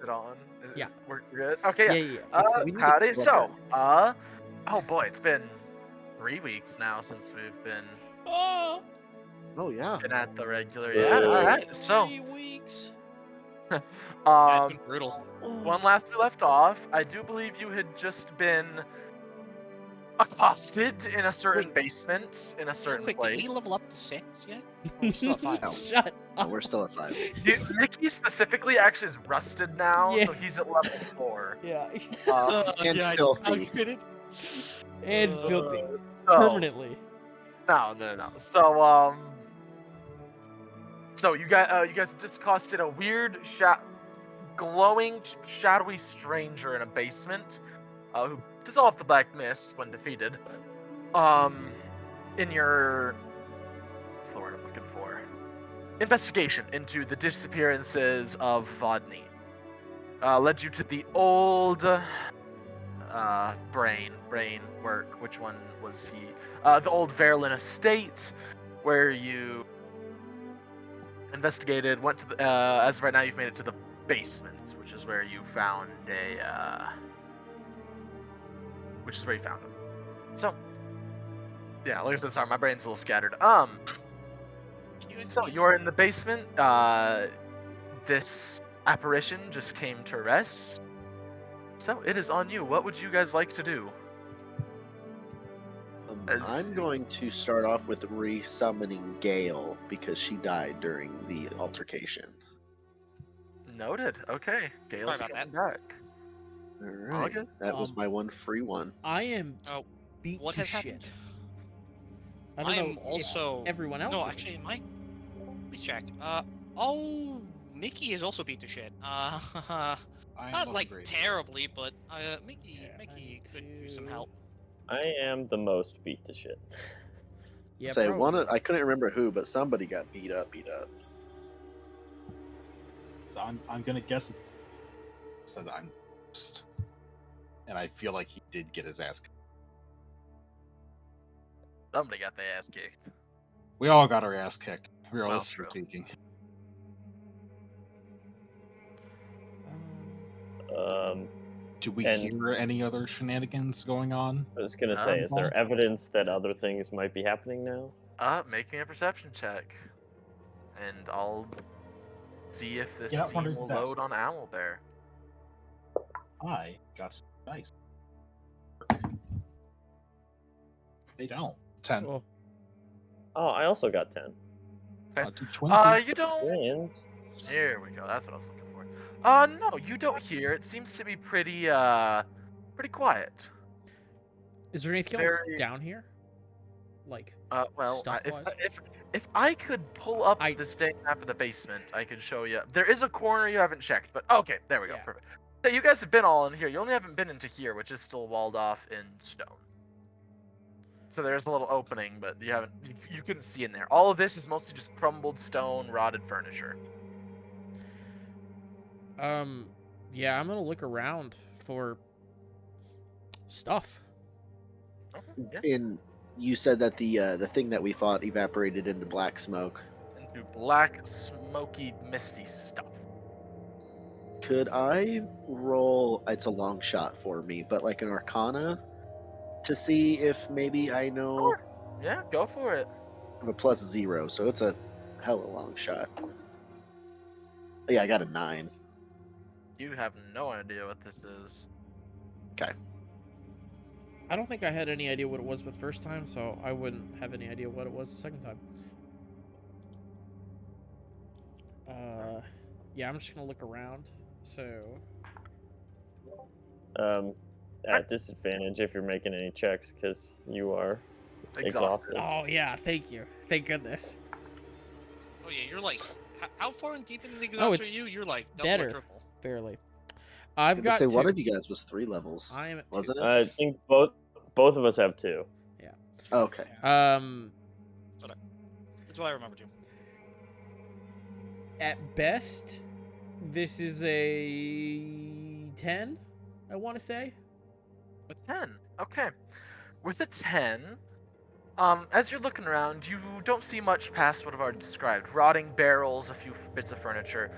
it on? Yeah. We're good? Okay, Yeah, yeah. yeah, yeah. It's, We need to Howdy. look So, at oh boy, it's been 3 weeks now since we've been oh, Oh yeah. at the regular. Yeah, all right. So, 3 weeks. That's um, been brutal. when last we left off, I do believe you had just been accosted in a certain Wait. basement in a certain Quick, place. did we level up to 6 yet? Or are we still at 5? No. Shut No, up. we're still at 5. Mickey specifically actually is rusted now, Yeah. so he's at level 4. Yeah. And yeah, filthy. I calculated. And filthy. So, Permanently. No. So you guys just accosted a weird, glowing, shadowy stranger in a basement, who dissolved the black mist when defeated. In your, what's the word I'm looking for? Investigation into the disappearances of Vodney, led you to the old, brain work. Which one was he? The old Verlan estate, where you investigated, went to the, as of right now, you've made it to the basement, which is where you found which is where you found him. So, yeah, like I said, sorry, my brain's a little scattered. So you're in the basement. This apparition just came to rest. So it is on you. What would you guys like to do? I'm going to start off with re-summoning Gale because she died during the altercation. Noted. Okay, Gale's Sorry about coming back. All right, good. that was my one free one. I am Oh, beat what to has shit. happened? I don't I'm know also. if everyone else No, is. actually, let me check. Oh, Mickey is also beat to shit. Not like terribly, but Mickey Okay, I could need use some to- help. I am the most beat to shit. Yeah, Say probably. I couldn't remember who, but somebody got beat up. So I'm gonna guess it said I'm just, and I feel like he did get his ass kicked. Somebody got their ass kicked. We all got our ass kicked, Well, realistically true. speaking. Do we and- hear any other shenanigans going on? I was gonna say, is there evidence that other things might be happening now? Make me a perception check, and I'll see if this Yeah, scene wonder if will that's- load on Owlbear. I got some dice. They don't. 10. Oh, Oh, I also got 10. Okay. Do twinsies- You don't. Twins? Here we go. That's what I was looking for. No, you don't hear. It seems to be pretty quiet. is there anything else Very- down here? Like, Well, Stuff-wise? if I could pull up I- this day map of the basement, I could show you. There is a corner you haven't checked, but okay, there we go. Yeah. Perfect. So you guys have been all in here. You only haven't been into here, which is still walled off in stone. So there's a little opening, but you couldn't see in there. All of this is mostly just crumbled stone, rotted furniture. yeah, I'm gonna look around for stuff. Okay, yeah. You said that the thing that we fought evaporated into black smoke. Into black, smoky, misty stuff. Could I roll? It's a long shot for me, but like an Arcana to see if maybe I know. Sure. Yeah, go for it. I have a +0, so it's a hella long shot. Yeah, I got a 9. You have no idea what this is. Okay. I don't think I had any idea what it was the first time, so I wouldn't have any idea what it was the second time. Yeah, I'm just gonna look around. So, At disadvantage if you're making any checks, because you are exhausted. oh yeah, thank you, thank goodness. Oh yeah, you're like, how far in deep into the Oh, exhaust it's are you? You're like double better. or triple. Barely. I I've was got gonna two. say one of you guys was 3 levels, I am at wasn't two. it? I think both of us have 2. Okay. That's what I remember too. At best, this is a 10. I want to say. A 10. Okay. With a 10, as you're looking around, you don't see much past what I've already described. Rotting barrels, a few bits of furniture.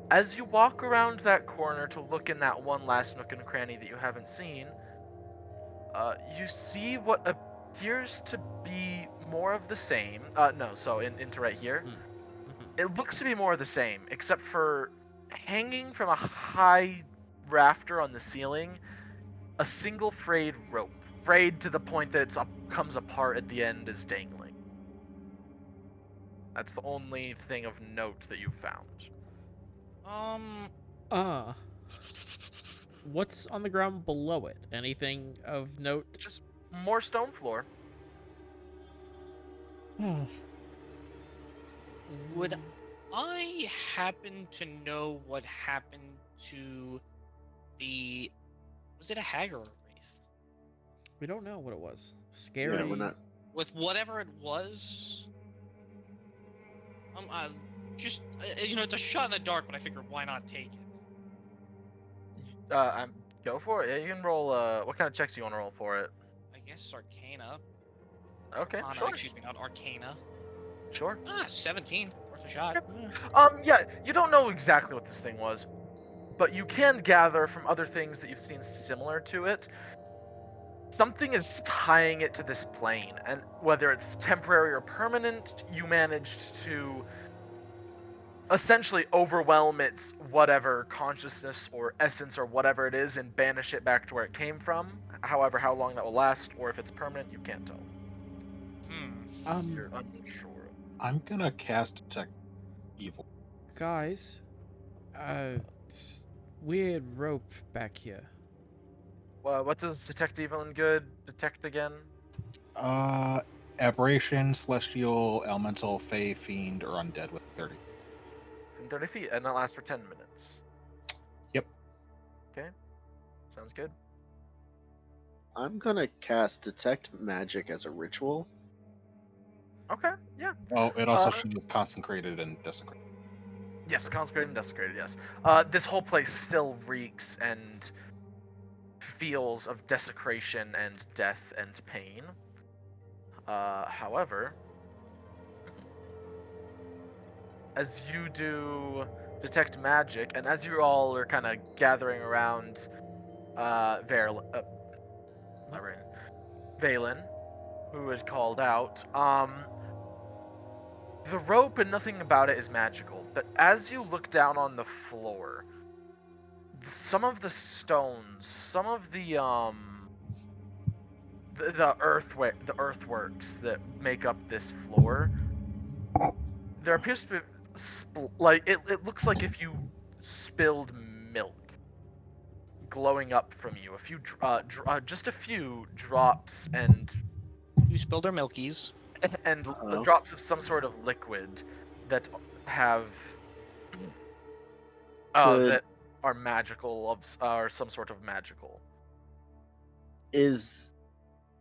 As you walk around that corner to look in that one last nook and cranny that you haven't seen, you see what appears to be more of the same. No, so into right here. It looks to be more of the same, except for hanging from a high rafter on the ceiling, a single frayed rope. Frayed to the point that it comes apart at the end is dangling. That's the only thing of note that you've found. What's on the ground below it? Anything of note? Just more stone floor. Would I happen to know what happened to the... Was it a hag or a wraith? We don't know what it was. Scary. Yeah, we're not. With whatever it was... just, it's a shot in the dark, but I figured why not take it? Go for it. Yeah, you can roll. What kind of checks do you want to roll for it? I guess Arcana. Okay, Arcana, sure. excuse me, not Arcana. Sure. 17. Worth a shot. Yeah, you don't know exactly what this thing was, but you can gather from other things that you've seen similar to it. Something is tying it to this plane, and whether it's temporary or permanent, you managed to essentially overwhelm its whatever consciousness or essence or whatever it is and banish it back to where it came from. However, how long that will last, or if it's permanent, you can't tell. You're unsure. I'm gonna cast Detect Evil. Guys, weird rope back here. What does Detect Evil and Good detect again? Aberration, Celestial, Elemental, Fey, Fiend, or Undead with 30. From 30 feet, and that lasts for 10 minutes. Yep. Okay. Sounds good. I'm gonna cast Detect Magic as a ritual. Okay, yeah. Oh, it also shows Consecrated and Desecrated. Yes, consecrated and desecrated, yes. This whole place still reeks and feels of desecration and death and pain. However, as you do detect magic, and as you all are kind of gathering around Verlan, who had called out, the rope and nothing about it is magical, but as you look down on the floor, some of the stones, some of the earthworks that make up this floor, there appears to be it looks like if you spilled milk glowing up from you, just a few drops and You spilled our milkies. drops of some sort of liquid that have that are magical or some sort of magical. Is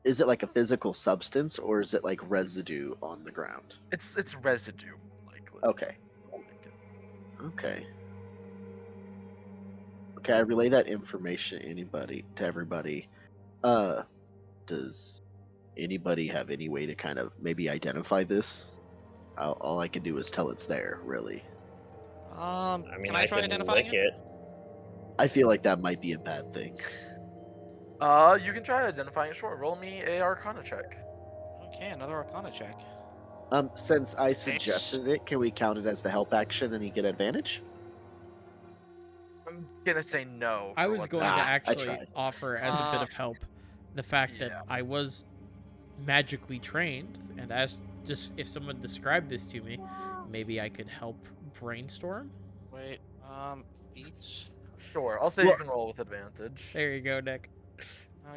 it like a physical substance, or is it like residue on the ground? It's residue, likely. Okay. Okay, I relay that information to everybody. Does anybody have any way to kind of maybe identify this? All I can do is tell it's there, really. I mean, can I try identifying lick it? I feel like that might be a bad thing. You can try identifying it. Sure. Roll me a Arcana check. Okay, another Arcana check. Since I suggested it, can we count it as the help action and you get advantage? I'm gonna say no. I was going to I actually tried. offer as a bit of help the fact that I was magically trained, and as just if someone described this to me, maybe I could help brainstorm. Wait, feats. Sure. I'll say you can roll with advantage. There you go, Nick.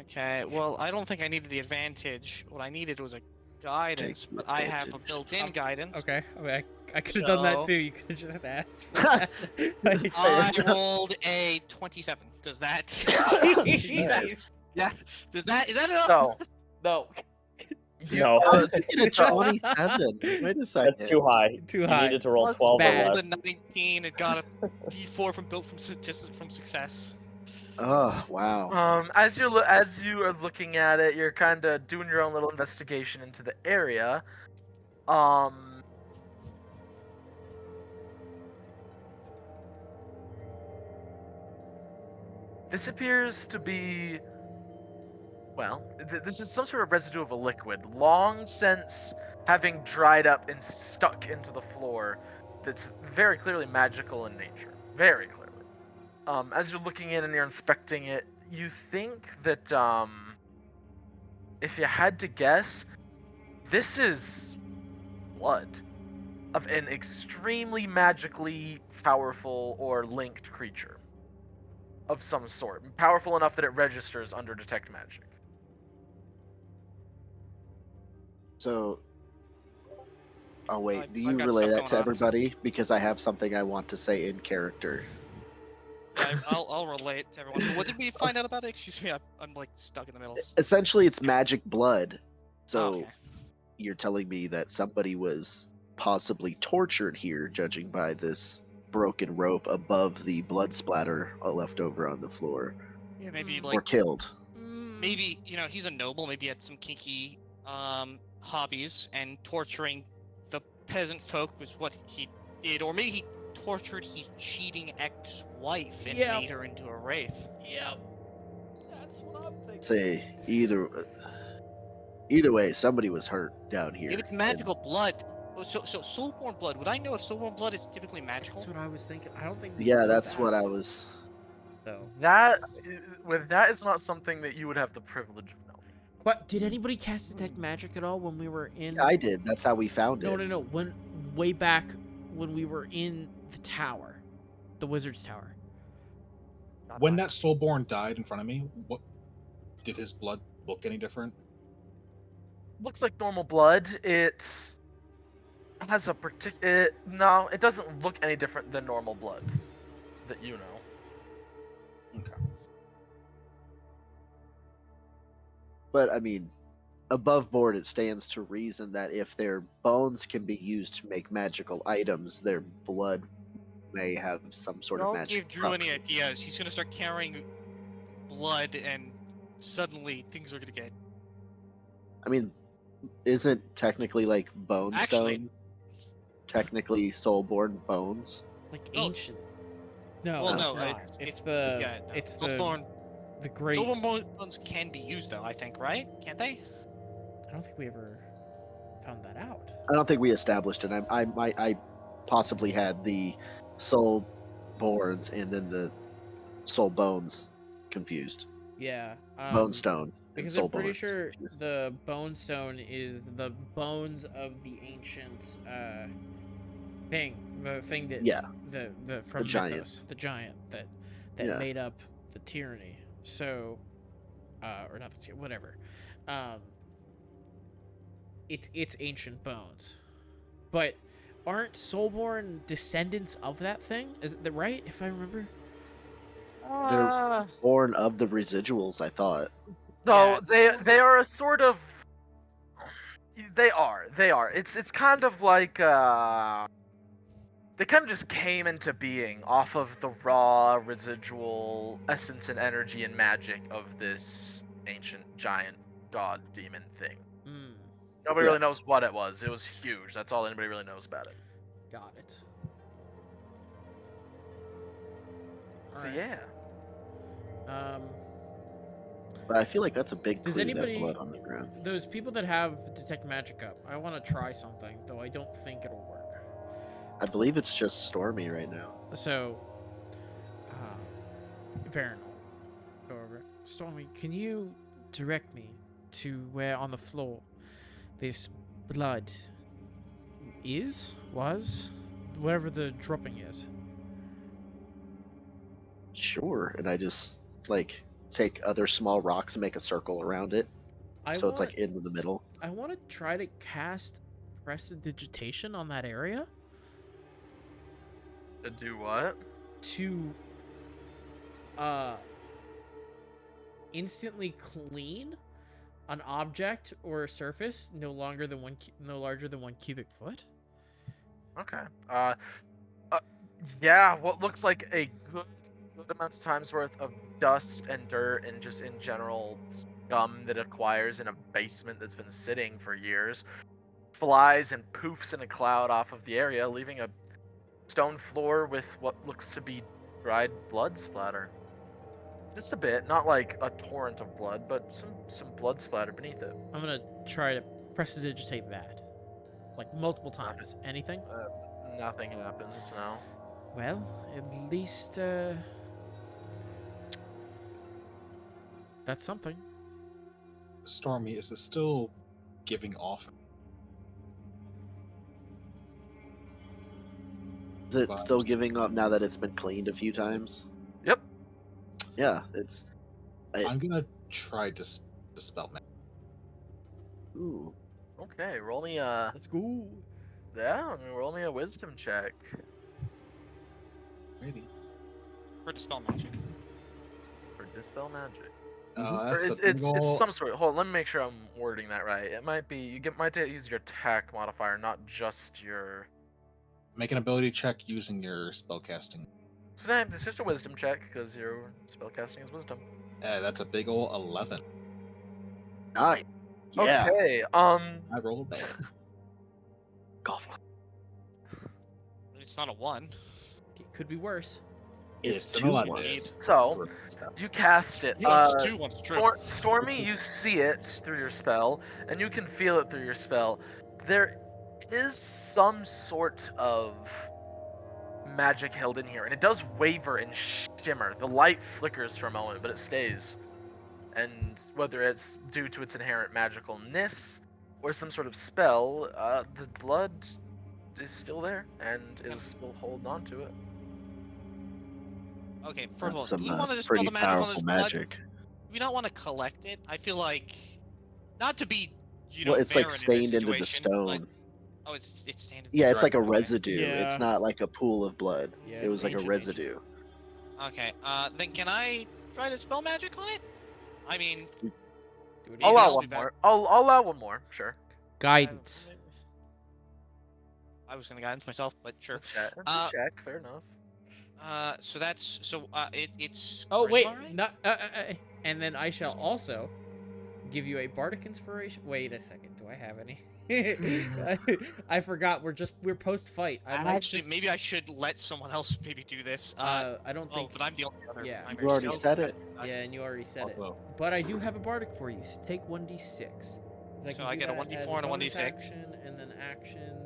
Okay, well, I don't think I needed the advantage. What I needed was a guidance, but I have a built-in guidance. Okay, I mean, I could have done that So- too. You could have just asked for that. I rolled a 27. Does that? Jeez. Yeah. Is that enough? No. No. It's a 27. Wait a second. That's too high. Too You high. needed to roll 12 Bad. or I less. rolled a 19 and got a D4 from success. Oh, wow. As you are looking at it, you're kind of doing your own little investigation into the area. This appears to be, well, this is some sort of residue of a liquid, long since having dried up and stuck into the floor, that's very clearly magical in nature. Very clearly. As you're looking in and you're inspecting it, you think that, if you had to guess, this is blood of an extremely magically powerful or linked creature of some sort. Powerful enough that it registers under Detect Magic. So, oh wait, do I've you got relay stuff that going to on. everybody? Because I have something I want to say in character. Yeah, I'll relate to everyone. What did we find out about it? Excuse me, I'm like stuck in the middle. Essentially, it's magic blood. So, Oh, okay. you're telling me that somebody was possibly tortured here, judging by this broken rope above the blood splatter left over on the floor, Yeah, maybe or like killed. maybe he's a noble. Maybe he had some kinky hobbies, and torturing the peasant folk was what he did, or maybe he tortured his cheating ex-wife and Yep. made her into a wraith. Yep. That's what I'm thinking. Say either way, somebody was hurt down here. If it's magical blood, so soulborn blood. Would I know if soulborn blood is typically magical? That's what I was thinking. I don't think we Yeah, know that's that, what I was. though. That is not something that you would have the privilege of knowing. What, did anybody cast Detect Magic at all when we were in... I did. That's how we found No, it. no, no. When way back when we were in the tower, the wizard's tower. When that Soulborn died in front of me, what did his blood look any different? Looks like normal blood. It has a no, it doesn't look any different than normal blood that you know. Okay. But I mean, above board, it stands to reason that if their bones can be used to make magical items, their blood may have some sort of Don't magic. give Drew any ideas. He's gonna start carrying blood, and suddenly things are gonna get. I mean, isn't technically like bone Actually- stone technically soulborn bones? Like No. ancient. No, Well, it's no, not. it's It's the yeah, no. it's Soulborn the great. Soulborn bones can be used though. I think, right? Can't they? I don't think we ever found that out. I don't think we established it. I possibly had the soulborns and then the soul bones confused. Yeah. Bone stone. Because and I'm pretty soulborns sure confused. the bone stone is the bones of the ancient thing. The thing that Yeah. the from The giant. Mythos, the giant that Yeah. made up the tyranny. So or not the tyranny, whatever. It's ancient bones. But aren't soulborn descendants of that thing? Is it right, if I remember? They're born of the residuals, I thought. So Yeah. they are a sort of. They are. It's kind of like they kind of just came into being off of the raw residual essence and energy and magic of this ancient giant god demon thing. Mm, Nobody Yeah. really knows what it was. It was huge. That's all anybody really knows about it. got it. So Alright. yeah. But I feel like that's a big Does clue, anybody- that blood on the ground. Those people that have Detect Magic up, I want to try something, though I don't think it'll work. I believe it's just Stormy right now. So, Varen, go over it. Stormy, can you direct me to where on the floor this blood was, wherever the dropping is? Sure. And I just like take other small rocks and make a circle around it. So it's like in the middle. I want to try to cast Prestidigitation on that area To do what? to instantly clean an object or a surface no larger than 1 cubic foot. Okay. Yeah, what looks like a good amount of time's worth of dust and dirt and just in general scum that acquires in a basement that's been sitting for years flies and poofs in a cloud off of the area, leaving a stone floor with what looks to be dried blood splatter. Just a bit, not like a torrent of blood, but some blood splatter beneath it. I'm gonna try to prestidigitate that, like multiple times. Anything? Nothing happens now. Well, at least that's something. Stormy, is it still giving off? Is it still giving up now that it's been cleaned a few times? Yep. Yeah, it's. I'm gonna try to dispel magic. Ooh. Okay, roll me a Let's go. roll me a wisdom check. Maybe. For dispel magic. For dispel magic. Mhm. Or That's it's some sort. Hold on, let me make sure I'm wording that right. It might be might use your attack modifier, not just your. Make an ability check using your spellcasting. So now it's just a wisdom check because your spellcasting is wisdom. That's a big ol' 11. Nice. Yeah. Okay. I rolled bad. Golf. It's not a 1. It could be worse. It's an two 11. ones. So you cast it. Yeah, it's 2 ones, true. Stormy, you see it through your spell, and you can feel it through your spell. There is some sort of magic held in here, and it does waver and shimmer. The light flickers for a moment, but it stays. And whether it's due to its inherent magicalness or some sort of spell, the blood is still there and is still holding on to it. Okay, first That's of all, do we some want to dispel pretty the magic on powerful this blood? magic. Do we not want to collect it? I feel like, not to be, Well, it's like Varen in this stained into the situation, but- stone. Oh, it's stained. Yeah, it's like a Okay. residue. Yeah. It's not like a pool of blood. Yeah, it it's was like a ancient, residue. Okay, then can I try to spell magic on it? I mean, Do it I'll again. allow I'll one be back. more. I'll allow one more. Sure. Guidance. I was gonna guidance myself, but sure. It's a check. Fair enough. So that's it's. Oh wait, charisma, right? not. And then I shall also give you a bardic inspiration. Wait a second. Do I have any? I forgot. We're post fight. I might Actually, just. maybe I should let someone else maybe do this. I don't Oh, think. but I'm the only other. yeah. primary You already skill. said it. Yeah, and you already said it. Also, But I do have a bardic for you. So take 1d6. So I get a 1d4 and a bonus 1d6. Action, and then action.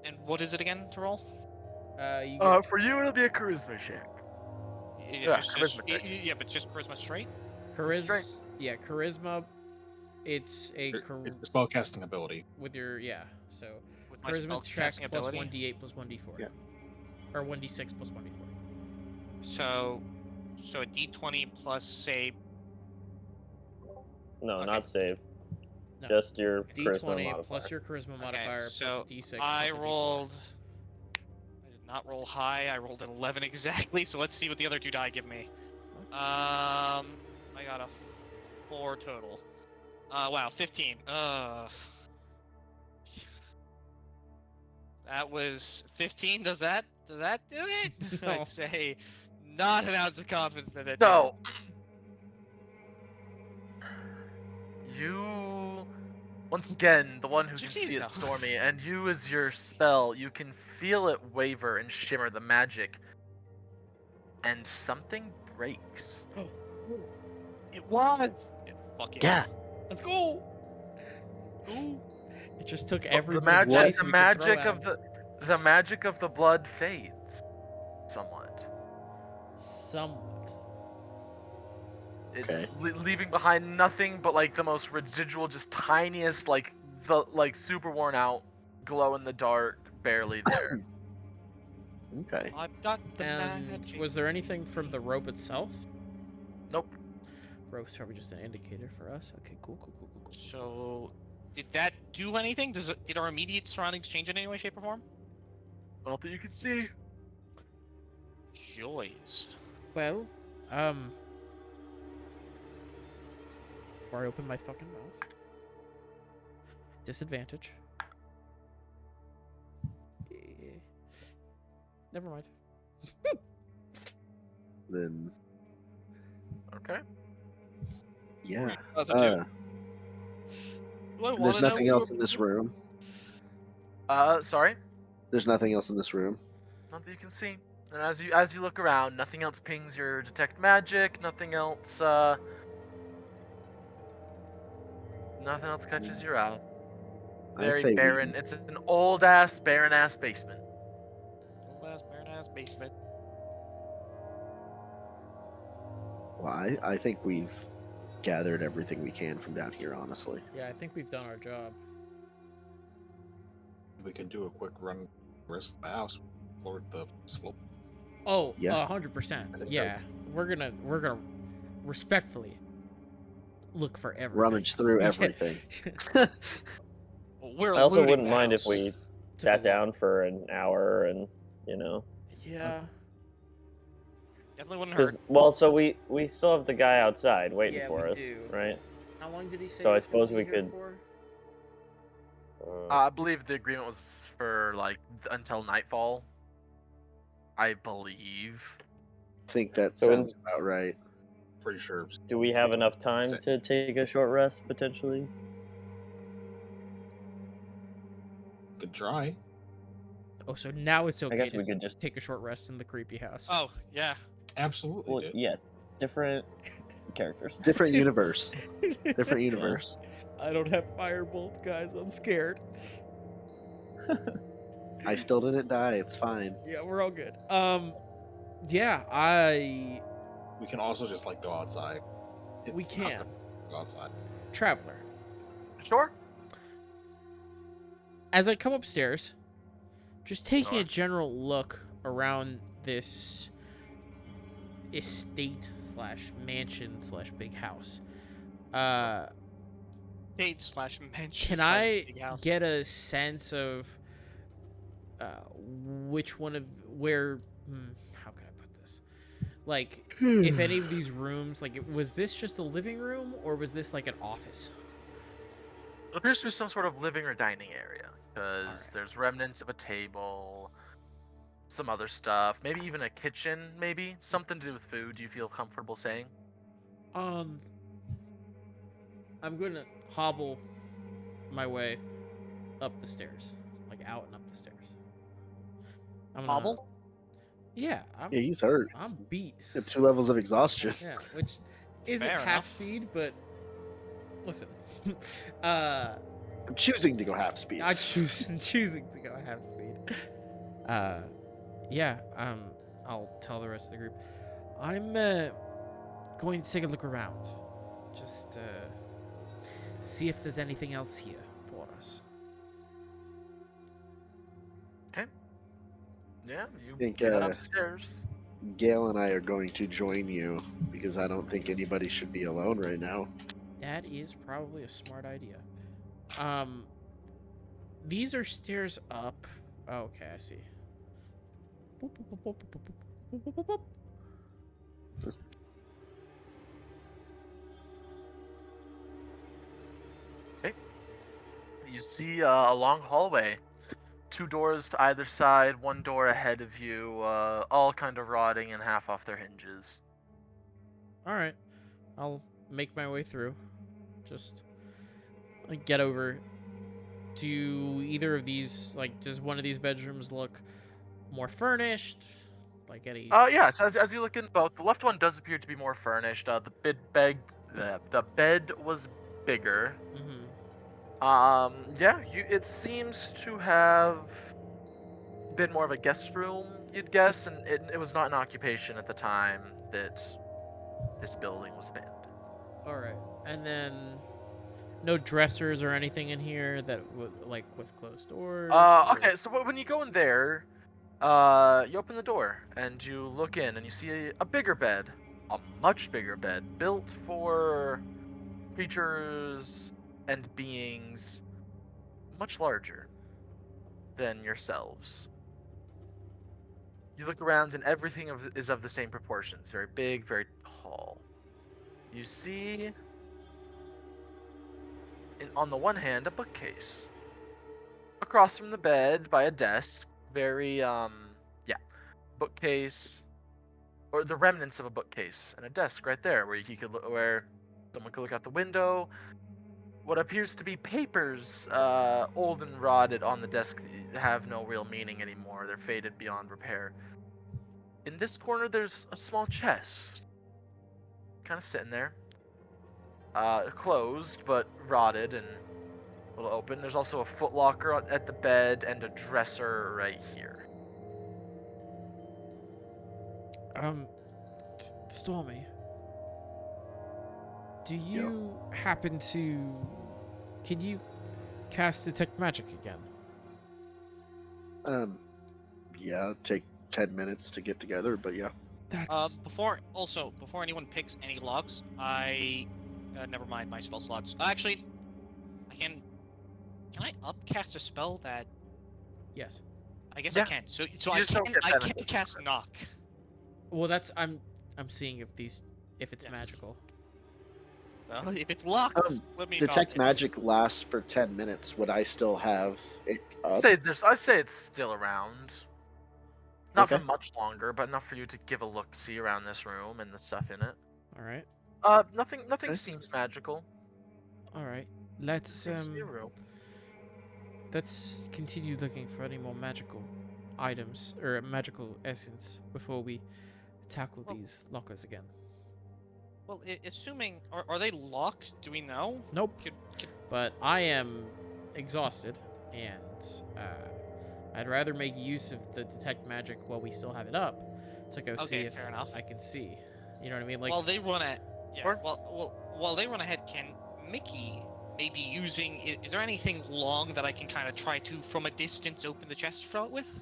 And what is it again to roll? You get, For you, it'll be a charisma check. Yeah, charisma check. Yeah, but just charisma straight. charisma. straight. Yeah, charisma. It's a it's a spellcasting ability. with your So With my charisma check spellcasting plus ability. 1d8 plus 1d4. Yeah. Or 1d6 plus 1d4. So a d20 plus say. No, Okay. not save. No. Just your charisma D20 modifier. plus your charisma modifier so plus d6. I plus a D4. rolled. I did not roll high. I rolled an 11 exactly. So let's see what the other two die give me. I got a 4 total. Wow, 15. That was 15. Does that do it? I No. say, not an ounce of confidence that that. No. You, once again, the one who can see it, No. Stormy, and you as your spell, you can feel it waver and shimmer the magic, and something breaks. It was. Fuck it. Yeah. Let's go. Ooh. It just took So every the bit magic, dice the we could throw magic at of him. the magic of the blood fades, somewhat. Somewhat. It's Okay. leaving behind nothing but like the most residual, just tiniest, like super worn out, glow in the dark, barely there. Okay. I've got the And magic. was there anything from the rope itself? Nope. Rope's probably just an indicator for us. Okay, cool. So, did that do anything? Did our immediate surroundings change in any way, shape, or form? Not that you can see. Joys. Well, before I open my fucking mouth. Disadvantage. Never mind. Then Okay. yeah. How's it do? Uh, Do I there's wanna know nothing what else you in this were- room. Sorry. There's nothing else in this room. Not that you can see. And as you look around, nothing else pings your detect magic. Nothing else catches your eye. I Very say barren. It's an old ass, barren ass basement. Old ass, barren ass basement. Well, I think we've gathered everything we can from down here, honestly. Yeah, I think we've done our job. We can do a quick run the rest of the house, explore the first floor. Oh, Yeah. 100%. I think Yeah, that's- we're gonna respectfully look for everything. Rummage through Yeah. everything. Well, we're I also looting wouldn't the mind if house. we Took a sat look. down for an hour and, you know, Yeah. Definitely wouldn't hurt. because well, so we still have the guy outside waiting Yeah, for we us, do. right? How long did he say? So I he's gonna suppose be we here could- For? I believe the agreement was for like until nightfall. I believe. I think that So sounds about right. Pretty sure. Do we have enough time to take a short rest potentially? Could try. Oh, so now it's okay I guess to we could just. take a short rest in the creepy house. Oh, yeah. Absolutely. Well, Dude. yeah, different characters. Different universe. Different universe. I don't have firebolt, guys. I'm scared. I still didn't die. It's fine. Yeah, we're all good. Yeah, We can also just like go outside. we It's not can. gonna go outside. Traveler. Sure. As I come upstairs, just taking Sure. a general look around this estate slash mansion slash big house. Date slash mention. Can slash I big house. get a sense of which one of where? How can I put this? Like, if any of these rooms, like, was this just a living room or was this like an office? It appears to be some sort of living or dining area because Alright. there's remnants of a table, some other stuff, maybe even a kitchen, maybe something to do with food. Do you feel comfortable saying? I'm gonna hobble my way up the stairs, like out and up the stairs. I'm gonna, Hobble? Yeah, I'm. Yeah, he's hurt. I'm beat. At 2 levels of exhaustion. Yeah, which isn't Fair half enough. speed, but listen. I'm choosing to go half speed. choosing to go half speed. Yeah. I'll tell the rest of the group. I'm going to take a look around, just see if there's anything else here for us. Yeah, you Think, head upstairs. Gail and I are going to join you because I don't think anybody should be alone right now. That is probably a smart idea. These are stairs up. Oh, okay, I see. Boop, boop, boop, boop, boop, boop, boop, boop, boop. You see a long hallway, 2 doors to either side, 1 door ahead of you, all kind of rotting and half off their hinges. All right, I'll make my way through. Just get over. Do either of these, like, does one of these bedrooms look more furnished? Like any? Yeah. So as you look in both, the left one does appear to be more furnished. The bed was bigger. Mm-hmm. Yeah. It seems to have been more of a guest room, you'd guess, and it was not an occupation at the time that this building was abandoned. All right, and then no dressers or anything in here that would like with closed doors. Okay. So when you go in there, you open the door and you look in and you see a bigger bed, a much bigger bed, built for creatures and beings much larger than yourselves. You look around and everything is of the same proportions, very big, very tall. You see, on the one hand, a bookcase. Across from the bed by a desk, bookcase, or the remnants of a bookcase and a desk right there where someone could look out the window. What appears to be papers, old and rotted on the desk, have no real meaning anymore. They're faded beyond repair. in this corner, there's a small chest, kind of sitting there, closed but rotted and a little open. There's also a footlocker at the bed and a dresser right here. Stormy, do you happen to... Can you cast Detect Magic again? Yeah, take 10 minutes to get together, but yeah. That's... Before anyone picks any locks, never mind my spell slots. Actually, can I upcast a spell that? Yes. I guess Yeah. I can. So You I just don't can get I can benefits cast from it. knock. Well, that's... I'm seeing if it's Yeah. magical. Well, if it's locked, Let me Detect knock it. magic lasts for 10 minutes. Would I still have it up? I say it's still around. Not for Okay. much longer, but enough for you to give a look-see around this room and the stuff in it. All right. Nothing Okay. seems magical. All right. Let's Seems to be real. let's continue looking for any more magical items or magical essence before we tackle these lockers again. well, assuming Are they locked? Do we know? Nope. Could But I am exhausted, and I'd rather make use of the detect magic while we still have it up to go see Okay, if fair enough. I can see. You know what I mean? Like, while they run at Sure. while they run ahead, can Mickey maybe using? Is there anything long that I can kind of try to from a distance open the chest front with?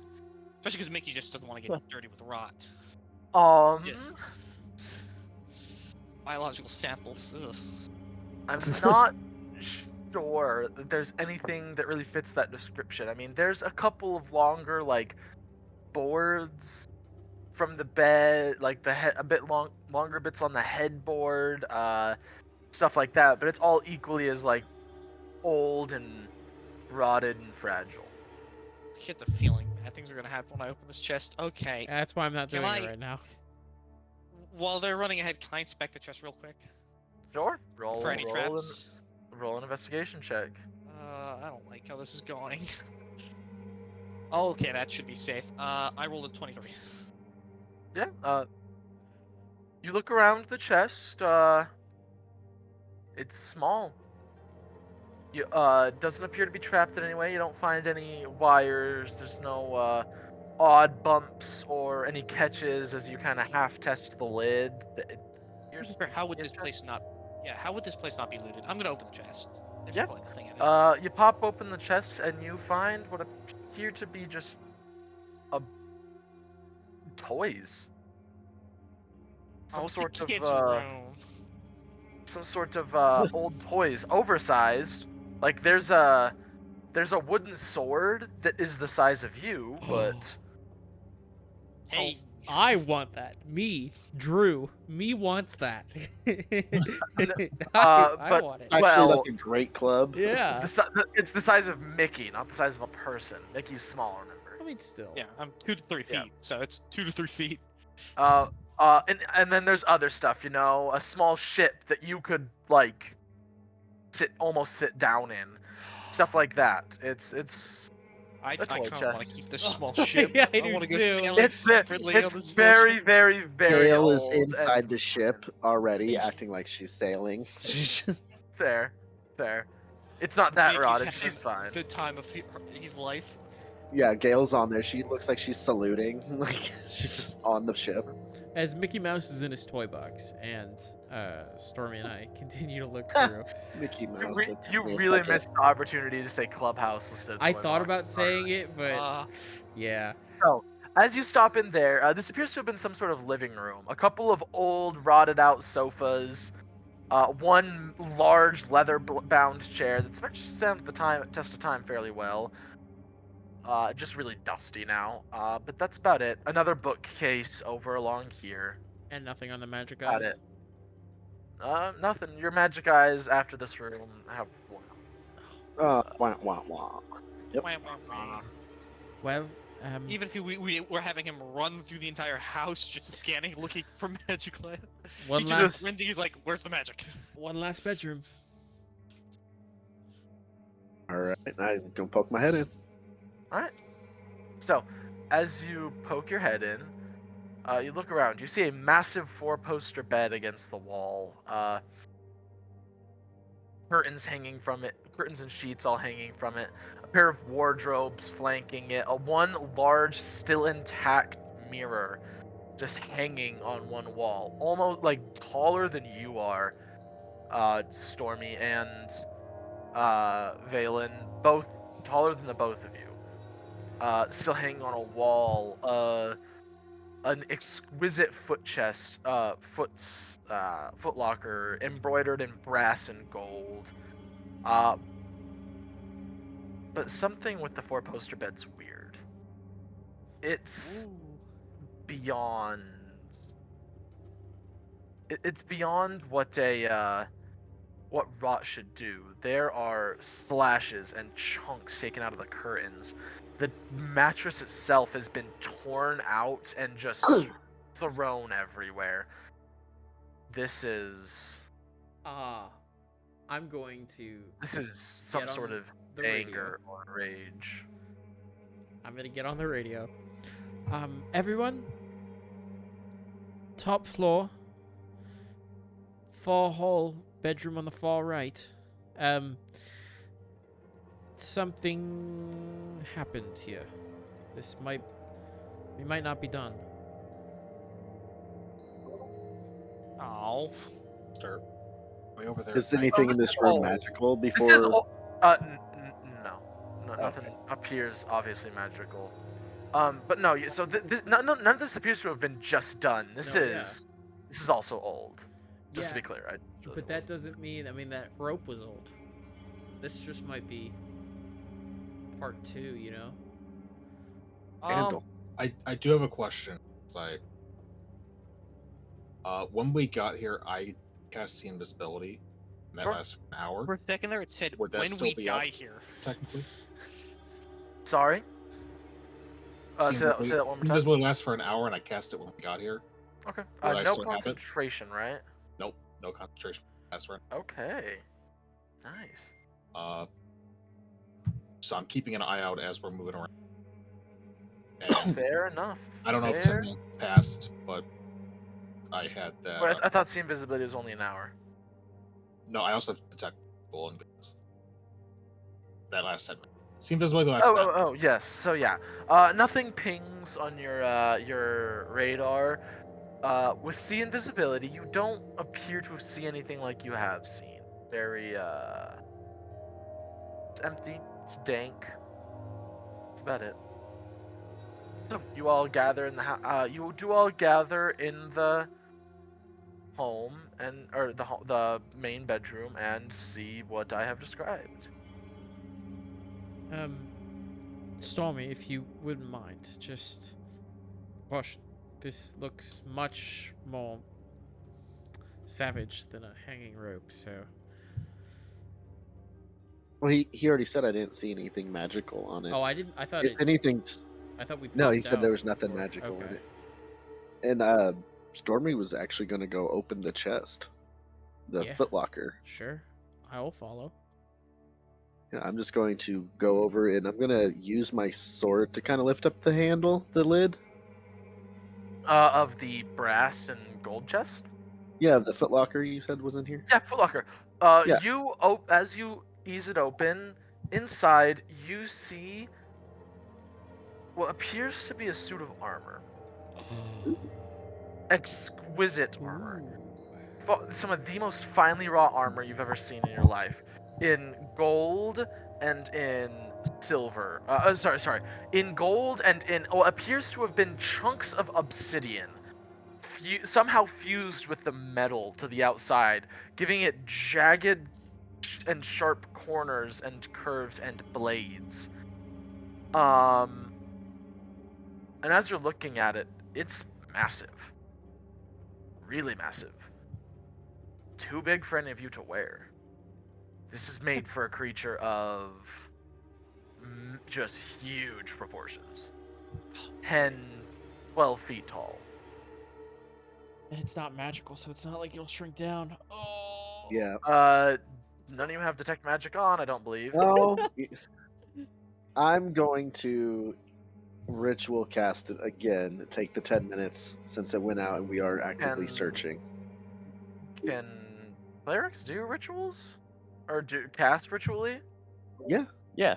Especially because Mickey just doesn't want to get dirty with rot. Yeah. Biological samples. Ugh. I'm not sure that there's anything that really fits that description. I mean, there's a couple of longer, like, boards from the bed, like the head, a bit longer bits on the headboard, stuff like that. But it's all equally as like old and rotted and fragile. I get the feeling bad things are gonna happen when I open this chest. Okay. that's why I'm not Can doing I- it right now. While they're running ahead, can I inspect the chest real quick Sure. Roll for any roll traps? roll an investigation check. I don't like how this is going. Okay, that should be safe. I rolled a 23. Yeah. You look around the chest. It's small. You doesn't appear to be trapped in any way. You don't find any wires. There's no odd bumps or any catches as you kind of half test the lid. how would this Interesting. place not? Yeah, how would this place not be looted? I'm gonna open the chest. There's Yeah. probably nothing in it. You pop open the chest and you find what appear to be just toys. Some sort of old toys, oversized. Like there's a wooden sword that is the size of you, but Hey, I want that. Me, Drew. Me wants that. I but- want it. Actually, Well- like a great club. Yeah. it's the size of Mickey, not the size of a person. Mickey's small, remember? I mean, still. yeah, I'm 2 to 3 feet, Yeah. so it's 2 to 3 feet. And then there's other stuff, you know, a small ship that you could like almost sit down in, stuff like that. It's I toy kind of want to chest. keep this small ship. Yeah, I do want to go too. sailing it's separately on it's this small very ship. very very Gail is old and- inside the ship already, acting like she's sailing. She's just Fair. It's not that Mickey's rotted. having She's fine. The time of his life. yeah, Gail's on there. She looks like she's saluting. Like she's just on the ship. As Mickey Mouse is in his toy box, and Stormy and I continue to look through. Mickey You, Mouse. re- that you took me a really second. missed the opportunity to say clubhouse instead of I toy thought box. about saying it, but yeah. So, as you stop in there, this appears to have been some sort of living room. A couple of old, rotted-out sofas, one large leather-bound chair that's managed to stand the test of time fairly well. Just really dusty now. But that's about it. Another bookcase over along here. And nothing on the magic Got eyes. it. Nothing. Your magic eyes after this room have worn out. Wah, wah, wah. Yep. Wah, wah, wah. Well, Even if we're having him run through the entire house, just scanning, looking for magic lamp. one He last just Lindsay's like, "Where's the magic?" bedroom. All right, I'm gonna poke my head in. Alright. So, as you poke your head in, You look around. You see a massive 4-poster bed against the wall. Curtains hanging from it. Curtains and sheets all hanging from it. A pair of wardrobes flanking it. One large, still intact mirror just hanging on one wall. Almost like taller than you are, Stormy and Valen. Both taller than the both of you. Still hanging on a wall. An exquisite foot chest, foot locker embroidered in brass and gold. But something with the 4-poster bed's weird. It's beyond. It's beyond what what rot should do. There are slashes and chunks taken out of the curtains. The mattress itself has been torn out and just thrown everywhere. This is I'm going to some get on sort of the radio. anger or rage. I'm gonna get on the radio. Everyone, top floor, far hall, bedroom on the far right. Something happened here. We might not be done. Oh. Start way over there. Is anything in this room magical before? This is no. Okay. Nothing appears obviously magical. But no. So none of this appears to have been just done. This is also old. Just to be clear, But that doesn't mean. I mean, that rope was old. This just might be part 2. You know. Handle. I do have a question. When we got here, I cast see invisibility. And that Sure. lasts an hour. For a second there, it said Would that When still we be die up, here. technically? Sorry. Say that one more time. Invisibility lasts for an hour, and I cast it when we got here. Okay. Would I No still have it? concentration, right? Nope, no concentration. Lasts for an Okay. Nice. So I'm keeping an eye out as we're moving around. And Fair enough. I don't know if Fair. 10 minutes passed, but I had that. Wait, I thought see invisibility was only an hour. No, I also have detect people and goodness. That last 10 minutes. See invisibility lasts. Oh, yes. So yeah, nothing pings on your radar. With see invisibility, you don't appear to see anything like you have seen. Very it's empty. It's dank. That's about it. So you all gather in the you do all gather in the home or the main bedroom and see what I have described. Stormy, if you wouldn't mind, just caution. This looks much more savage than a hanging rope, so. Well, he already said I didn't see anything magical on it. Oh, I didn't. I thought If anything's. I thought we. No, he popped said there out was nothing before. magical in Okay. it. And Stormy was actually going to go open the chest, the Yeah. footlocker. Sure, I will follow. Yeah, I'm just going to go over and I'm going to use my sword to kind of lift up the handle, the lid. Of the brass and gold chest. Yeah, the footlocker you said was in here. Yeah, footlocker. Yeah. As you ease it open, inside you see what appears to be a suit of armor. Exquisite armor. Some of the most finely wrought armor you've ever seen in your life. In gold and in silver. In gold and in what appears to have been chunks of obsidian. Somehow fused with the metal to the outside, giving it jagged and sharp corners and curves and blades. And as you're looking at it, it's massive. Really massive. Too big for any of you to wear. This is made for a creature of just huge proportions. 10, 12 feet tall. And it's not magical, so it's not like it'll shrink down. Oh. Yeah. None of you have detect magic on, I don't believe. No. I'm going to Ritual cast it again. Take the 10 minutes since it went out and we are actively Can- searching. Can clerics do rituals? Or cast ritually? Yeah. Yeah.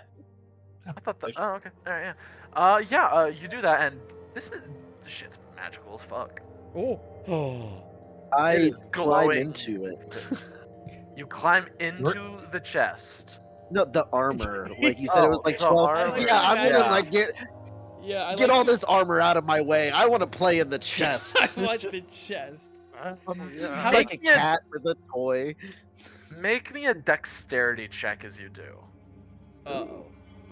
I thought that. They- Oh, okay. Alright, yeah. You do that, and this shit's magical as fuck. Oh. It I is climb glowing. into it. You climb into the chest. No, the armor. Like you said, it was Oh, like the 12. armor. Yeah, I'm gonna Yeah. like get I get like all to- this armor out of my way. I want to play in the chest. I It's want just the chest. yeah. How like a Make me a- cat with a toy. Make me a dexterity check as you do. Uh-oh.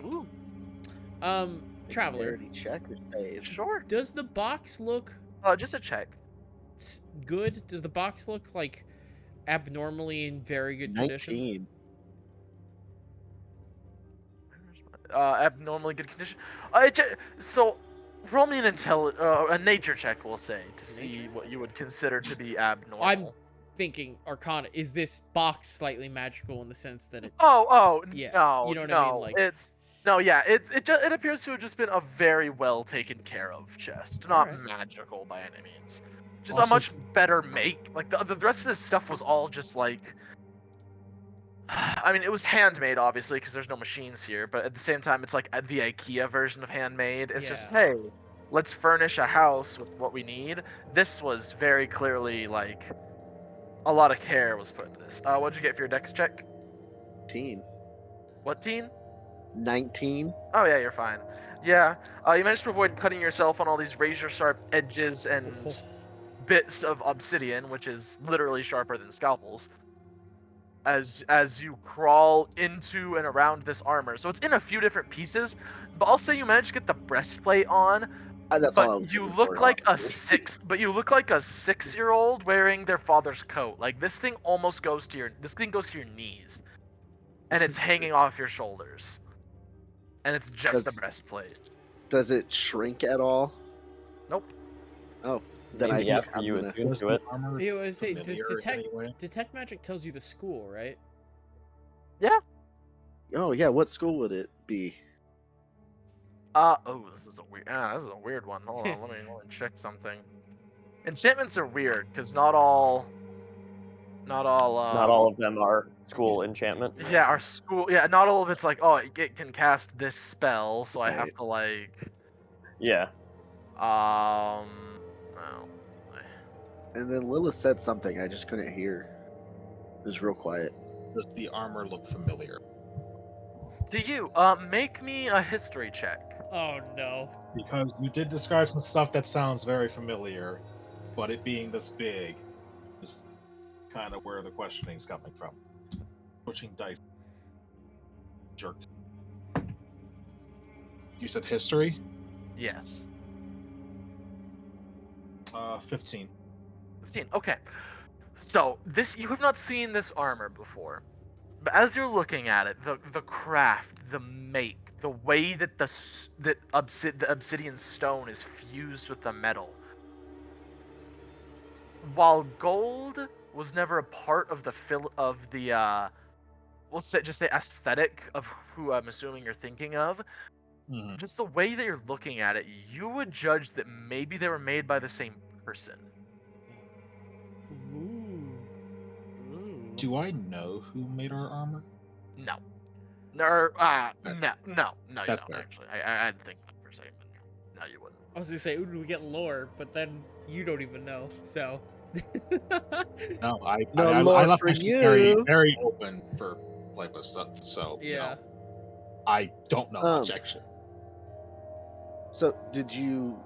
Ooh. Traveler, Dexterity check or save? Sure. does the box look Just a check. good? Does the box look like abnormally in very good condition? 19. Abnormally good condition. So, roll me a nature check, we'll say, to see Nature? what you would consider to be abnormal. I'm thinking Arcana. Is this box slightly magical in the sense that it? Yeah. No, No, you know what no. I mean? Like, It appears to have just been a very well taken care of chest, not Alright. magical by any means. Just a Also- much better make. Like the rest of this stuff was all just like. I mean, it was handmade, obviously, because there's no machines here. But at the same time, it's like the IKEA version of handmade. It's just, Yeah. hey, let's furnish a house with what we need. This was very clearly like a lot of care was put into this. What'd you get for your dex check? 19. What teen? 19. Oh yeah, you're fine. Yeah, you managed to avoid cutting yourself on all these razor-sharp edges and bits of obsidian, which is literally sharper than scalpels. As you crawl into and around this armor, so it's in a few different pieces. But I'll say you managed to get the breastplate on. That's all I was But you looking look for, like honestly. But you look like a 6-year-old wearing their father's coat. Like this thing almost goes to your knees, and it's hanging off your shoulders. And it's just the Does- breastplate. Does it shrink at all? Nope. Oh, then I Maybe think after I'm you gonna. attune Was to the it. armor you would say, does familiar anyway? detect magic tells you the school, right? Oh yeah, what school would it be? This is a weird one. Hold on, let me check something. Enchantments are weird because not all Not all of them are school enchantment. Yeah, our school. Yeah, not all of it's like, oh, it can cast this spell, so I have Right. to like, Yeah. well, And then Lilith said something I just couldn't hear. It was real quiet. Does the armor look familiar? do you make me a history check? Oh no. Because you did describe some stuff that sounds very familiar, but it being this big is kind of where the questioning's coming from. Switching dice. Jerked. You said history? Yes. 15. 15. Okay. So you have not seen this armor before, but as you're looking at it, the craft, the make, the way that the obsidian stone is fused with the metal. While gold was never a part of we'll just say aesthetic of who I'm assuming you're thinking of, Mhm. just the way that you're looking at it, you would judge that maybe they were made by the same person. Do I know who made our armor? No. No, no, you That's don't fair. actually. I'd think that for a second, but no, you wouldn't. I was gonna say, ooh, we get lore, but then you don't even know. So. No, I lore left for my shit very, you. very open for playlists, so you Yeah. know, I don't know much Um, actually. So, did you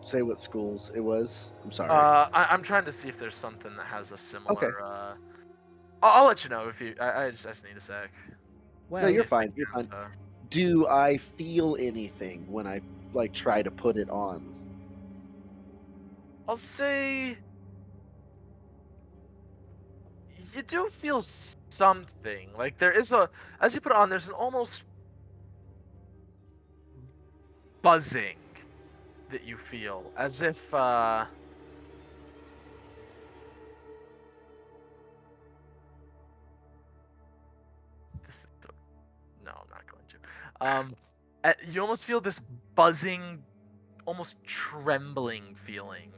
say what schools it was? I'm sorry. I'm trying to see if there's something that has a similar. Okay. I'll let you know if you. I just need a sec. Well, No, you're See if I fine. You're fine. can't, Do I feel anything when I like try to put it on? I'll say you do feel something. Like there is as you put it on, there's an almost buzzing that you feel, as if this is no, I'm not going to. You almost feel this buzzing, almost trembling feeling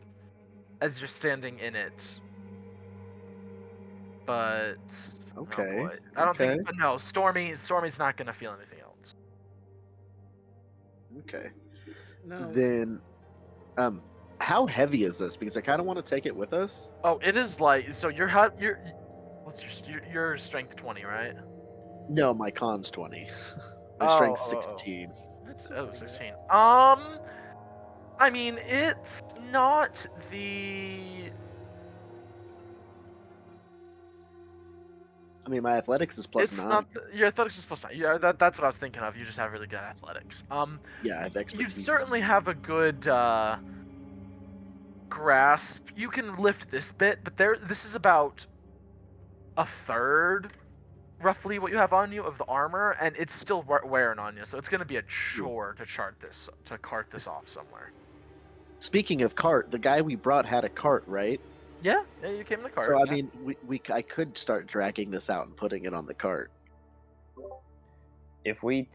as you're standing in it. But Okay. oh boy, I don't okay. think. But no, Stormy's not gonna feel anything else. Okay. No. Then, how heavy is this? Because I kind of want to take it with us. Oh, it is so your what's your strength 20, right? No, my con's 20. My Oh, strength's oh, oh, 16. That's still oh, pretty good. 16. I mean, it's not the. I mean, my athletics is plus It's 9. not your athletics is plus 9. Yeah, that's what I was thinking of. You just have really good athletics. Yeah, I have You expertise. certainly have a good grasp. You can lift this bit, but this is about a third, roughly, what you have on you of the armor, and it's still wearing on you. So it's gonna be a chore to cart this off somewhere. Speaking of cart, the guy we brought had a cart, right? Yeah, you came in the cart. So I yeah. mean, I could start dragging this out and putting it on the cart. If we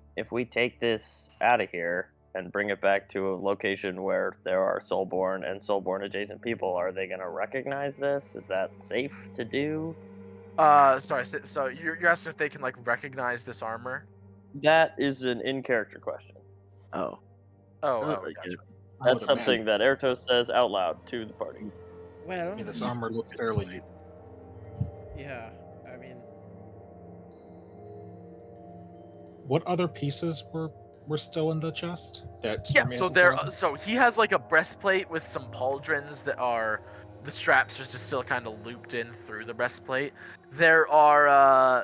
take this out of here and bring it back to a location where there are Soulborn and Soulborn adjacent people, are they going to recognize this? Is that safe to do? Sorry. So you're asking if they can like recognize this armor? That is an in-character question. Oh. Oh, Uh, gotcha. yeah. I That's would something imagine. that Erhtos says out loud to the party. Well, I mean, this armor looks fairly. yeah. I mean, What other pieces were still in the chest? That Yeah, Stormy so hasn't gotten? so he has like a breastplate with some pauldrons that are the straps are just still kind of looped in through the breastplate. There are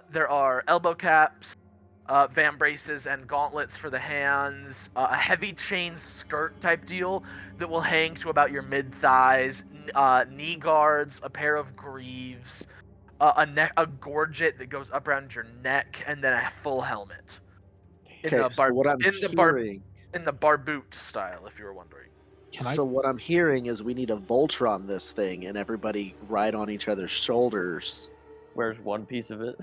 elbow caps, vambraces, and gauntlets for the hands. A heavy chain skirt type deal that will hang to about your mid thighs. Knee guards, a pair of greaves, a gorget that goes up around your neck, and then a full helmet. Okay, so what I'm hearing. In the barboot style, if you were wondering. Can What I'm hearing is we need a Voltron this thing, and everybody ride on each other's shoulders. Where's one piece of it?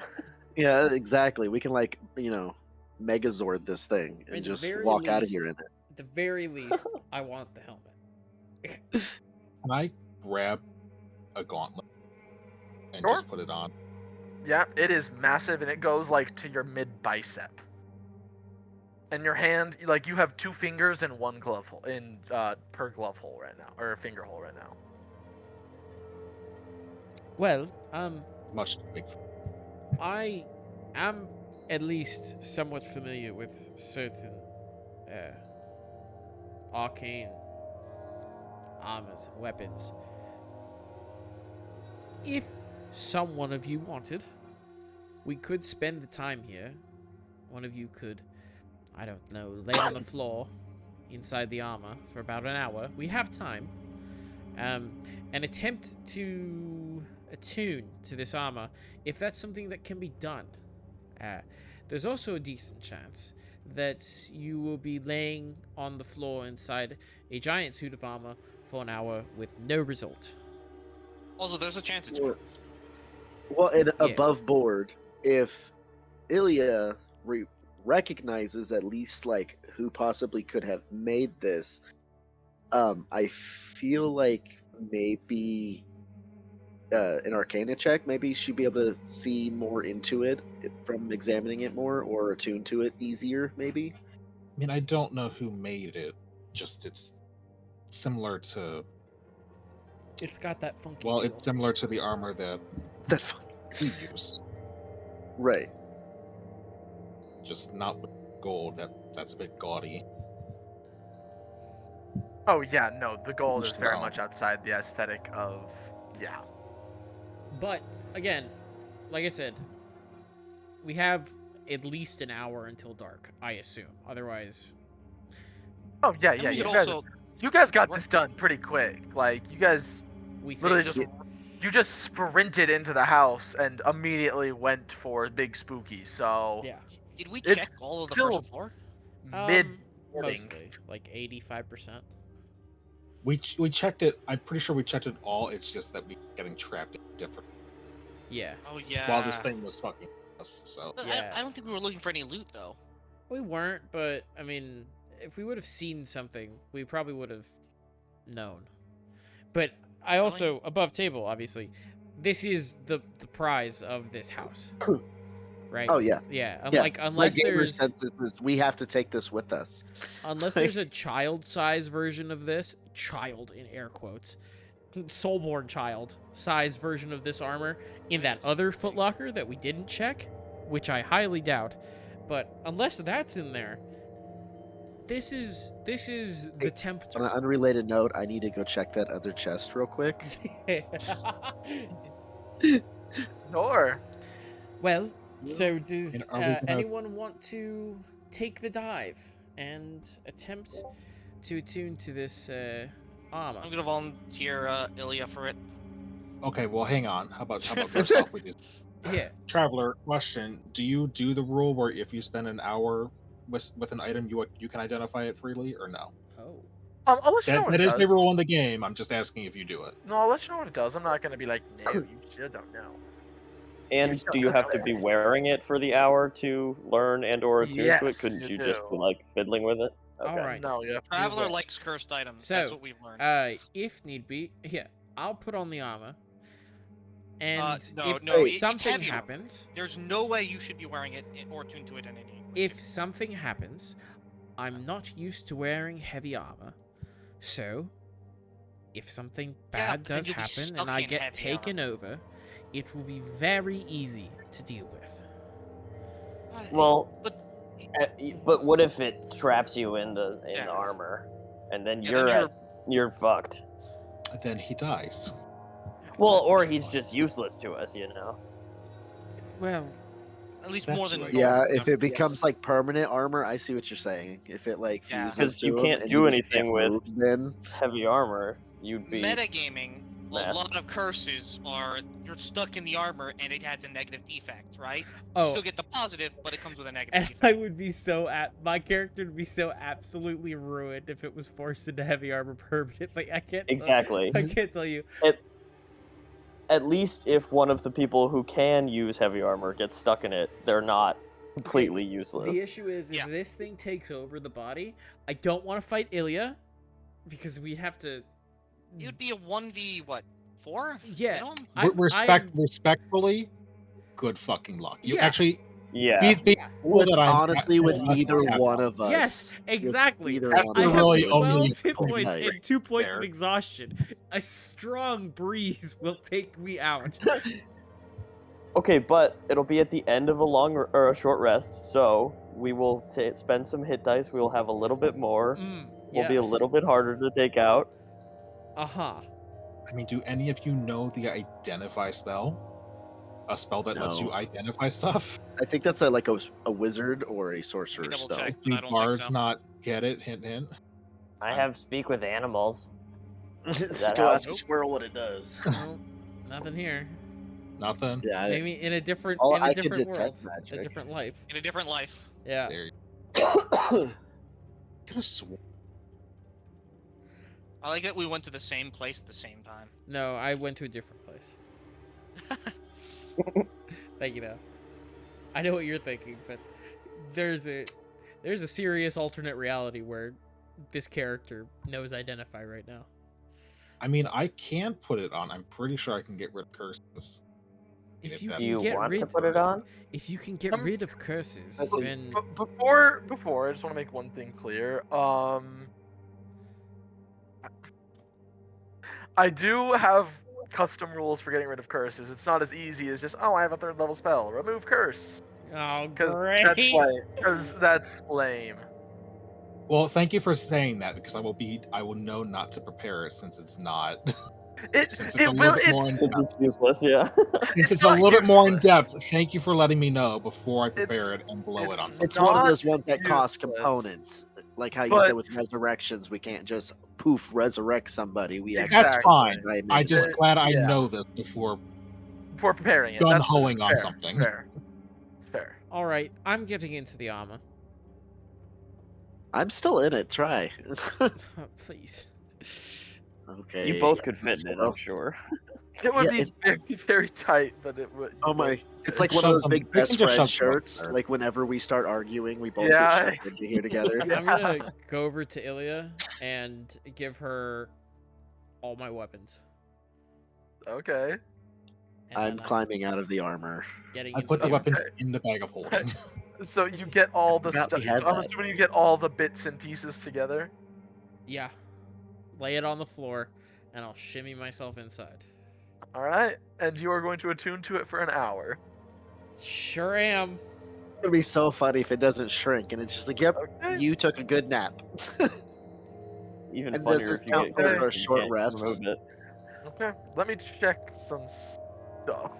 Yeah, exactly. We can Megazord this thing at and the just very walk out of least- here in it. at the very least, I want the helmet. I grab a gauntlet and Sure. just put it on? Yeah, it is massive, and it goes like to your mid bicep. And your hand, like you have 2 fingers and 1 glove hole per glove hole right now, or finger hole right now. Well, Much too big. I am at least somewhat familiar with certain arcane armors and weapons. If someone of you wanted, we could spend the time here. One of you could, I don't know, lay on the floor inside the armor for about an hour. We have time. And attempt to attune to this armor if that's something that can be done. There's also a decent chance that you will be laying on the floor inside a giant suit of armor for an hour with no result. Also, there's a chance it's Well, well, and Yes. above board, if Ilya recognizes at least who possibly could have made this, I feel like maybe an Arcana check, maybe she'd be able to see more into it from examining it more, or attune to it easier, maybe. I mean, I don't know who made it. Just it's similar to. It's got that funky Well, feel. it's similar to the armor that That we use, right. just not with gold. That's a bit gaudy. Oh yeah, no, the gold is very Wow. much outside the aesthetic of But again, like I said, we have at least an hour until dark, I assume. Otherwise, Oh yeah, And yeah. we You could guys, also you guys got this done pretty quick. Like you guys we literally think. just you just sprinted into the house and immediately went for Big Spooky. So Yeah. did we check It's all of the still first floor? mid morning. Mostly, like 85%. We checked it. I'm pretty sure we checked it all. It's just that we getting trapped in different. Yeah. Oh yeah. While this thing was fucking us, so But Yeah. I don't think we were looking for any loot though. We weren't, but I mean, if we would have seen something, we probably would have known. But I also, above table, obviously, this is the prize of this house, right? Oh yeah. Yeah. Yeah. Like My unless gamer there's sense is we have to take this with us. unless there's a child-size version of this, child in air quotes, Soulborn child size version of this armor in that other footlocker that we didn't check, which I highly doubt. But unless that's in there, this is the On tempter. an unrelated note, I need to go check that other chest real quick. Sure. Well, so does And are we gonna- anyone want to take the dive and attempt to attune to this armor? I'm gonna volunteer Ilya for it. Okay, well, hang on. How about first off we do Yeah. Traveler, question: do you do the rule where if you spend an hour with an item, you can identify it freely, or no? Oh. I'll let you know what That it is does. the rule in the game. I'm just asking if you do it. No, I'll let you know what it does. I'm not gonna be like, no, you still don't know. And You've do you got have that to be right. wearing it for the hour to learn and or attune to it? Yes, Couldn't you you just be do. like fiddling with it? All right. No, you have to be Traveler aware. likes cursed items. So, That's what we've learned. If need be, yeah, I'll put on the armor. And no, if no, it's something heavier. happens, There's no way you should be wearing it or tuned to it in any way. if something happens, I'm not used to wearing heavy armor. So, if something Yeah, bad but then does you'll be happen stuck and I in get heavy taken over, it will be very easy to deal with. Well, but but what if it traps you in the Yeah. armor, and then Yeah, then you're fucked? Then he dies. Well, or he's just useless to us, you know. Well, at least That's more than right. Yeah, most. if it becomes like permanent armor, I see what you're saying. If it like Yeah. fuses 'Cause you to him can't and do he just anything can't with- move, then Heavy armor, you'd be Metagaming, a lot messed. of curses are you're stuck in the armor and it has a negative defect, right? You oh, still get the positive, but it comes with a negative and defect. I would be so my character would be so absolutely ruined if it was forced into heavy armor permanently. I can't Exactly. I can't tell you. At least if one of the people who can use heavy armor gets stuck in it, they're not completely useless. The issue is if Yeah. this thing takes over the body, I don't want to fight Ilya because we'd have to. It would be a 1v4? Yeah. Minimum? Respectfully, good fucking luck. You Yeah. actually Yeah. be cool with, that I'm honestly with that either I have one that. of us. Yes, exactly. either That's one I of have us really would only be 12 hit pretty points tight. and 2 points of there. exhaustion. A strong breeze will take me out. Okay, but it'll be at the end of a long or a short rest, so we will spend some hit dice. We will have a little bit more. We'll be a little bit harder to take out. Uh-huh. I mean, do any of you know the identify spell? A spell that lets No. you identify stuff? I think that's like a wizard or a sorcerer double spell. check. Do I don't think bards so. not get it? Hint, hint. I have speak with animals. Just that go how- ask a squirrel what it does. No, nothing here. Nothing. Yeah, Maybe in a different all in a I can different world, detect a magic. different life. In a different life. Yeah. There you I could have sworn. I like that we went to the same place at the same time. No, I went to a different place. Thank you, though. I know what you're thinking, but there's a serious alternate reality where this character knows identify right now. I mean, I can put it on. I'm pretty sure I can get rid of curses. If If you that's- Do can you get want rid, to put it on? if you can get rid of curses, I think- then Before, I just want to make one thing clear. I do have custom rules for getting rid of curses. It's not as easy as just, oh, I have a 3rd level spell, remove curse. oh Because great. that's lame. Well, thank you for saying that because I will know not to prepare it since it's not. It Since it's it a will little bit more it's in Since it's useless, yeah. Since it's a not little bit more in useless. depth. Thank you for letting me know before I prepare It's- it and blow it on it's something. It's one of those not ones that cost useless. components. Like how you But- said with resurrections, we can't just poof resurrect somebody. We Exactly. That's actually fine. right, I just It- glad I yeah. know this before. Before preparing it. Gun That's hoeing on fair, something. Fair. Fair. All right, I'm getting into the armor. I'm still in it. Try. Please. Okay. You both could fit in it, I'm Well, sure. It would Yeah, be very, very tight, but it would. Oh you my! would- It's like one of Shove those them- big we can best just friend shove them up shirts. there. Like whenever we start arguing, we both Yeah. get shoved into here together. Yeah. I'm gonna go over to Ilya and give her all my weapons. Okay. And I'm then climbing out of the armor. getting I into put the the weapons Okay. in the bag of holding. So you get all the forgot stuff. we had I'm that. assuming you get all the bits and pieces together. Yeah. Lay it on the floor, and I'll shimmy myself inside. All right, and you are going to attune to it for an hour. Sure am. It's gonna be so funny if it doesn't shrink, and it's just like, yep, Okay. you took a good nap. Even And does funnier this if you count get towards cursed our and short can't rest? remove it. Okay. Let me check some stuff.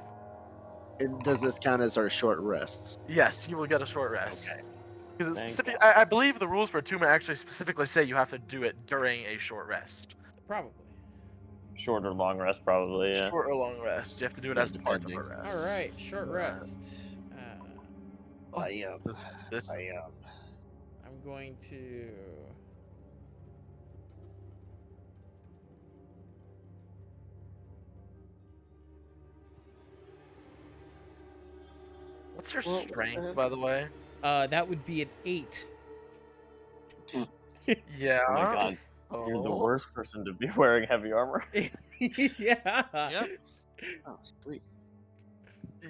And does this count as our short rests? Yes, you will get a short rest. Okay. Because it's Thank specific. I believe the rules for attunement actually specifically say you have to do it during a short rest. Probably. Short or long rest, probably. Yeah. Short or long rest. You have to do it Yeah, as part of a depending. rest. All right, short rest. Oh, I this. I'm going to. What's your Well, strength, by the way? That would be an 8. Yeah. Oh my god, you're the Oh. worst person to be wearing heavy armor. Yeah. Yep. Oh, sweet.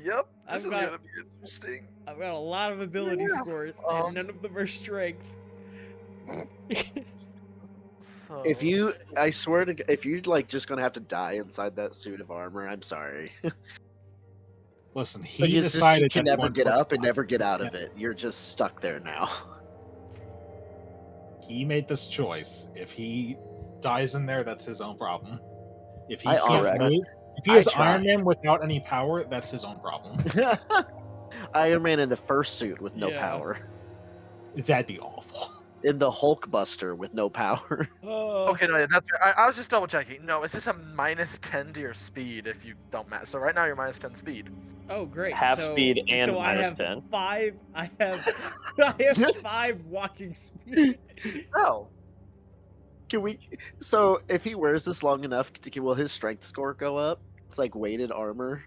Yep. I've This is got- gonna be interesting. I've got a lot of ability Yeah. scores, Um, and none of them are strength. So. If you, I swear to, if you're like just gonna have to die inside that suit of armor, I'm sorry. Listen, Like, he it's just decided you can that never one get point up and never get was out of gonna- it. You're just stuck there now. He made this choice. If he dies in there, that's his own problem. If he I can't already- move, if he I is tried. Iron Man without any power, that's his own problem. Iron Man in the first suit with no Yeah. power. That'd be awful. In the Hulkbuster with no power. Okay, no, yeah, that's. I was just double checking. No, it's just a -10 to your speed if you don't match. So right now you're -10 speed. Oh, great. Half so, speed and so I have -10. 5. I have 5 walking speed. Oh. Can we? So if he wears this long enough, will his strength score go up? It's like weighted armor.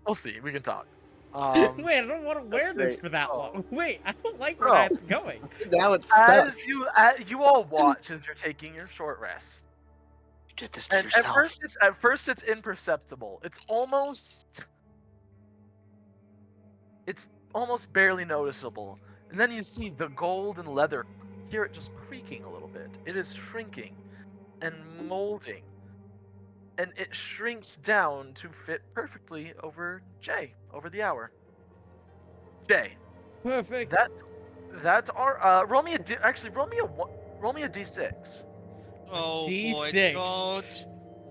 We'll see. We can talk. Wait, I don't want to wear this great. for that Oh. long. Wait, I don't like where Oh. that's going. Now it's stuck. as you all watch as you're taking your short rest, You did this to and yourself. at first it's imperceptible. It's almost barely noticeable, and then you see the gold and leather. Hear it just creaking a little bit. It is shrinking and molding, and it shrinks down to fit perfectly over Jay, over the hour. Jay, Perfect. that are roll me a d6. Oh boy, D6. don't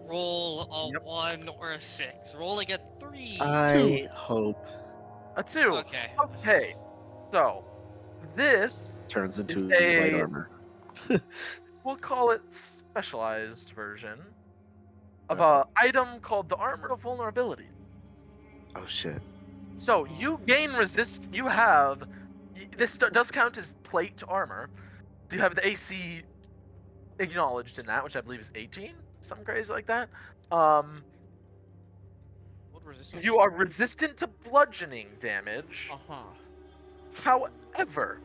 roll a Yep. 1 or a 6. Rolling a 3. I hope A 2. Okay. Okay. So this turns into It's a- light armor. we'll call it specialized version of a item called the Armor of Vulnerability. Oh shit. So you gain resist. You have this does count as plate armor. So you have the AC acknowledged in that, which I believe is 18, something crazy like that. What resistance? You are resistant to bludgeoning damage. Uh-huh. However,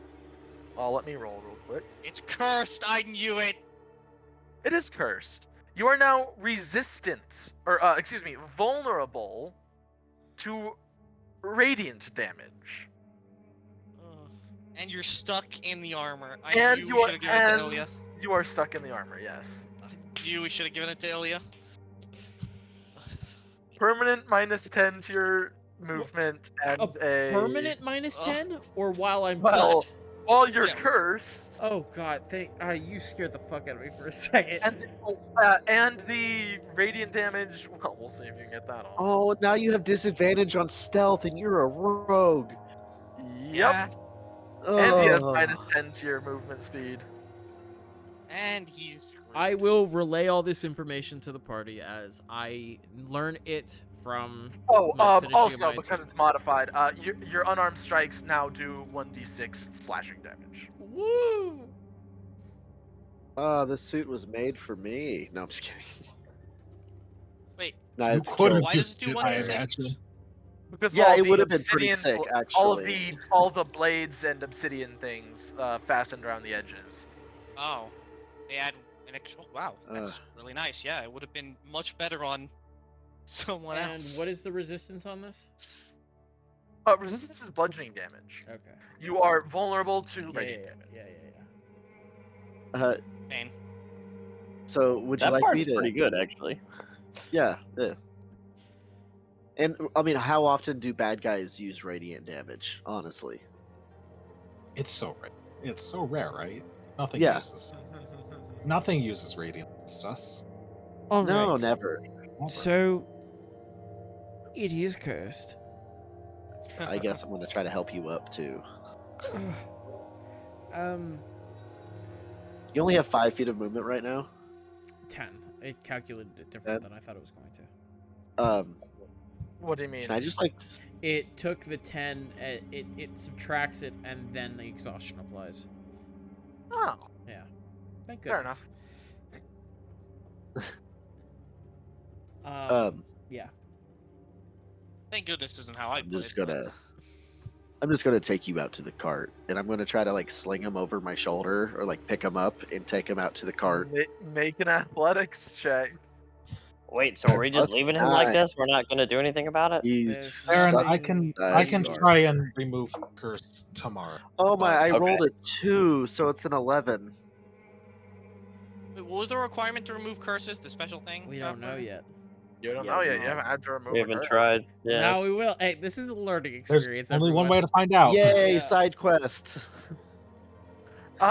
let me roll real quick. It's cursed. I knew it. It is cursed. You are now resistant, or vulnerable to radiant damage. Ugh. And you're stuck in the armor. I And knew you we are should have given it to Ilya. You are stuck in the armor. Yes. I knew we should have given it to Ilya. Permanent -10 to your movement and A permanent -10, or while I'm Well, cursed? while you're Yeah. cursed, Oh god, you scared the fuck out of me for a second. and the radiant damage. Well, we'll see if you can get that off. Oh, now you have disadvantage on stealth, and you're a rogue. Yep. And he has Ugh. -10 to your movement speed. And he's screwed. I will relay all this information to the party as I learn it from. Oh, my finishing of also my because attunement. it's modified, your unarmed strikes now do 1d6 slashing damage. Woo! This suit was made for me. No, I'm just kidding. Wait, No, You it's could have killed. why does used it do it, one I d six? imagine. Because of Yeah, all it the would have been pretty obsidian, sick, actually. all the blades and obsidian things fastened around the edges. Oh, they add an extra. Wow, that's really nice. Yeah, it would have been much better on someone And else. what is the resistance on this? Resistance is bludgeoning damage. Okay. You are vulnerable to Yeah, radiant yeah, damage. yeah. Pain. So would you That like me part's to? pretty good, actually. Yeah, yeah. And I mean, how often do bad guys use radiant damage? Honestly. It's so rare. It's so rare, right? Yeah. Nothing uses radiant against us. All No, right. never. Never. So it is cursed. I guess I'm gonna try to help you up too. You only have 5 feet of movement right now. 10. It calculated it different than I thought it was going to. What do you mean? Can I just like? It took the 10, it subtracts it, and then the exhaustion applies. Oh, Yeah. Thank fair goodness. enough. Yeah. Thank goodness isn't how I I'm put just it. gonna take you out to the cart, and I'm gonna try to like sling him over my shoulder or like pick him up and take him out to the cart. Make an athletics check. Wait, so are we just Plus leaving him like 9. this? We're not gonna do anything about it? He's There's Aaron, stuck. I can nothing- try and remove curse tomorrow. Oh my! I Okay. rolled a 2, so it's an 11. Wait, what was the requirement to remove curses? The special thing? We don't know Travler? yet. You don't Yeah, know we yet. don't. You haven't had to remove We a haven't curse. tried. Yeah. Now we will. Hey, this is a learning There's experience. only one everyone. way to find out. Yay! Yeah. Side quest.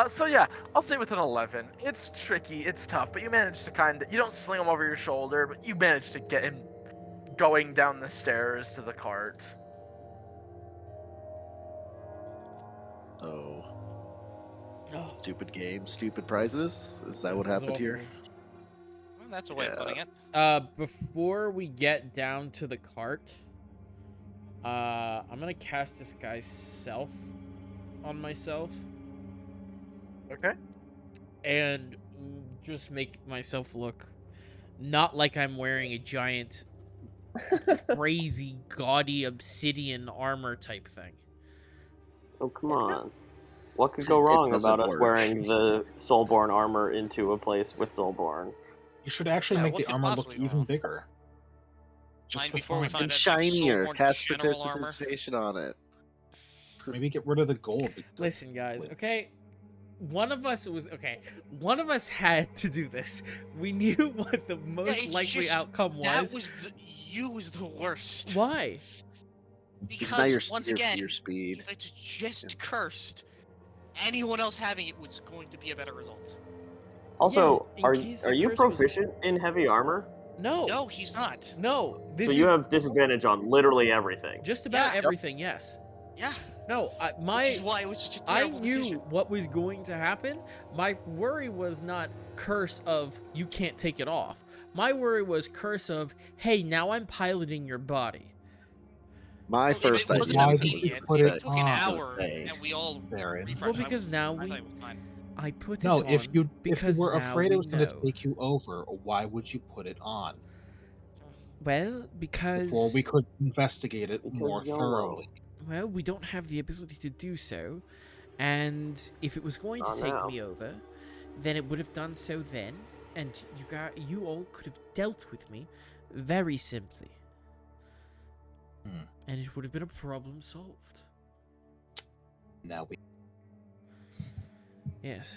So yeah, I'll say with an 11. It's tricky, it's tough, but you manage to you don't sling him over your shoulder, but you manage to get him going down the stairs to the cart. Oh, Oh, stupid game, stupid prizes. Is that what happened here? Well, that's a way of putting it. Before we get down to the cart, I'm gonna cast this guy's self on myself Okay. and just make myself look not like I'm wearing a giant, crazy, gaudy obsidian armor type thing. Oh, come on. What could go wrong doesn't about us work. wearing the Soulborn armor into a place with Soulborn? You should actually Yeah, make what the could armor look possibly go even wrong? bigger. Just Mind for before we fun. find And out it's like shinier. Soulborn Cast general armor. precipitation on it. Maybe get rid of the gold. because Listen, guys, like- okay? One of us had to do this. We knew what the most it's likely just- outcome was. You was the worst. Why? Because now you're once your again, speed. if it's just cursed, anyone else having it was going to be a better result. Also, in are case the are you curse was- proficient in heavy armor? No. No, he's not. No. This So you is have disadvantage on literally everything. just about Yeah. everything, yes. Yeah. No, Which is why it was such a I terrible knew decision. what was going to happen. My worry was not curse of you can't take it off. My worry was curse of, hey, now I'm piloting your body. My Well, first it wasn't idea Why was did you immediate. put It it took an on? hour, Okay. and we all Aaron. refreshed. Well, because now I thought we- it was fine. I put No, it on if you because were now afraid we it was going to know. take you over, why would you put it on? Well, because Before we could investigate it Because more YOLO. thoroughly. well, we don't have the ability to do so. And if it was going to Not take now. me over, then it would have done so then, and you all could have dealt with me very simply. Hmm. And it would have been a problem solved. Now we Yes.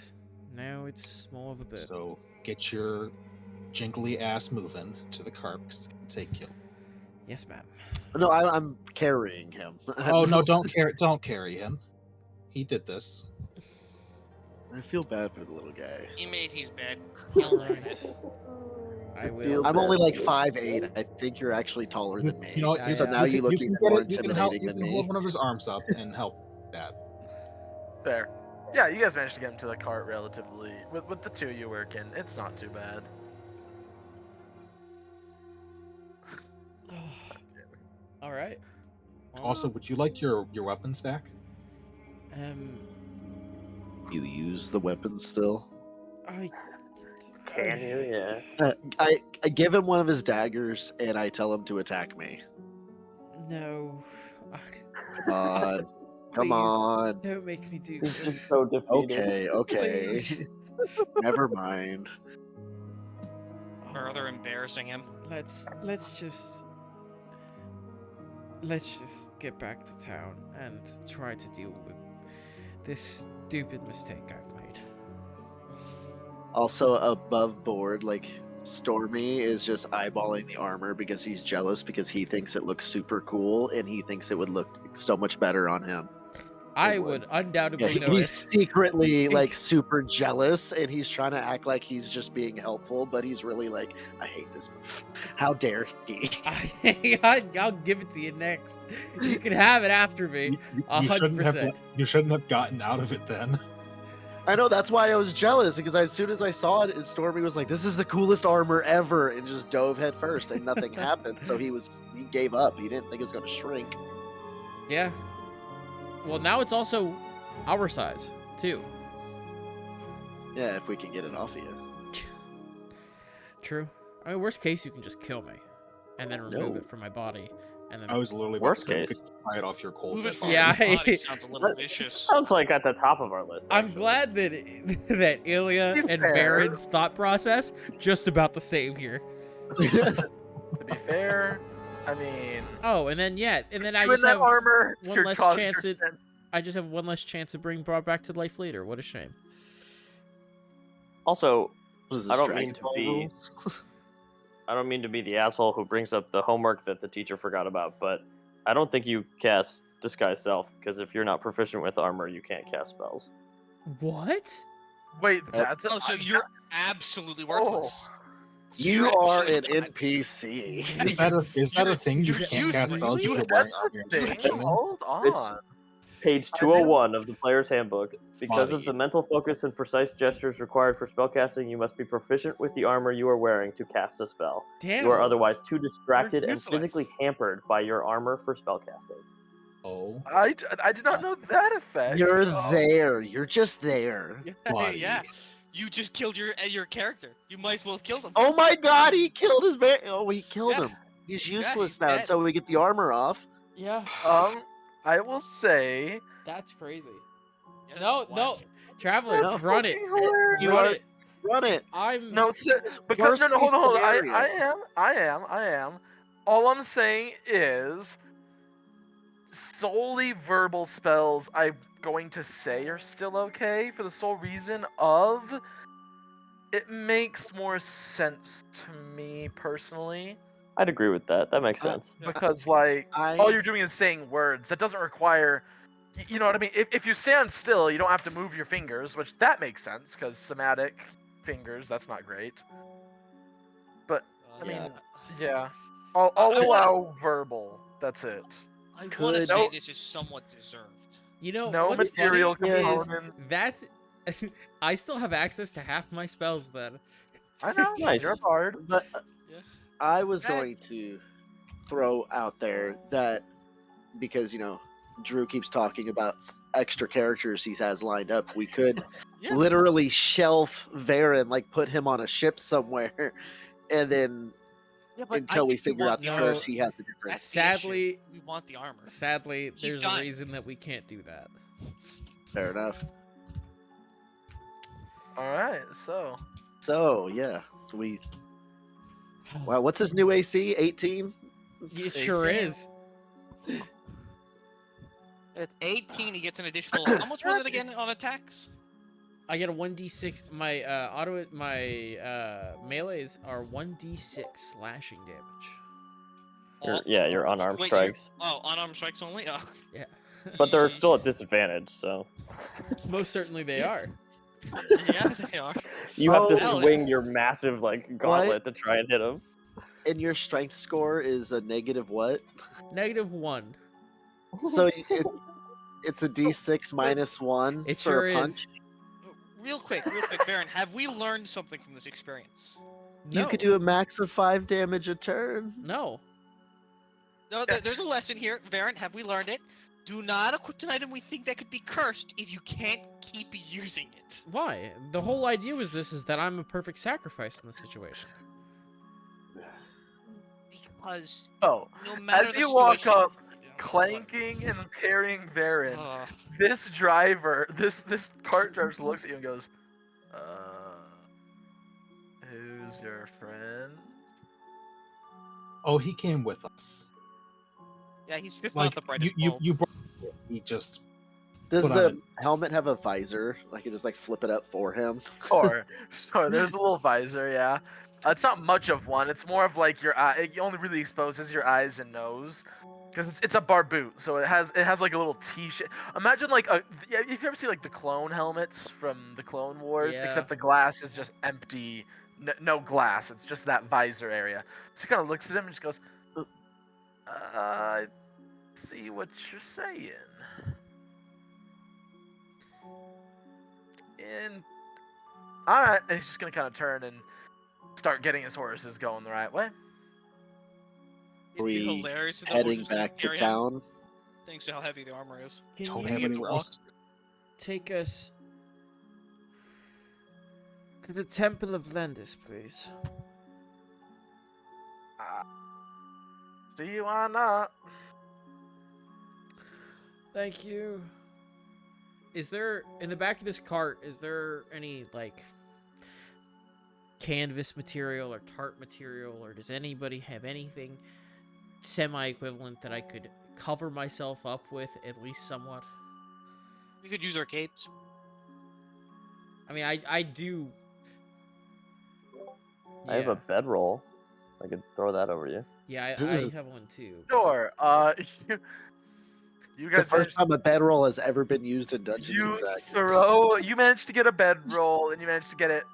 Now it's more of a burden. so get your jingly ass moving to the cart because it's gonna take you. Yes, ma'am. No, I'm carrying him. Oh no! Don't carry him. He did this. I feel bad for the little guy. He made his bed. He'll learn Alright. it. I feel will. I'm only bad. like 5'8". I think you're actually taller than me. You know, Yeah, so yeah. now you look can even get more it. You can help. intimidating You than can me. hold one of his arms up and help. Dad. Fair. Yeah, you guys managed to get him to the cart relatively. With the two you work in, it's not too bad. All right. Also, would you like your weapons back? Um, You use the weapon still. I Can you? Yeah. I give him one of his daggers and I tell him to attack me. No. Come on. Come Please, on. don't make me do He's this. just so defeated. Okay. Please. Never mind. Or they're embarrassing him. Let's just get back to town and try to deal with this stupid mistake I've made. Also above board, like Stormy is just eyeballing the armor because he's jealous because he thinks it looks super cool and he thinks it would look so much better on him. I would. would undoubtedly He's notice. secretly like super jealous and he's trying to act like he's just being helpful, but he's really like, I hate this. How dare he? I'll give it to you next. You can have it after me. You 100%. you shouldn't have gotten out of it then. I know, that's why I was jealous because as soon as I saw it, Stormy was like, "This is the coolest armor ever," and just dove head first, and nothing happened. So he gave up. He didn't think it was going to shrink. Yeah. Well, now it's also our size too. Yeah, if we can get it off of you. True. I mean, worst case, you can just kill me, and then remove No. it from my body, and then. I was literally about Worst to say, you case. could pry it off your cold. Move dead it from body. Yeah, your body I- sounds a little vicious. Sounds like at the top of our list. I'm actually. glad that that Ilya To be and fair- Baron's thought process just about the same here. To be fair, I mean, Oh, and then I you in just that have armor, one your less cause- chance your at- chance- I just have one less chance of being brought back to life later. What a shame. Also, What is I don't Dragon mean to Ball be- rules? I don't mean to be the asshole who brings up the homework that the teacher forgot about, but I don't think you cast Disguise Self, because if you're not proficient with armor, you can't cast spells. What? Wait, that's Oh, so you're absolutely worthless. You You're are an absolutely- NPC. Is that a thing? You you- can't cast spells really? if you're wearing That's armor. a thing. Hold on. Page I 201 of the player's handbook. Because of Body. the mental focus and precise gestures required for spellcasting, you must be proficient with the armor you are wearing to cast a spell. Damn. You are otherwise too distracted and useless. physically hampered by your armor for spellcasting. Oh, I did not know that effect. You're Oh. there. You're just there. body. yeah. You just killed your character. You might as well have killed him. Oh my god, he killed his man. Oh, he killed Yeah. him. He's Yeah, useless he's now dead. until we get the armor off. Yeah, I will say that's crazy. Yeah, that's No, wild. Traveler, That's run it. fucking hilarious. You Run are it. run it. I'm No, because no, Worst hold on, hold on. case scenario. I am. All I'm saying is solely verbal spells I'm going to say are still okay for the sole reason of it makes more sense to me personally I'd agree with that. That makes sense. because like I all you're doing is saying words. That doesn't require you know what I mean? If you stand still, you don't have to move your fingers, which that makes sense because somatic fingers, that's not great. But I mean, Yeah. yeah. I'll I wanna- allow verbal. That's it. I want to Could- say No. this is somewhat deserved. You know, No what's material funny is component. that's I still have access to half my spells then. I know. Nice. You're a bard. But Yeah. I was That- going to throw out there that because Drew keeps talking about extra characters he has lined up, we could Yeah. literally shelf Varen, like put him on a ship somewhere, and then until we figure out the No. curse, he has the difference. That's the issue. Sadly, We want the armor. sadly, He's there's a dying. reason that we can't do that. Fair enough. All right. So So yeah, wow, what's his new AC? 18. It sure 18. is. At 18, he gets an additional. How much was it again on attacks? I get a 1d6. My melees are 1d6 slashing damage. Your unarmed Wait, strikes. Oh, unarmed strikes only? Oh. Yeah. But they're still at disadvantage, so Most certainly they are. Yeah, they are. you have to Oh. swing your massive gauntlet to try and hit them. And your strength score is a negative what? -1. So it's a D6 minus 1 It for sure a is. punch. Real quick, Baron, have we learned something from this experience? No. You could do a max of 5 damage a turn. No. No, there's a lesson here. Baron, have we learned it? do not equip an item we think that could be cursed if you can't keep using it. Why? The whole idea was this is that I'm a perfect sacrifice in this situation. Because Oh, no matter as the you walk situation, up, clanking and carrying Varen, Ugh. this cart driver just looks at you and goes, who's your friend? Oh, he came with us. Yeah, he's just Like not the brightest you bulb. brought. He just Does put on the it. helmet have a visor? I can just like flip it up for him. Sure, there's a little visor, yeah. It's not much of one. It's more of like your eye. It only really exposes your eyes and nose, because it's a barboot, so it has like a little T-shape. Imagine like yeah, if you ever see like the clone helmets from the Clone Wars, Yeah. except the glass is just empty, no glass. It's just that visor area. So he kind of looks at him and just goes, I see what you're saying. And all right, and he's just gonna kind of turn and start getting his horses going the right way. Are it'd be we hilarious if the heading horses didn't back to carry him, town? thanks to how heavy the armor is. Can Don't you have need to anywhere walk. else. To go. take us to the Temple of Landis, please? See why not? Thank you. Is there, in the back of this cart, is there any, like, canvas material or tarp material, or does anybody have anything semi-equivalent that I could cover myself up with, at least somewhat? We could use our capes. I mean, I do... I have Yeah. a bedroll. I could throw that over you. Yeah, I have one too. Sure. You The guys first managed, time a bedroll has ever been used in Dungeons and Dragons. you managed to get a bedroll, and you managed to get it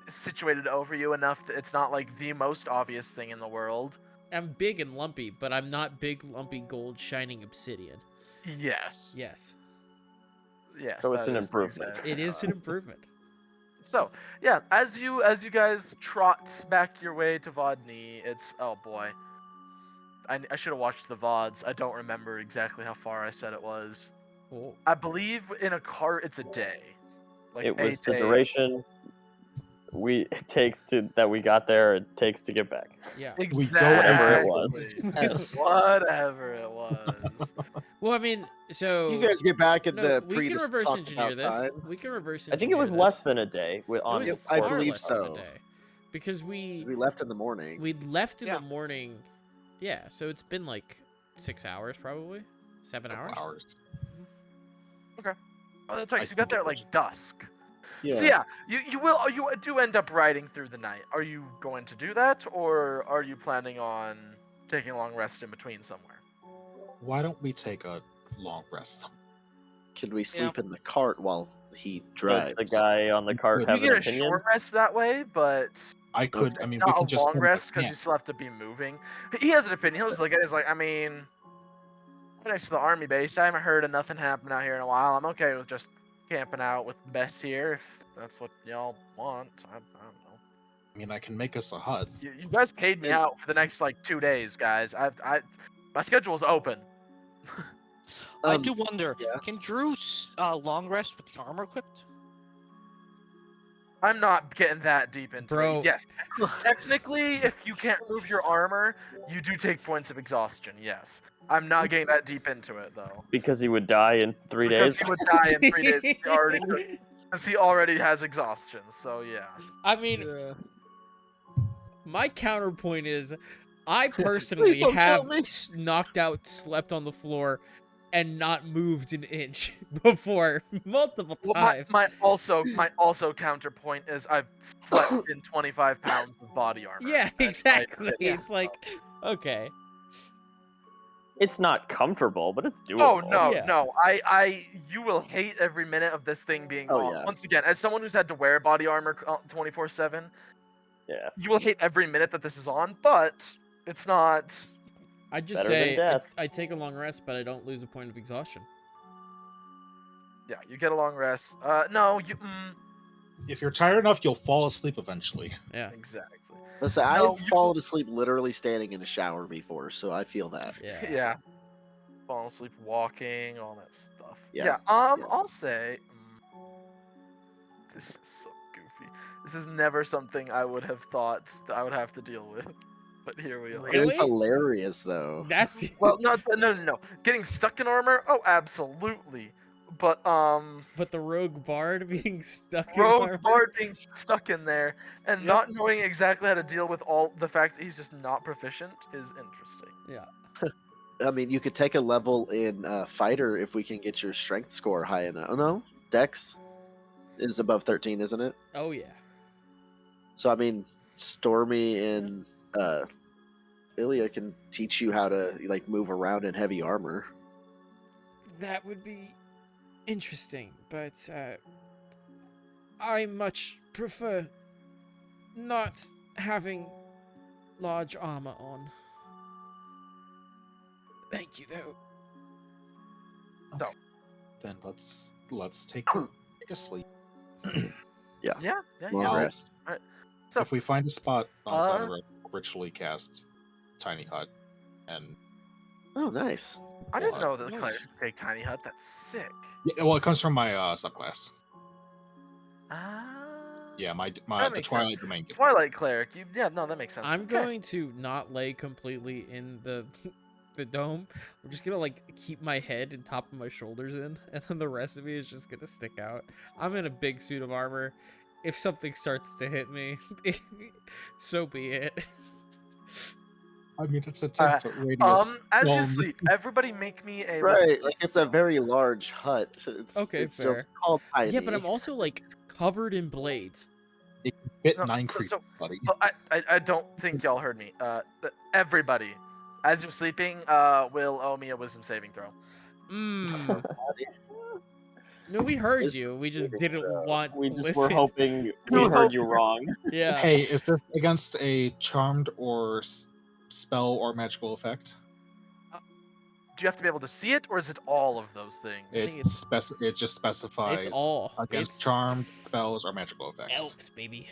situated over you enough that it's not like the most obvious thing in the world. I'm big and lumpy, but I'm not big, lumpy, gold, shining obsidian. Yes. Yes. Yes. So it's that an is improvement. exactly It is an improvement. So yeah, as you guys trot back your way to Vodny, it's oh boy. I should have watched the VODs. I don't remember exactly how far I said it was. Oh. I believe in a cart it's a day. Like It a was the day. duration that we got there. It takes to get back. Yeah. Exactly. Whatever it was. Yes. Whatever it was. Well, I mean, so You guys get back in no, the we can reverse talk engineer about this. time. We can reverse I engineer think it was this. less than a day. It On was I far believe less than a so. day, because we We left in the morning. left in Yeah. the morning. Yeah, so it's been like 6 hours, probably 7 hours. Hours. Oh, that's right. So you got there at like dusk. Yeah. So yeah, you do end up riding through the night. Are you going to do that, or are you planning on taking a long rest in between somewhere? Why don't we take a long rest? Can we sleep in the cart while he drives? Does the guy on the cart You have You an get a opinion? short rest that way, but I could. I mean, we not can a just long send rest the because you still have to be moving. He has an opinion. He's like, I mean, we're next to the army base. I haven't heard of nothing happen out here in a while. I'm okay with just camping out with Bess here if that's what y'all want. I don't know. I mean, I can make us a hut. You guys paid me out for the next like 2 days, guys. My schedule's open. I do wonder, yeah. can Drew long rest with the armor equipped? I'm not getting that deep into Bro. it. Yes, technically, if you can't remove your armor, you do take points of exhaustion. Yes, I'm not getting that deep into it though. Because he would die in 3 Because days. he would die in 3 days. Because he already has exhaustion. So yeah. I mean, my counterpoint is, I personally don't have kill me. knocked out, slept on the floor, and not moved an inch before multiple Well, times. my also counterpoint is I've slept in 25 pounds of body armor. Yeah, and, exactly. Yeah. It's like, okay. It's not comfortable, but it's doable. Oh no, Yeah. no! You will hate every minute of this thing being Oh, on. yeah. Once again, as someone who's had to wear body armor 24/7, Yeah. you will hate every minute that this is on. But it's not. I just Better than say death. I take a long rest, but I don't lose a point of exhaustion. Yeah, you get a long rest. No, you. If you're tired enough, you'll fall asleep eventually. Yeah, Exactly. Listen, No, I've fallen asleep literally standing in a shower before, so I feel that. yeah. Yeah. falling asleep, walking, all that stuff. Yeah, I'll say. This is so goofy. This is never something I would have thought that I would have to deal with, but here we are. It is Really? hilarious though. That's Well, no. Getting stuck in armor? Oh, absolutely. But but the rogue bard being stuck in Rogue armor. Bard being stuck in there and Yep. not knowing exactly how to deal with all the fact that he's just not proficient is interesting. Yeah. I mean, you could take a level in fighter if we can get your strength score high enough. Oh no, Dex is above 13, isn't it? Oh yeah. So I mean, Stormy and Ilya can teach you how to like move around in heavy armor. That would be interesting, but I much prefer not having large armor on. Thank you, though. Then let's take a sleep. Yeah. Long Wow. rest. So If we find a spot on side Uh, of the road, ritually cast tiny hut, and Oh, nice. I didn't What? know that the clerics could take tiny hut. That's sick. yeah, well, it comes from my subclass. Ah. Yeah, my That the makes Twilight domain. gives me Twilight cleric. That makes sense. I'm Okay. going to not lay completely in the the dome. I'm just gonna like keep my head and top of my shoulders in, and then the rest of me is just gonna stick out. I'm in a big suit of armor. If something starts to hit me, so be it. I mean, it's a Alright, 10-foot radius. As you Well, sleep, everybody make me a wisdom Right, save. like it's a very large hut. It's, Okay, it's fair. just called tiny. Yeah, but I'm also like covered in blades. It can fit No, 9 so- creatures, so- buddy. Oh, I don't think y'all heard me. Everybody, as you're sleeping, will owe me a wisdom saving throw. Mmm. No, we heard Is- you. We just didn't want We to just listen. were hoping we heard you wrong. Yeah. Hey, is this against a charmed or spell or magical effect? Do you have to be able to see it, or is it all of those things? It think it's- it just specifies It's all. against It's charmed spells or magical effects. elves, baby.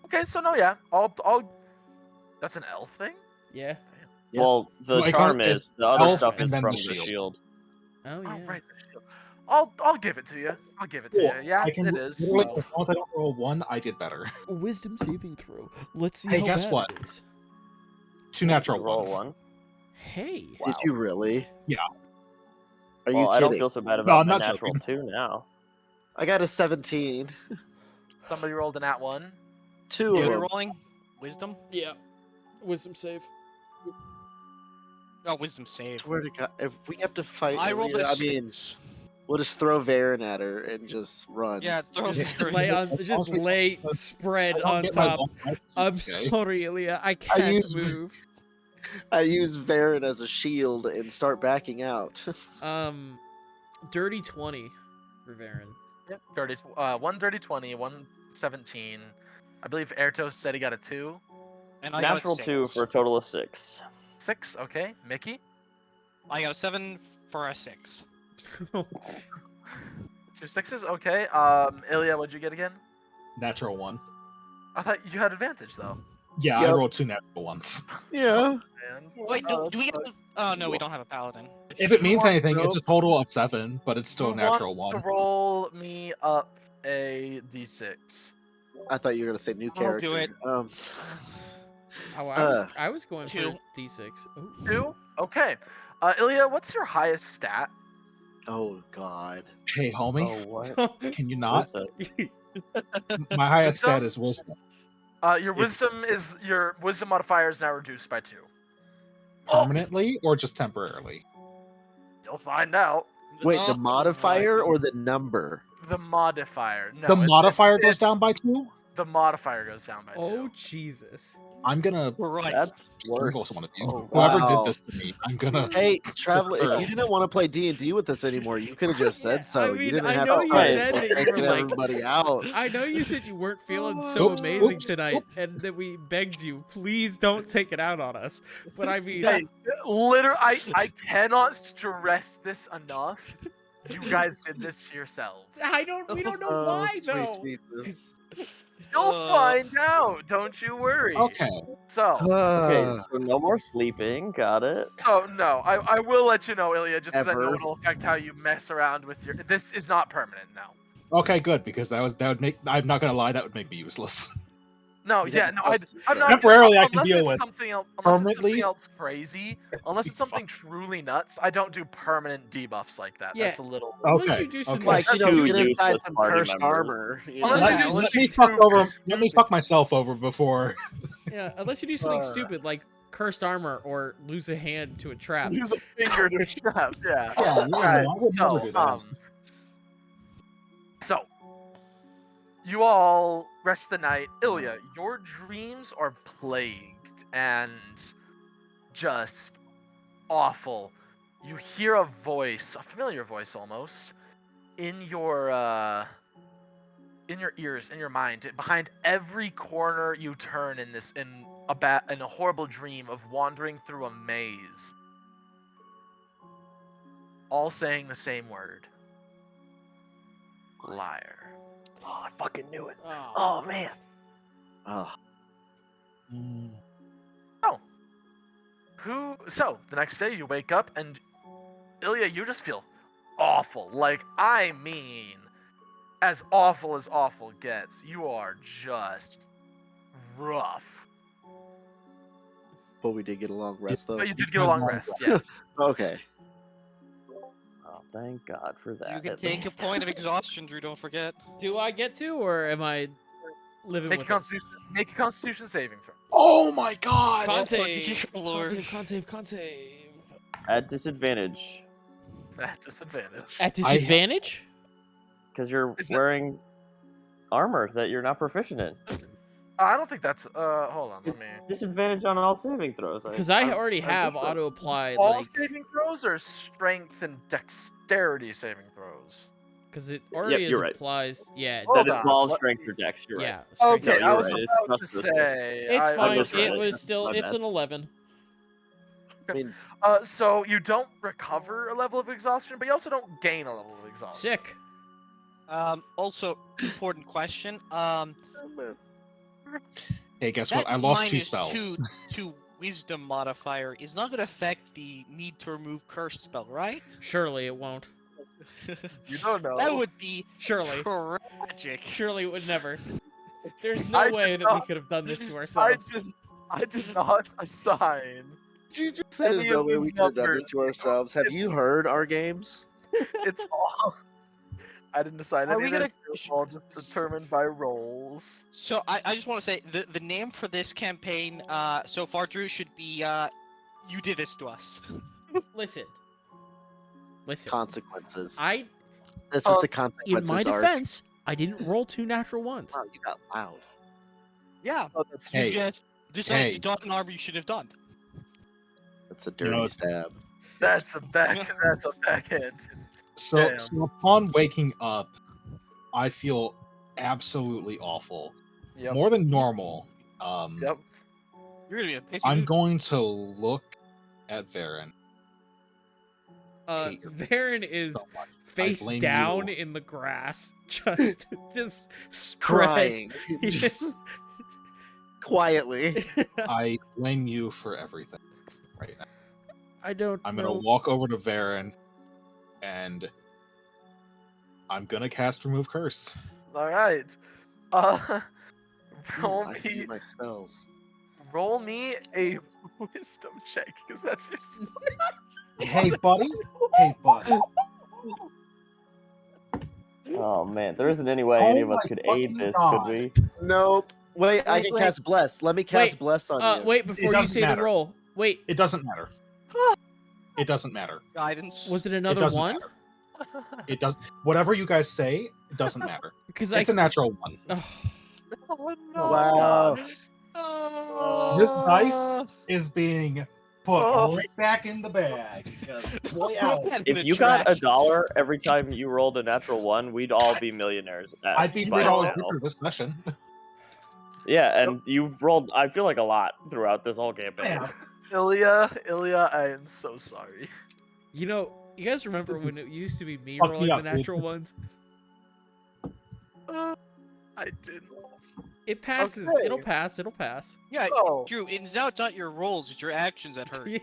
Okay, so no, yeah, I'll. That's an elf thing. Yeah. Yeah. Well, the Well, it charm can't- is the other elf stuff and is then from the the shield. shield. Oh yeah. Oh right, the shield. I'll give it to you. I'll give it to Cool. you. Yeah, I can it is. literally, so- as long as I don't roll 1, I did better. Wisdom saving throw. Let's see Hey, how guess bad what? it is. 2 natural Roll ones. one. Hey. Did you really? Yeah. Are you Well, I kidding? don't feel so bad No, about I'm my not natural joking. 2 now. I got a 17. Somebody rolled an at one. Two Yeah. of We're them. rolling wisdom. Yeah. Wisdom save. Oh, wisdom save. Swear to God, if we have to fight, I rolled Ilya, a I mean, six. we'll just throw Varen at her and just run. Yeah, throw Just zero. lay on. As long Just as we- lay I spread don't on get my top. long rest, I'm okay? sorry, Ilya. I can't use- move. I use Varen as a shield and start backing out. Dirty 20 for Varen. Yep. One dirty 20, 117. I believe Erhtos said he got a 2. And I got a Natural 2 6. for a total of 6. 6. Okay, Mickey. I got a 7 for a 6. 2 6s. Okay. Ilya, what'd you get again? Natural 1. I thought you had advantage though. Yeah, I Yep. rolled 2 natural ones. Yeah. Man. Wait, do we? Oh no, we don't have a paladin. If it means wants anything, to it's a total of 7, but it's still a Who natural wants 1. to roll me up a d6? I thought you were gonna say new I'll character. do it. Oh, I was going for 2. D6. Ooh. 2. Okay. Ilya, what's your highest stat? Oh God. Hey, homie, Oh, what? can you not? Wisdom. My highest Wisdom? stat is wisdom. Your It's- wisdom modifier is now reduced by 2. Permanently or just temporarily? You'll find out. Wait, Oh, the modifier right. or the number? The modifier. No, The it's- modifier it's- goes down by 2? The modifier goes down by 2. Oh Jesus. I'm gonna We're right. That's strangle worse. one of you. Oh, Whoever wow. did this to me, I'm gonna. Hey, Traveler, if Sure. you didn't want to play D&D with us anymore, you could have just said Yeah, so. I you mean, didn't I have know to you start said that you were taking like- everybody out. I know you said you weren't feeling so Oops, amazing oops, tonight, oops. and that we begged you, please don't take it out on us. But I mean, Hey, literally, I cannot stress this enough. You guys did this to yourselves. we don't know Oh, why sweet though. Jesus. You'll find out. Don't you worry. Okay. So, Okay, so no more sleeping. Got it. no, I will let you know, Ilya, just because I know Ever. it'll affect how you mess around with your. This is not permanent now. Okay, good, because that would make. I'm not gonna lie, that would make me useless. No, Yeah, no, plus- I'm not. Temporarily, I can unless deal it's with. something else. Unless it's something Permanently? else crazy. Unless it's something truly nuts. I don't do permanent debuffs like that. Yeah. That's a little. Unless Okay, you do some okay. Like, That's get two inside useless some party cursed members. armor. You Unless know? you do Let something me fuck over. Let me stupid. fuck myself over before. Yeah, unless you do something stupid like cursed armor or lose a hand to a trap. Use a finger to trap. Yeah. Yeah, Alright, I would never do that. So, you all rest the night. Ilya, your dreams are plagued and just awful. You hear a voice, a familiar voice almost, in your ears, in your mind, behind every corner you turn in a horrible dream of wandering through a maze, all saying the same word: liar. Oh, I fucking knew it. Oh. Oh man. Oh, So the next day you wake up and Ilya, you just feel awful. Like, I mean, as awful gets. You are just rough. but we did get a long rest though. But you did get a long rest, yes. Okay. Oh, thank God for that. You can at take a least. point of exhaustion, Drew. Don't forget. Do I get to, or am I living Make a with it? constitution saving throw. Oh my God! Con Oh, save, dear Lord. con save. At disadvantage, At disadvantage. At disadvantage? because you're Is that- wearing armor that you're not proficient in. I don't think that's hold on, let It's me. disadvantage on all saving throws. Because I I'm- already I'm have pretty sure. auto applied, All like, saving throws or strength and dexterity saving throws? because it already you're right. applies. Yeah, Hold That on, involves let strength me- or dex. You're yeah. right. strength Okay, No, I you're was right. It's about to just this way. say. It's I fine. was read It it. was still. My It's bad. an 11. I mean, So you don't recover a level of exhaustion, but you also don't gain a level of exhaustion. Sick. Also, important question. Hey, guess That what? I lost 2 minus spells. two wisdom modifier is not gonna affect the need to remove cursed spell, right? Surely it won't. You don't know. That would be Surely. tragic. Surely it would never. There's no I way did that we not- could have done this to I ourselves. did not assign. you just said there's Any no of way these we could have done numbers, this to ourselves. Have it's- you heard our games? It's all. I didn't assign Are any we of this. gonna- It's all just determined by rolls. So I just want to say the name for this campaign so far, Drew, should be you did this to us. Listen. Consequences. I, This is the consequences in my arc. defense, I didn't roll 2 natural ones. Wow, you got loud. Yeah. Oh, that's Hey, Just Hey. like the dog and armor you should have done. That's a dirty know, stab. That's a backhand. So, Damn. so upon waking up, I feel absolutely awful. Yep. More than normal. Yep. You're gonna be a pissy I'm dude. going to look at Varen. hate your Varen is so much. face blame down you. in the grass, just spread. Crying. Just quietly. I blame you for everything right now. I don't I'm know. gonna walk over to Varen and I'm gonna cast Remove Curse. All right. Roll I can me. do my spells. Roll me a wisdom check, because that's your. Hey, buddy. Hey, buddy. Oh man, there isn't any way Oh any of us my could fucking aid this, God. could we? Nope. Wait, I can Wait. cast Bless. Let me cast Wait, Bless on you. Wait, before you doesn't say the matter. roll. Wait, It doesn't matter. It doesn't matter. Guidance. was it It another doesn't one? matter. It does. Whatever you guys say, it doesn't matter. Because I. It's a natural one. Ugh. Oh no! Wow. This dice is being put Oh. right back in the bag. Because, boy, out. If you got $1 every time you rolled a natural one, we'd all be millionaires. I think by we're all now. good for this session. Yeah, and you've rolled, I feel like, a lot throughout this whole campaign. Yeah. Ilya, I am so sorry. You know, you guys remember when it used to be me Fuck me rolling up, the dude. natural ones? I didn't. It passes. Okay. It'll pass. It'll pass. Yeah, Oh, Drew, now it's not your rolls, it's your actions that hurt. Yeah,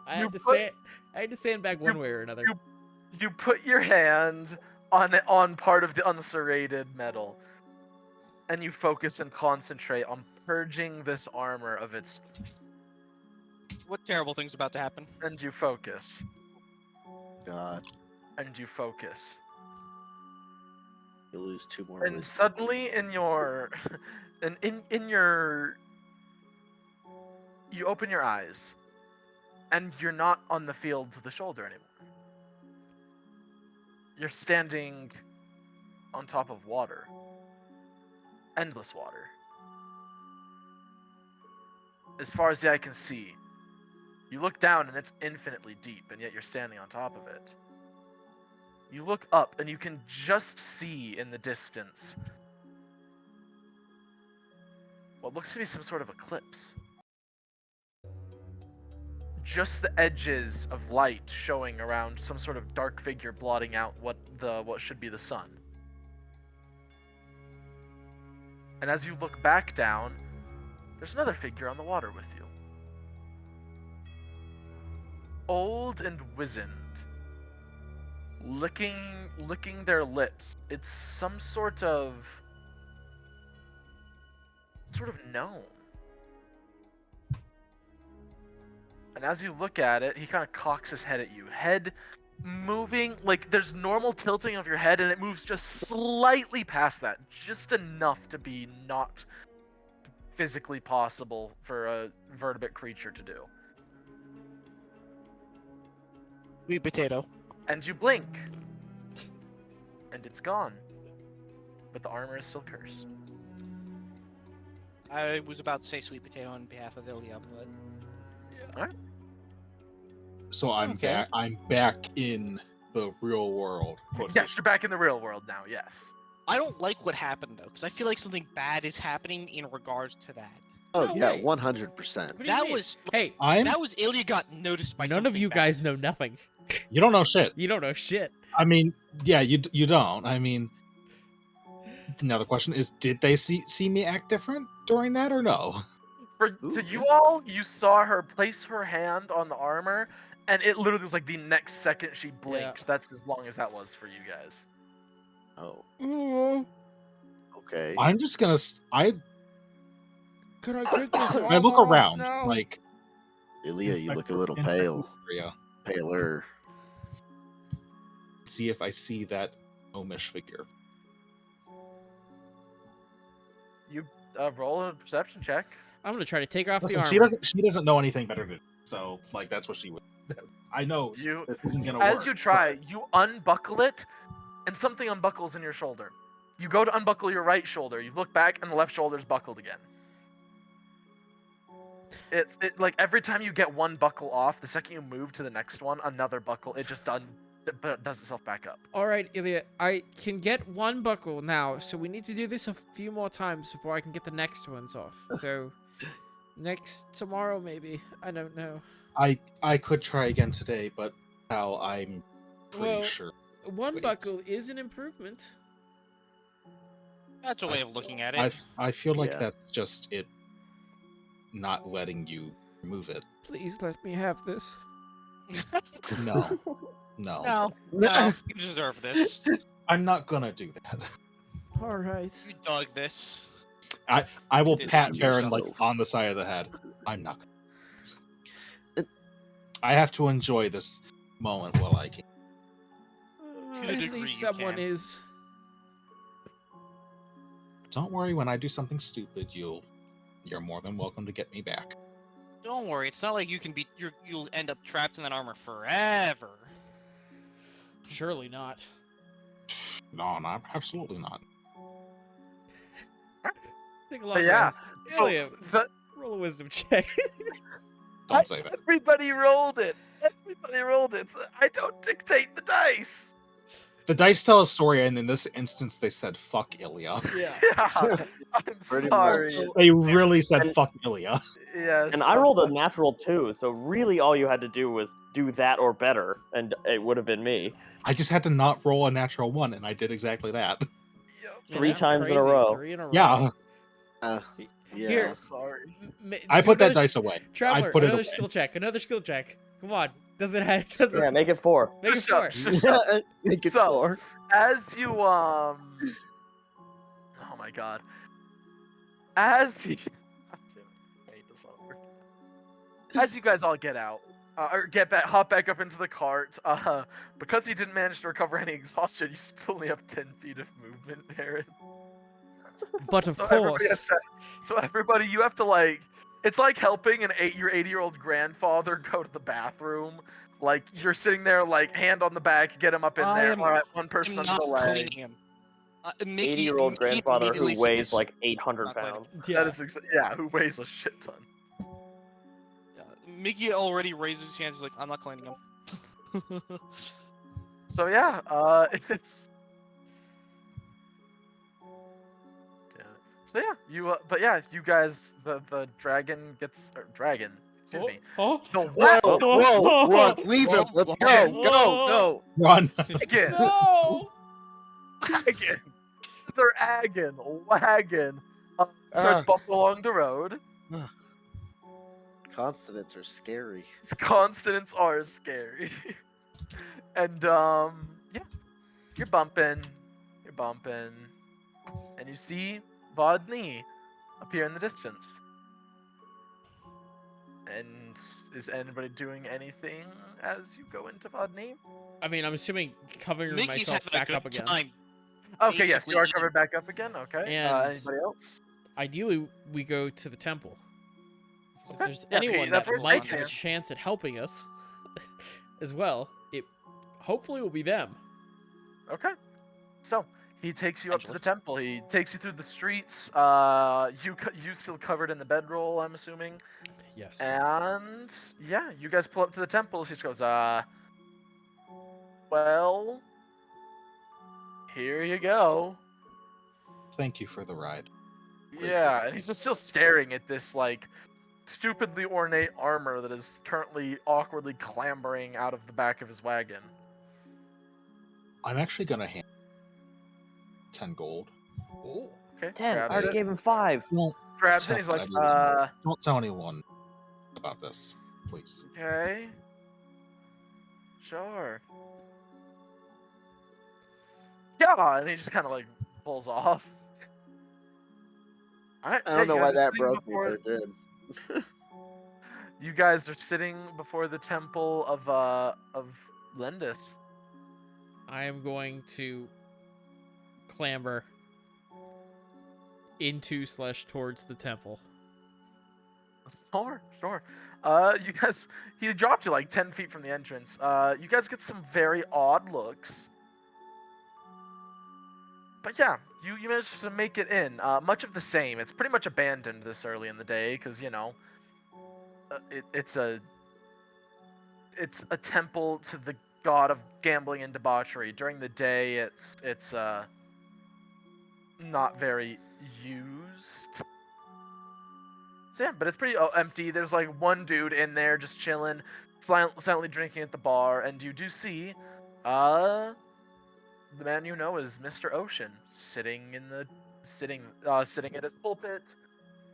I You had to put- say it. I had to sandbag one way or another. you put your hand on part of the unserrated metal, and you focus and concentrate on purging this armor of its. What terrible thing's about to happen? And you focus, God, and you focus, you lose 2 more. and wisdom. suddenly in your, in your, you open your eyes, and you're not on the field to the shoulder anymore. You're standing on top of water. Endless water. As far as the eye can see, you look down and it's infinitely deep, and yet you're standing on top of it. You look up and you can just see in the distance what looks to be some sort of eclipse. Just the edges of light showing around some sort of dark figure blotting out what should be the sun. And as you look back down, there's another figure on the water with you. Old and wizened, licking their lips. It's some sort of gnome. And as you look at it, he kind of cocks his head at you. Head moving, like there's normal tilting of your head, and it moves just slightly past that. Just enough to be not physically possible for a vertebrate creature to do. Sweet potato. And you blink. And it's gone. But the armor is still cursed. I was about to say sweet potato on behalf of Ilya, but Alright. So I'm Okay. back. I'm back in the real world. Yes, you're back in the real world now, yes. I don't like what happened though, because I feel like something bad is happening in regards to that. Oh No yeah, way. 100%. What do you That mean? was Hey, that was Ilya got noticed by none of something you bad. guys know nothing. You don't know shit. You don't know shit. I mean, yeah, you don't. I mean, now the question is, did they see me act different during that or no? To you all, you saw her place her hand on the armor, and it literally was like the next second she blinked. That's as long as that was for you guys. Oh, okay. I'm just gonna. Could I take this I look armor off around now? like. Ilya, you look a Inspector- little Inspector pale. Area. Paler. See if I see that gnomish figure. You roll a perception check. I'm gonna try to take off the Listen, armor. she doesn't know anything better to do. So like that's what she would. I know You, this isn't gonna as work. you try, you unbuckle it, and something unbuckles in your shoulder. You go to unbuckle your right shoulder. You look back, and the left shoulder's buckled again. It's like every time you get one buckle off, the second you move to the next one, another buckle. It just does itself back up. All right, Ilya, I can get one buckle now, so we need to do this a few more times before I can get the next ones off. So, tomorrow maybe. I don't know. I could try again today, but now I'm pretty Well, sure. One Wait. buckle is an improvement. That's a way of looking at it. I feel like Yeah. that's just it. Not letting you remove it. Please let me have this. No, no, No. No, you deserve this. I'm not gonna do that. All right. You dug this. I will It's pat just Baron like yourself. on the side of the head. I'm not. I have to enjoy this moment while I can. To the At degree least you someone can. is. Don't worry, when I do something stupid, you're more than welcome to get me back. Don't worry, it's not like you can be you'll end up trapped in that armor forever. Surely not. No, not absolutely not. Take a long But yeah, rest. so Ilya, the, roll a wisdom check. Don't say that. everybody rolled it. Everybody rolled it. I don't dictate the dice. The dice tell a story, and in this instance, they said "fuck Ilya." Yeah. Yeah, I'm Pretty sorry. They really said "fuck Ilya." Yes. And I rolled a natural 2, so really all you had to do was do that or better, and it would have been me. I just had to not roll a natural 1, and I did exactly that. Three that's times in a crazy. row. 3 in a row. Yeah, Yeah. Here. So sorry. I Do put that another dice away. I Traveler, put it another away. skill check. Another skill check. Come on. Does it have? Does Yeah, it make it 4. make it Shush up, 4? shush up. Make it So- 4. As you oh my god. As you I hate this all over. As you guys all get out, or hop back up into the cart, because you didn't manage to recover any exhaustion, you still only have 10 feet of movement, Aaron. But of So everybody, course. so everybody, you have to like, it's like helping your 80-year-old grandfather go to the bathroom. Like you're sitting there, like hand on the back, get him up in I there. am- All right, one I'm person under not the leg. cleaning him. Mickey, 80-year-old Mickey grandfather who immediately weighs says- like 800 Not cleaning. pounds. Yeah. That is who weighs a shit ton. Mickey already raises his hands like, I'm not cleaning him. So yeah, it's. So yeah, but yeah, you guys, the dragon gets dragon. Excuse me. Oh. The Whoa, what? whoa, run, leave him. Let's go, go. Run. Wagon. No. Wagon. Their wagon. Starts bumping along the road. Consonants are scary. Its consonants are scary. And yeah, you're bumping, and you see Vodney appear in the distance. And is anybody doing anything as you go into Vodney? I mean, I'm assuming covering Mickey's myself having back a good up again. time. Okay, yes, you are Basically, covered back up again. Okay. And- Anybody else? Ideally, we go to the temple. So if Okay. there's Yeah, anyone that's that where it's might like have a here. chance at helping us as well, it hopefully will be them. Okay. So he takes you up to the Potentially. temple. He takes you through the streets. You still covered in the bedroll, I'm assuming. Yes. And yeah, you guys pull up to the temple. He just goes, well, here you go. Thank you for the ride. Yeah, and he's just still staring at this like stupidly ornate armor that is currently awkwardly clambering out of the back of his wagon. I'm actually gonna hand 10 gold. Oh. Okay, 10. I grabs already it. gave him 5. Grabs it. He's tell like, everyone. Don't tell anyone about this, please. okay, sure. Yeah, and he just kind of like pulls off. All right, I so don't know you why guys are that sitting broke me, before- but it did. You guys are sitting before the temple of Lindis. I am going to clamber into / towards the temple. Sure. You guys, he dropped you like 10 feet from the entrance. You guys get some very odd looks. But yeah, you managed to make it in. Much of the same. It's pretty much abandoned this early in the day because, you know, it's a temple to the god of gambling and debauchery. During the day, it's not very used. So yeah, but it's pretty empty. There's like one dude in there just chilling, silently drinking at the bar, and you do see, the man you know is Mr. Ocean sitting at his pulpit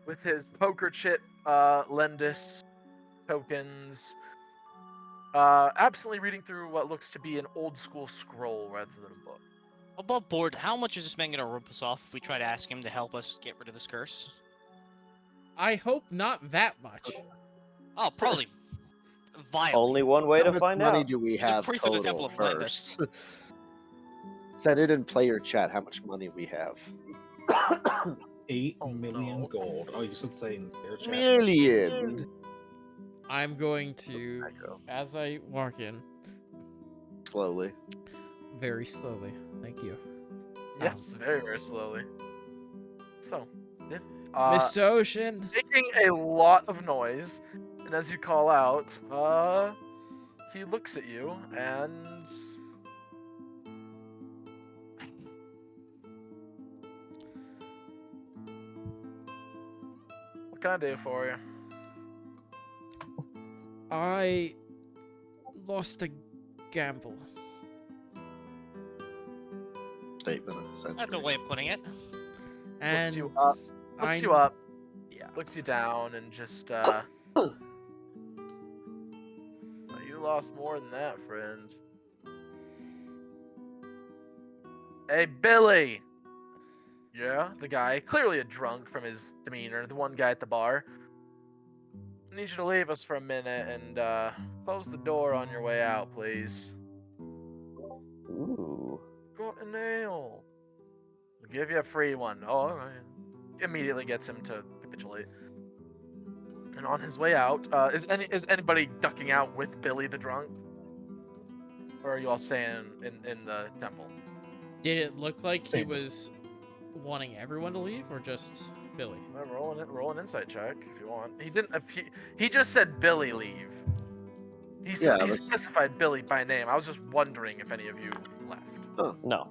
with his poker chip, Lendis tokens, absently reading through what looks to be an old school scroll rather than a book. Above board, how much is this man gonna rip us off if we try to ask him to help us get rid of this curse? I hope not that much. Oh, probably violent. Only one way How to much find money out. do we He's a have priest of the Temple total of Atlantis. first? Set it in player chat how much money we have. 8 Oh, million no. gold. Oh, you should say in their chat. Million. I'm going to, as I walk in, Slowly. very slowly. Thank you. Yes, very, very slowly. So, yeah. Mr. Ocean. Making a lot of noise, and as you call out, he looks at you and what can I do for you? I lost a gamble. statement of the century. That's a way of putting it. And Looks you up. Looks you I'm- up, Yeah. looks you down, and just you lost more than that, friend. Hey, Billy! Yeah, the guy, clearly a drunk from his demeanor, the one guy at the bar. I need you to leave us for a minute and close the door on your way out, please. Ooh. Got a nail. We'll give you a free one. Oh, all right. Immediately gets him to capitulate. And on his way out, is anybody ducking out with Billy the drunk? Or are you all staying in the temple? Did it look like he Same. was wanting everyone to leave, or just Billy? Roll an insight check if you want. He didn't. He just said Billy leave. He Yeah, he that's- specified Billy by name. I was just wondering if any of you left. No.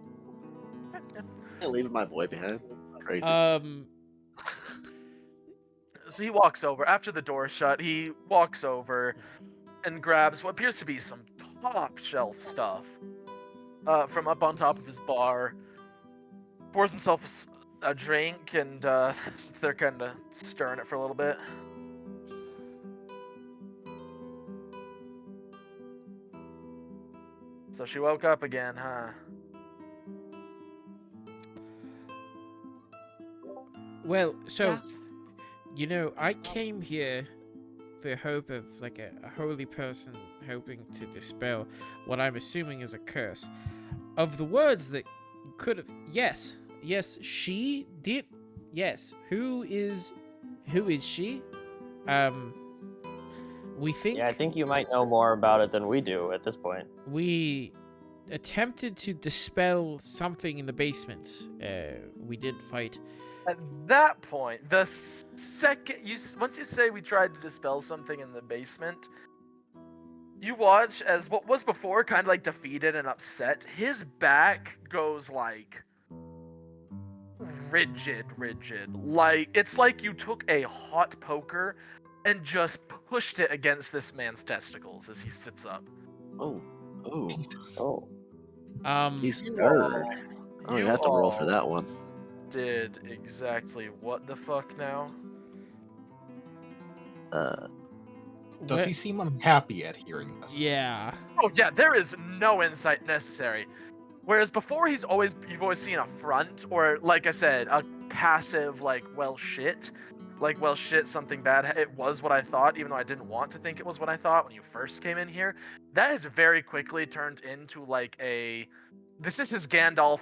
Yeah, leaving my boy behind. Crazy. So he walks over after the door shut. He walks over and grabs what appears to be some top shelf stuff from up on top of his bar. Pours himself a drink and sits there kind of stirring it for a little bit. So she woke up again, huh? Well, so, Yeah. you know, I came here for hope of, like, a holy person hoping to dispel what I'm assuming is a curse. Of the words that could have... Yes, she did... Yes, who is she? We think... Yeah, I think you might know more about it than we do at this point. We attempted to dispel something in the basement. We did fight... At that point, the second once you say we tried to dispel something in the basement, you watch as what was before kind of like defeated and upset, his back goes like rigid. Like it's like you took a hot poker and just pushed it against this man's testicles as he sits up. Oh. Jesus. Oh. He's You scared. all- I don't even you have to roll for all that one. Did exactly what the fuck now? Does he seem unhappy at hearing this? Yeah. Oh yeah, there is no insight necessary. Whereas before you've always seen a front, or like I said, a passive like, well shit. Like, well shit, something bad. It was what I thought, even though I didn't want to think it was what I thought when you first came in here. That has very quickly turned into like a this is his Gandalf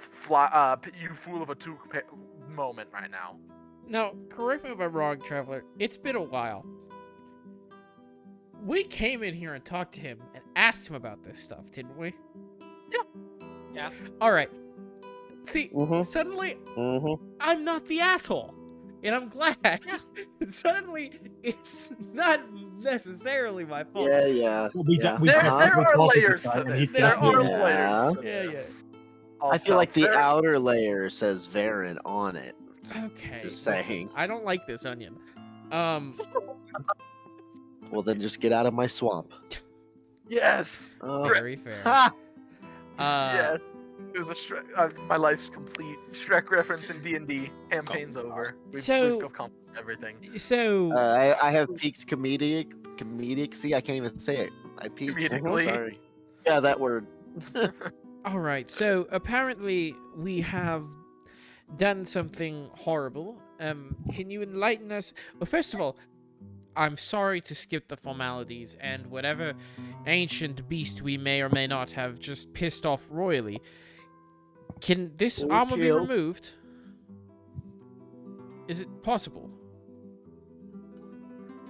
you fool of a two moment right now. Now, correct me if I'm wrong, Travler. It's been a while. We came in here and talked to him and asked him about this stuff, didn't we? Yeah. All right. See, Mhm. suddenly Mm-hmm. I'm not the asshole. And I'm glad. Suddenly, it's not necessarily my fault. Yeah. We Yeah. we There definitely are talked to layers this guy, to and this. he's There are definitely- layers to Yeah, this. I feel like the There- outer layer says Varen on it. Okay. Just listen, saying. I don't like this onion. Well, then just get out of my swamp. Yes. Very fair. Ha! Yes. It was a Shrek. My life's complete. Shrek reference in D&D. Campaign's over. So- We've accomplished everything. So, I have peaked comedic. See, I can't even say it. I peaked. Comedically. Sorry. Yeah, that word. all right. So apparently we have done something horrible. Can you enlighten us? Well, first of all, I'm sorry to skip the formalities and whatever ancient beast we may or may not have just pissed off royally. Can this armor be Kill. removed? Is it possible?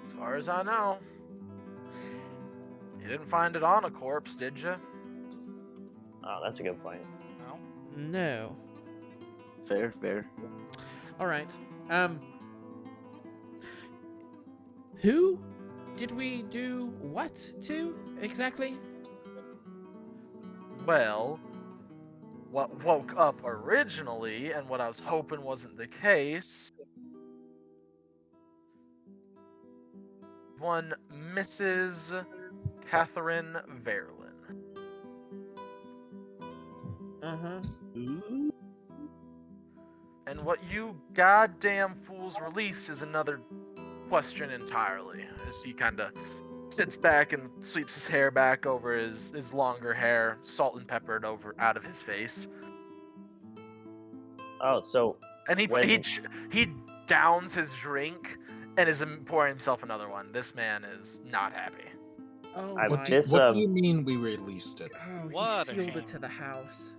As far as I know. You didn't find it on a corpse, did you? Oh, that's a good point. No. Fair. All right. Who did we do what to exactly? Well, what woke up originally, and what I was hoping wasn't the case, one Mrs. Catherine Verlan. Uh-huh. And what you goddamn fools released is another question entirely. As he kind of sits back and sweeps his hair back over his longer hair, salt and peppered over out of his face. Oh, so And when he downs his drink and is pouring himself another one. This man is not happy. Oh I- my. this- What do you mean we released it? Oh, he What a sealed shame. it to the house.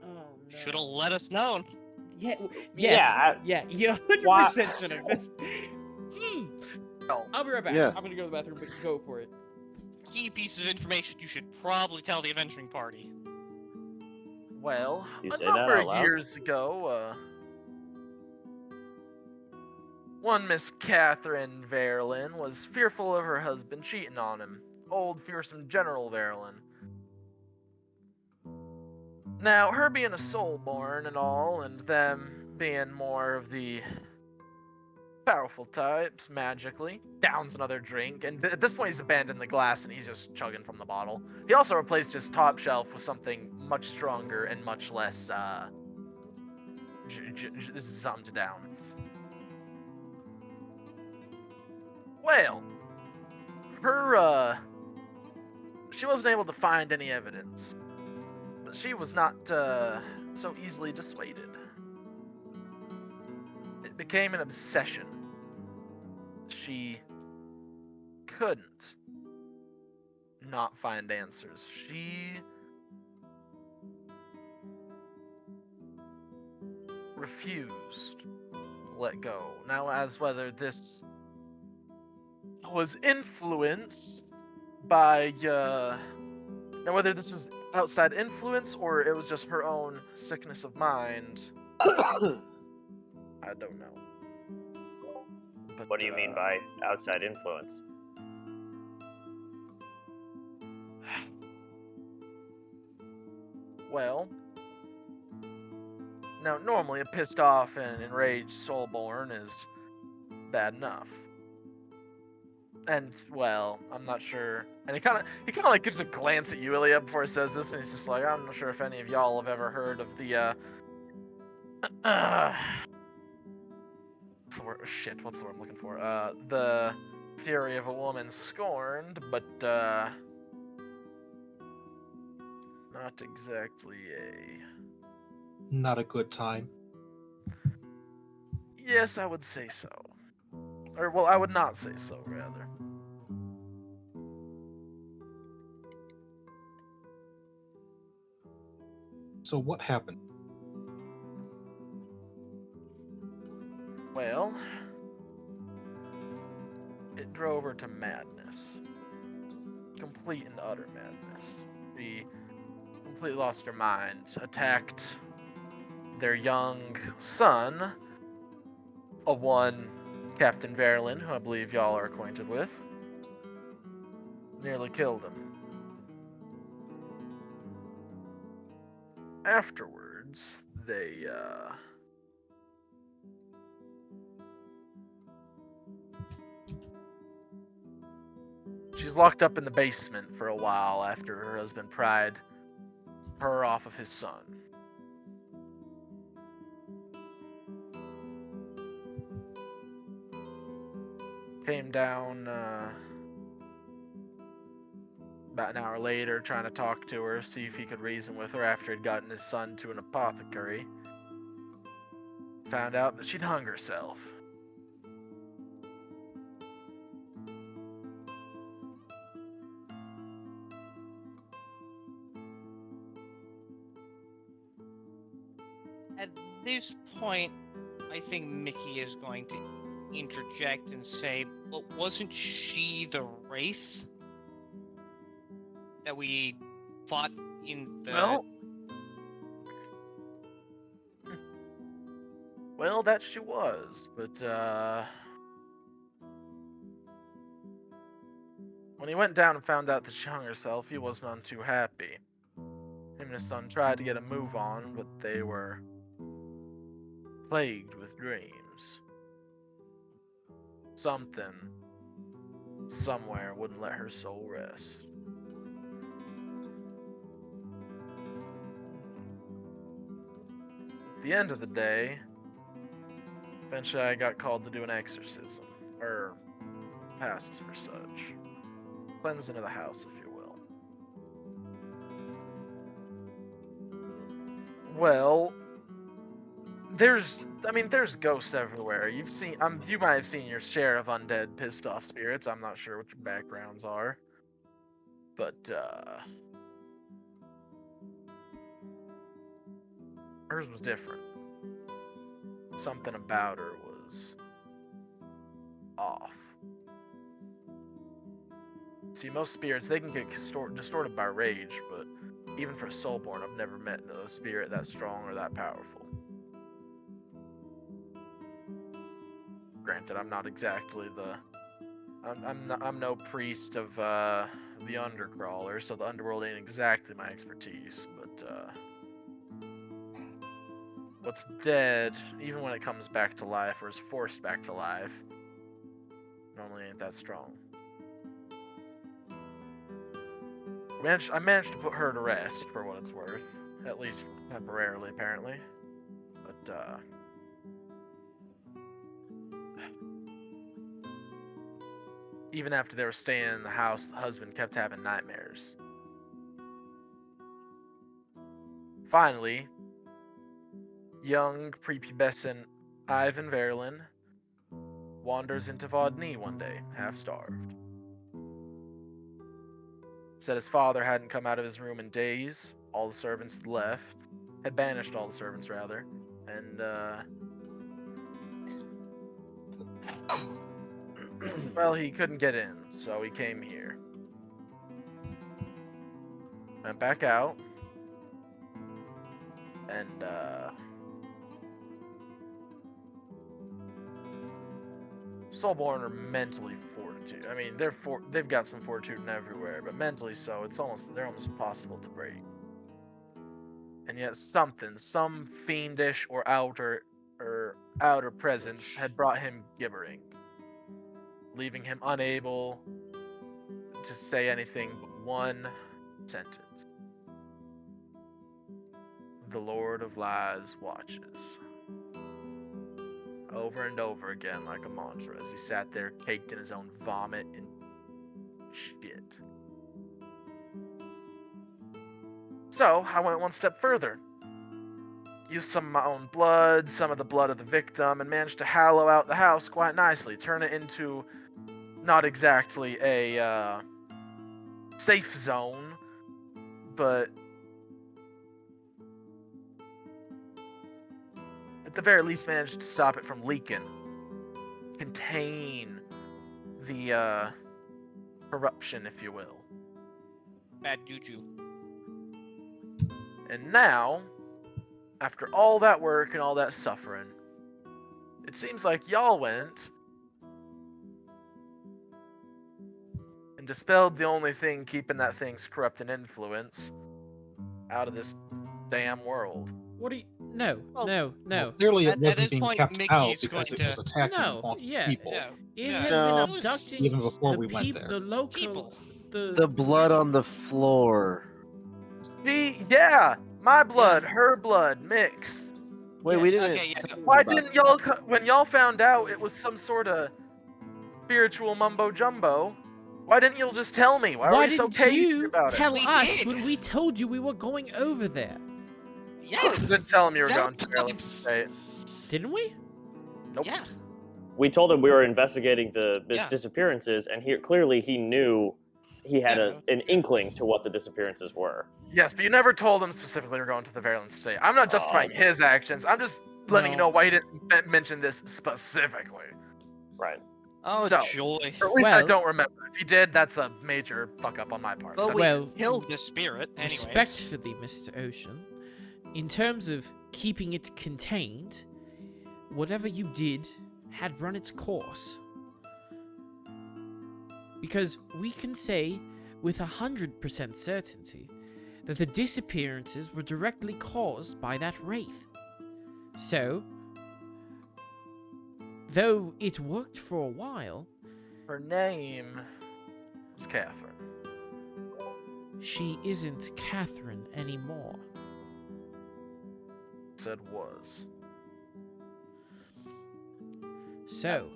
Oh no. Should have let us know. Yeah. Yes. Yeah, Yeah. You Why- 100% should have. This. Oh, I'll be right back. Yeah. I'm gonna go to the bathroom, but go for it. Key pieces of information you should probably tell the adventuring party. well, You a say that number out of loud? years ago, one Miss Catherine Verlan was fearful of her husband cheating on him. Old, fearsome General Verlan. Now, her being a soulborn and all, and them being more of the powerful types, magically, downs another drink, and at this point he's abandoned the glass and he's just chugging from the bottle. He also replaced his top shelf with something much stronger and much less, this is something to down. Well, she wasn't able to find any evidence, but she was not, so easily dissuaded. It became an obsession. She couldn't not find answers. She refused to let go. Now, as whether this was influenced by, now whether this was outside influence or it was just her own sickness of mind, I don't know. But, what do you mean by outside influence? Well, now normally a pissed off and enraged soulborn is bad enough. And well, I'm not sure. And he kind of like gives a glance at you, Ilya, before he says this, and he's just like, I'm not sure if any of y'all have ever heard of the what's the word? Shit, what's the word I'm looking for? The fury of a woman scorned, but not exactly a. Not a good time. Yes, I would say so. Or, well, I would not say so, rather. So what happened? Well, it drove her to madness. Complete and utter madness. She completely lost her mind, attacked their young son, a one Captain Verlan, who I believe y'all are acquainted with. Nearly killed him. Afterwards, they, she's locked up in the basement for a while after her husband pried her off of his son. Came down about an hour later, trying to talk to her, see if he could reason with her after he'd gotten his son to an apothecary. Found out that she'd hung herself. At this point, I think Mickey is going to interject and say, "But wasn't she the wraith that we fought in the?" Well, that she was, but when he went down and found out that she hung herself, he was none too happy. Him and his son tried to get a move on, but they were plagued with dreams. Something, somewhere, wouldn't let her soul rest. the end of the day, eventually I got called to do an exorcism, or passes for such. Cleansing of the house, if you will. Well, there's ghosts everywhere. You might have seen your share of undead, pissed off spirits. I'm not sure what your backgrounds are, but hers was different. Something about her was off. See, most spirits, they can get distorted by rage, but even for Soulborn, I've never met a spirit that strong or that powerful. Granted, I'm not exactly I'm no priest of the Undercrawler, so the underworld ain't exactly my expertise, but what's dead, even when it comes back to life or is forced back to life, normally ain't that strong. I managed to put her to rest, for what it's worth. At least temporarily, apparently. But, even after they were staying in the house, the husband kept having nightmares. Finally, young, prepubescent Ivan Verlan wanders into Vodny one day, half-starved. Said his father hadn't come out of his room in days. All the servants had banished all the servants, rather. And, well, he couldn't get in, so he came here. Went back out. And, Soulborn are mentally fortitude. I mean, they've got some fortitude everywhere, but mentally so, they're almost impossible to break. And yet some fiendish or outer presence had brought him gibbering, leaving him unable to say anything but one sentence. The Lord of Lies watches. Over and over again like a mantra as he sat there caked in his own vomit and shit. So, I went one step further. Used some of my own blood, some of the blood of the victim, and managed to hallow out the house quite nicely. Turn it into not exactly a safe zone, but at the very least managed to stop it from leaking. Contain the corruption, if you will. Bad juju. And now, after all that work and all that suffering, it seems like y'all went and dispelled the only thing keeping that thing's corrupting influence out of this damn world. What do you? No, Well, no, no. Clearly, At it this wasn't being point, kept Mickey's out because going it was to- attacking No, multiple yeah. people. Yeah. It Yeah. had No. been abducting Even before the we went there. the local, People. The blood on the floor. Yeah, my blood, her blood mixed. Wait, Yeah. we didn't. Okay, yeah. tell you Why about didn't that. y'all, when y'all found out it was some sort of spiritual mumbo jumbo, why didn't y'all just tell me? Why were Why you so didn't cagey you about it? tell We us did. when we told you we were going over there? Yeah. You didn't tell him you were Several going to Verlan times. State. Didn't we? Nope. Yeah. We told him we were investigating the Yeah. disappearances, and clearly he knew he had Yeah. an inkling to what the disappearances were. Yes, but you never told him specifically you're going to the Verlan State. I'm not justifying his actions. I'm just letting you No. know why he didn't mention this specifically. Right. Oh, So, joy. Or at least I Well- don't remember. If he did, that's a major fuck up on my part. Well, That's- we Well, killed The spirit, anyways. respectfully, Mr. Ocean, in terms of keeping it contained, whatever you did had run its course. Because we can say with 100% certainty that the disappearances were directly caused by that wraith. So, though it worked for a while, Her name is Catherine. she isn't Catherine anymore. said was. So,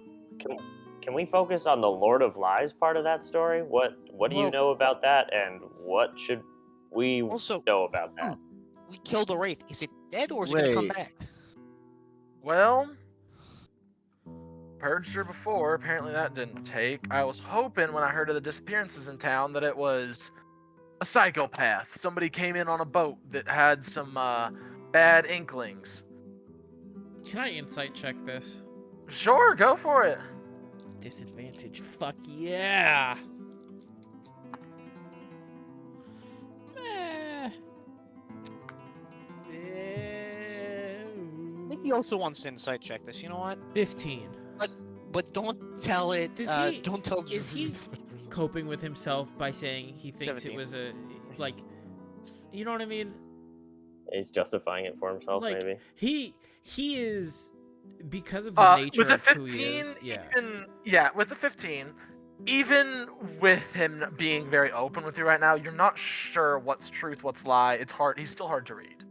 Can we focus on the Lord of Lies part of that story? What do you Well- know about that, and what should we Also- know about that? We killed a wraith. Is it dead or is it gonna come Wait. back? Well, purged her before. Apparently that didn't take. I was hoping when I heard of the disappearances in town that it was a psychopath. Somebody came in on a boat that had some bad inklings. can I insight check this? Sure, go for it. Disadvantage. Fuck yeah. Eh. Maybe he also wants to insight check this. You know what? 15. But don't tell it. Does he- Don't tell. is he coping with himself by saying he thinks 17. it was a, like, you know what I mean? He's justifying it for himself, Like, maybe. he is, because of the nature with the of who he 15, is. Yeah. with the 15, even with him being very open with you right now, you're not sure what's truth, what's lie. It's hard. He's still hard to read.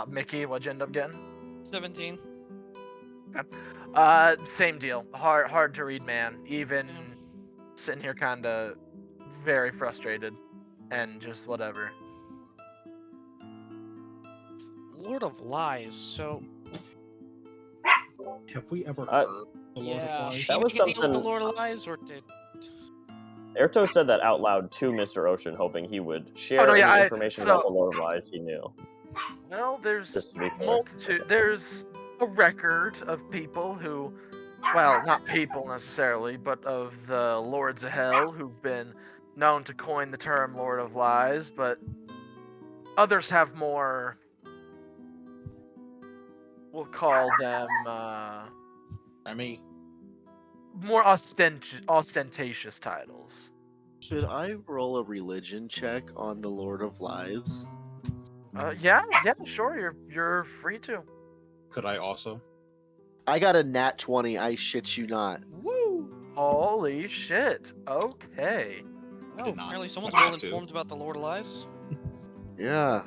Mickey, what'd you end up getting? 17. Same deal. Hard to read, man. Even sitting here, kinda very frustrated, and just whatever. Lord of Lies. So Have we ever Uh, heard the Lord yeah. of Lies? she That was make a deal with the something- Lord of Lies, or did Erhtos said that out loud to Mr. Ocean, hoping he would share Oh, no, yeah, any I- information so- about the Lord of Lies he knew. Well, there's Just to be clear. multitude. There's a record of people who, well, not people necessarily, but of the Lords of Hell who've been known to coin the term Lord of Lies, but others have more. We'll call them I mean, more ostentatious titles. Should I roll a religion check on the Lord of Lies? Yeah, sure. You're free to. could I also? I got a nat 20. I shit you not. Woo! Holy shit. Okay. I Oh, did not. apparently someone's I well got to. informed about the Lord of Lies. Yeah.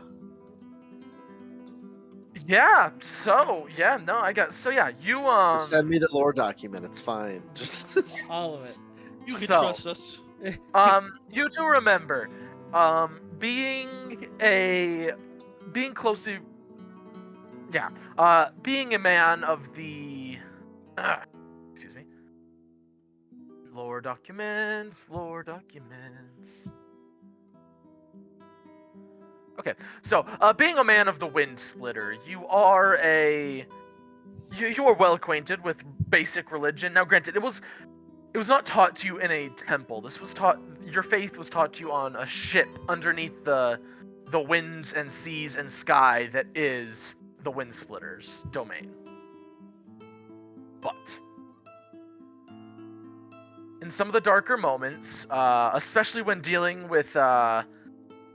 Yeah. So yeah, no, I got. So yeah, you Just send me the lore document. It's fine. Just All of it. You can So- trust us. You do remember, being closely, being a man of the, excuse me, lore documents. Okay, so, being a man of the Wind Splitter, you are you are well acquainted with basic religion. Now, granted, it was not taught to you in a temple. Your faith was taught to you on a ship underneath the winds and seas and sky that is the Wind Splitter's domain. But in some of the darker moments, especially when dealing with,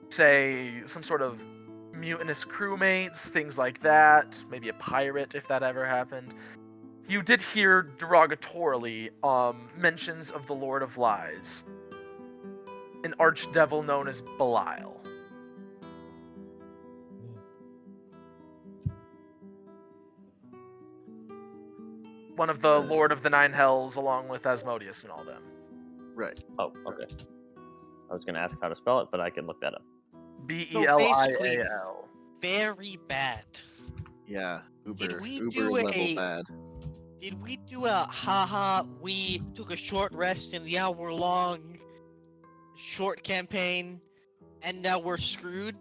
say, some sort of mutinous crewmates, things like that, maybe a pirate if that ever happened, you did hear derogatorily mentions of the Lord of Lies, an archdevil known as Belial. One of the Lord of the Nine Hells, along with Asmodeus and all them. right. Oh, okay. I was going to ask how to spell it, but I can look that up. Belial. Very bad. Yeah. Uber we Uber do level a- bad. Did we do a haha, we took a short rest in the hour-long short campaign, and now we're screwed?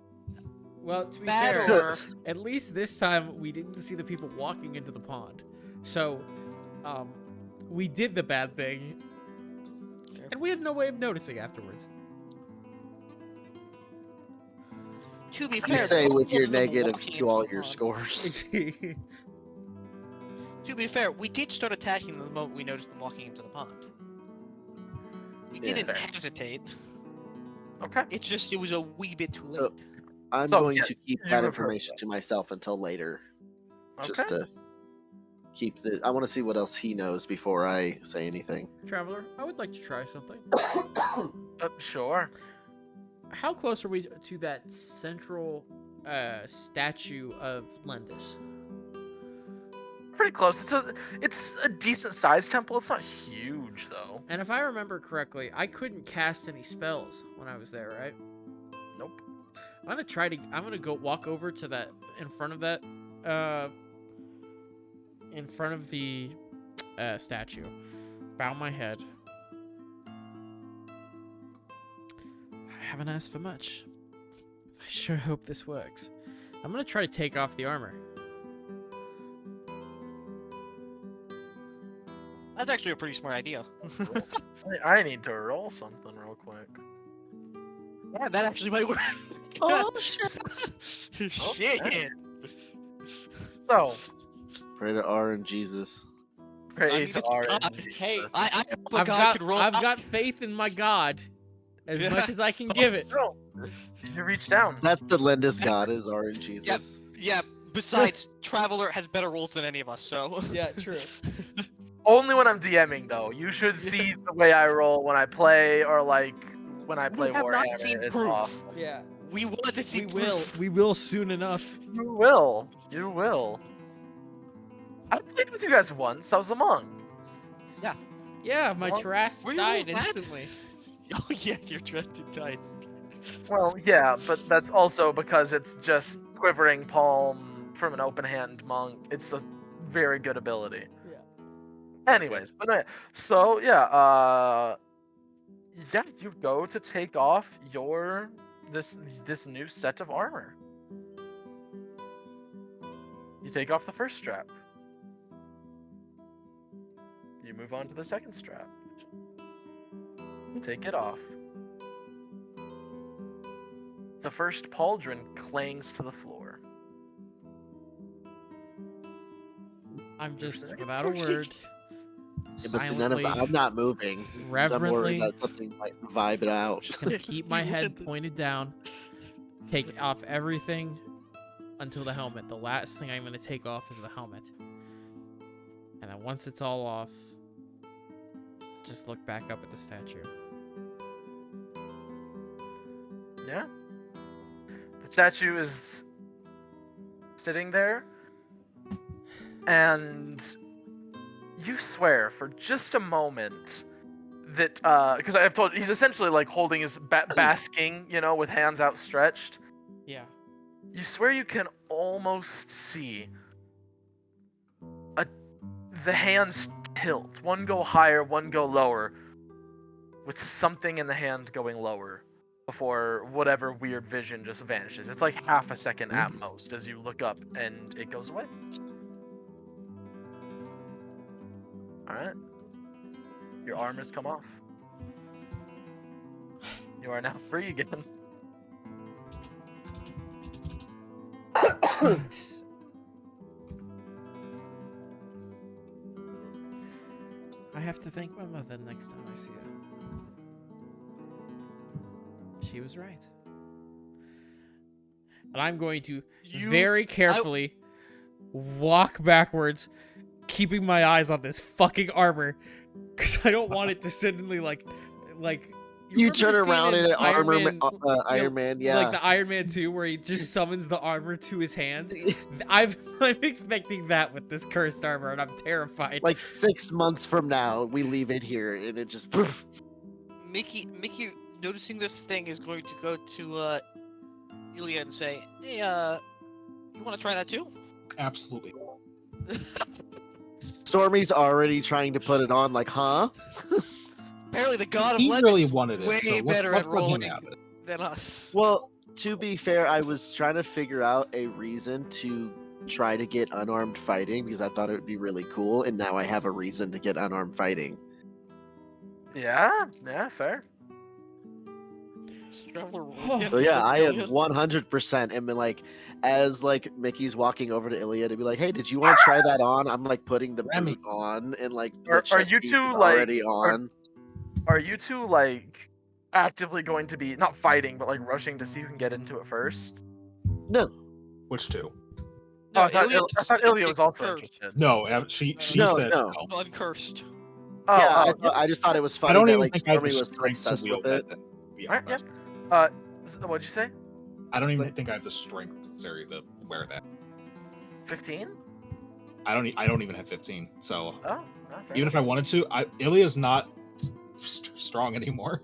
Well, to be Bad fair, or... at least this time we didn't see the people walking into the pond. So, we did the bad thing, Fair. and we had no way of noticing afterwards. To be You fair, say both with your of them negatives walking to into all the your pond. scores. To be fair, we did start attacking them the moment we noticed them walking into the pond. We Yeah. didn't hesitate. Okay. It's just it was a wee bit too late. So- I'm So, going yes, to keep you that have heard information to myself until later. Okay. Just to keep the. I want to see what else he knows before I say anything. Traveler, I would like to try something. Sure. How close are we to that central statue of Lendis. Pretty close. It's a decent sized temple. It's not huge though. And if I remember correctly, I couldn't cast any spells when I was there, right? Nope. I'm gonna go walk over to that in front of that, in front of the statue. Bow my head. I haven't asked for much. I sure hope this works. I'm gonna try to take off the armor. That's actually a pretty smart idea. I need to roll something real quick. Yeah, that actually might work. Oh shit! Shit. Okay. So, Pray to R and Jesus. pray mean, to it's our God. Jesus. Hey, I hope a god could roll. I've got faith in my God as much as I can give it. No. You reach down. That's the Lendis God is R and Jesus. Yep. Yeah. Besides, Traveler has better rolls than any of us, so. Yeah, true. Only when I'm DMing though. You should see the way I roll when I play, or like when I play We have not Warhammer. seen It's proof. off. Yeah, We want to see. we will soon enough. You will. You will. I played with you guys once. I was a monk. Yeah, my Well, Taras were you died all that? instantly. Oh yeah, you're trusted tights. Well, yeah, but that's also because it's just quivering palm from an open hand monk. It's a very good ability. Yeah. Anyways, but so yeah, yeah, you go to take off your this new set of armor. You take off the first strap. You move on to the second strap. Take it off. The first pauldron clangs to the floor. I'm just It's without a word. Yeah, but see, Silently, I'm not moving. 'Cause I'm worried reverently, that something might vibe it out. just gonna keep my head pointed down. Take off everything until the helmet. The last thing I'm gonna take off is the helmet. And then once it's all off, just look back up at the statue. Yeah. The statue is sitting there, and you swear for just a moment that, because I've told he's essentially like holding his basking, you know, with hands outstretched. Yeah. You swear you can almost see the hands tilt. One go higher, one go lower, with something in the hand going lower before whatever weird vision just vanishes. It's like half a second at most as you look up and it goes away. Alright. Your armor's come off. You are now free again. I have to thank my mother next time I see her. She was right. And I'm going to very carefully walk backwards, keeping my eyes on this fucking armor, because I don't want it to suddenly like. You remember turn the scene around in and Iron Man, Iron Man, yeah. like the Iron Man 2, where he just summons the armor to his hand. I'm expecting that with this cursed armor, and I'm terrified. Like 6 months from now, we leave it here, and it just. Poof. Mickey, noticing this thing is going to go to Ilya and say, "Hey, you want to try that too?" Absolutely. Stormy's already trying to put it on, like, huh? Apparently, the god of He Lendis really is wanted it, way so better let's at let him rolling have it. than us. Well, to be fair, I was trying to figure out a reason to try to get unarmed fighting because I thought it would be really cool, and now I have a reason to get unarmed fighting. Yeah, fair. Traveler So yeah, I have 100% and been like, as like Mickey's walking over to Ilya to be like, "Hey, did you want to try that on?" I'm like putting the Remy. boot on, and like the Are chest you piece two, is like- already on? Are you two like actively going to be not fighting but like rushing to see who can get into it first? No, Which two? Oh, I thought Ilya was also cursed. interested. No, she No, said no. no. Uncursed. Oh, yeah, oh, I just thought it was funny I don't that even like think I have the Stormy was so strength to obsessed wield with it. that. To be Alright, honest. What'd you say? I don't even think I have the strength necessary to wear that. 15? I don't even have 15. So Oh, okay. even if I wanted to, Ilya's not strong anymore.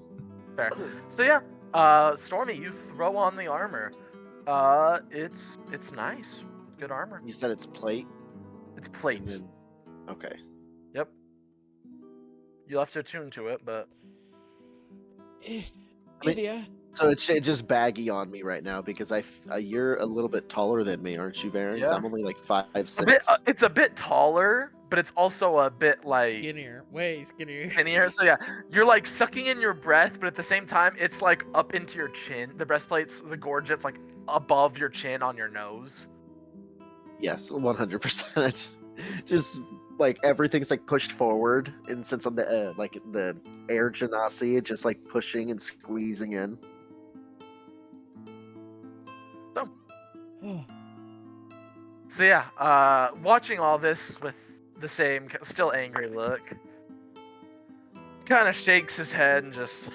Fair. So yeah, Stormy, you throw on the armor. It's nice. Good armor. You said it's plate. It's plate. And then, okay. Yep. You'll have to attune to it, but mean- Ilya, So it's just baggy on me right now because you're a little bit taller than me, aren't you, Varings? Yeah. I'm only like 5'6". a bit. It's a bit taller, but it's also a bit like skinnier, way skinnier. skinnier. So yeah, you're like sucking in your breath, but at the same time, it's like up into your chin. The breastplate's the gorget's like above your chin on your nose. Yes, 100%. Just like everything's like pushed forward, and since I'm the like the air genasi, it's just like pushing and squeezing in. So yeah, watching all this with the same still angry look, kind of shakes his head and just,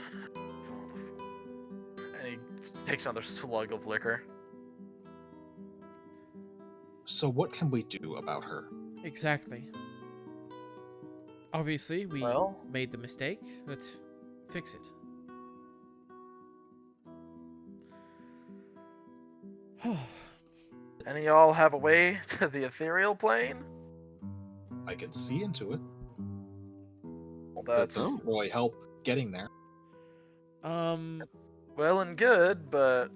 and he takes another slug of liquor. So what can we do about her? Exactly. Obviously, we Well, made the mistake. Let's fix it. any of y'all have a way to the ethereal plane? I can see into it. Well, that's Doesn't really help getting there. well and good, but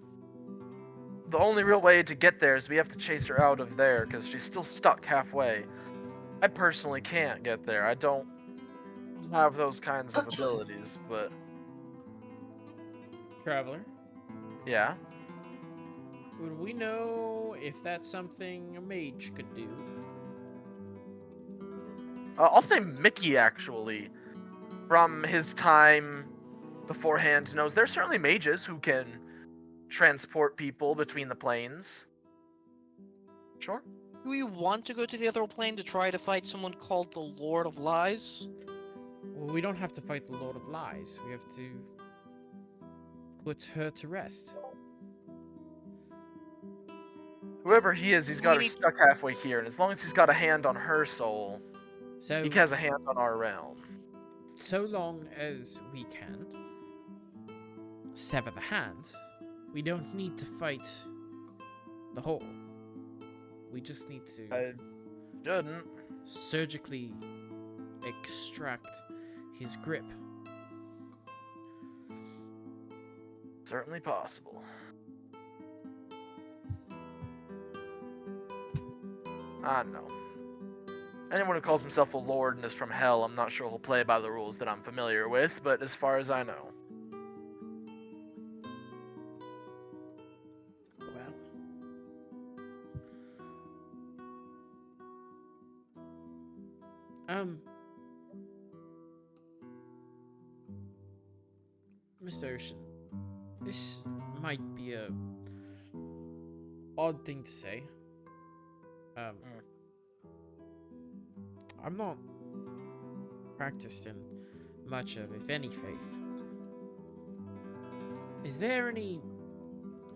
the only real way to get there is we have to chase her out of there because she's still stuck halfway. I personally can't get there. I don't have those kinds of abilities, but Traveler, yeah. would we know if that's something a mage could do? I'll say Mickey, actually, from his time beforehand, knows there's certainly mages who can transport people between the planes. Sure. Do we want to go to the other plane to try to fight someone called the Lord of Lies? Well, we don't have to fight the Lord of Lies. We have to put her to rest. Whoever he is, he's got her need- stuck halfway here, and as long as he's got a hand on her soul, So, he has a hand on our realm. so long as we can sever the hand, we don't need to fight the whole. We just need to I shouldn't. surgically extract his grip. Certainly possible. I don't know. Anyone who calls himself a lord and is from hell, I'm not sure he'll play by the rules that I'm familiar with, but as far as I know. Well, Mr. Ocean, this might be a odd thing to say. I'm not practiced in much of, if any, faith. Is there any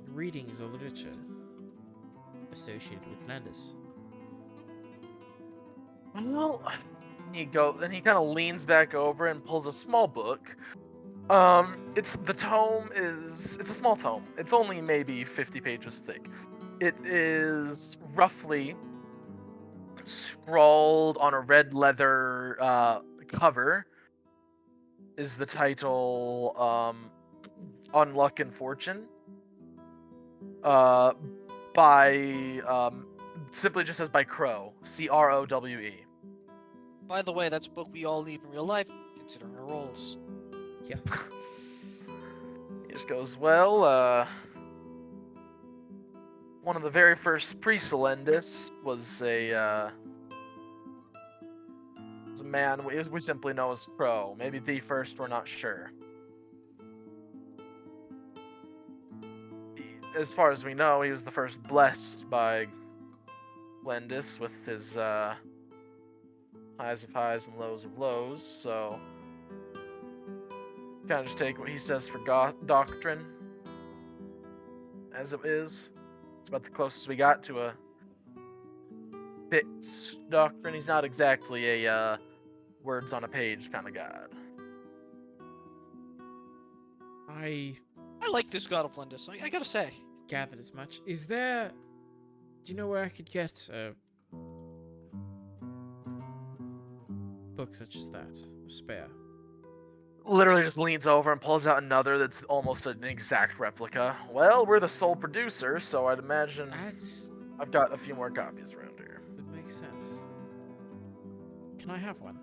readings or literature associated with Landis? Well, then he kind of leans back over and pulls a small book. It's a small tome. It's only maybe 50 pages thick. It is roughly scrawled on a red leather cover is the title On Luck and Fortune by simply just says by Crow, Crowe. By the way, that's a book we all need in real life, considering our roles. Yeah. He just goes, well, one of the very first pre-Celendis was a man we simply know as Crow. Maybe the first, we're not sure. As far as we know, he was the first blessed by Lendis with his highs of highs and lows of lows, so kind of just take what he says for doctrine as it is. It's about the closest we got to a fixed doctrine. He's not exactly a words on a page kind of god. I I like this God of Lindis. I gotta say. gathered as much. Is there? Do you know where I could get a book such as that? A spare. Literally just leans over and pulls out another that's almost an exact replica. Well, we're the sole producer, so I'd imagine That's I've got a few more copies around here. that makes sense. Can I have one?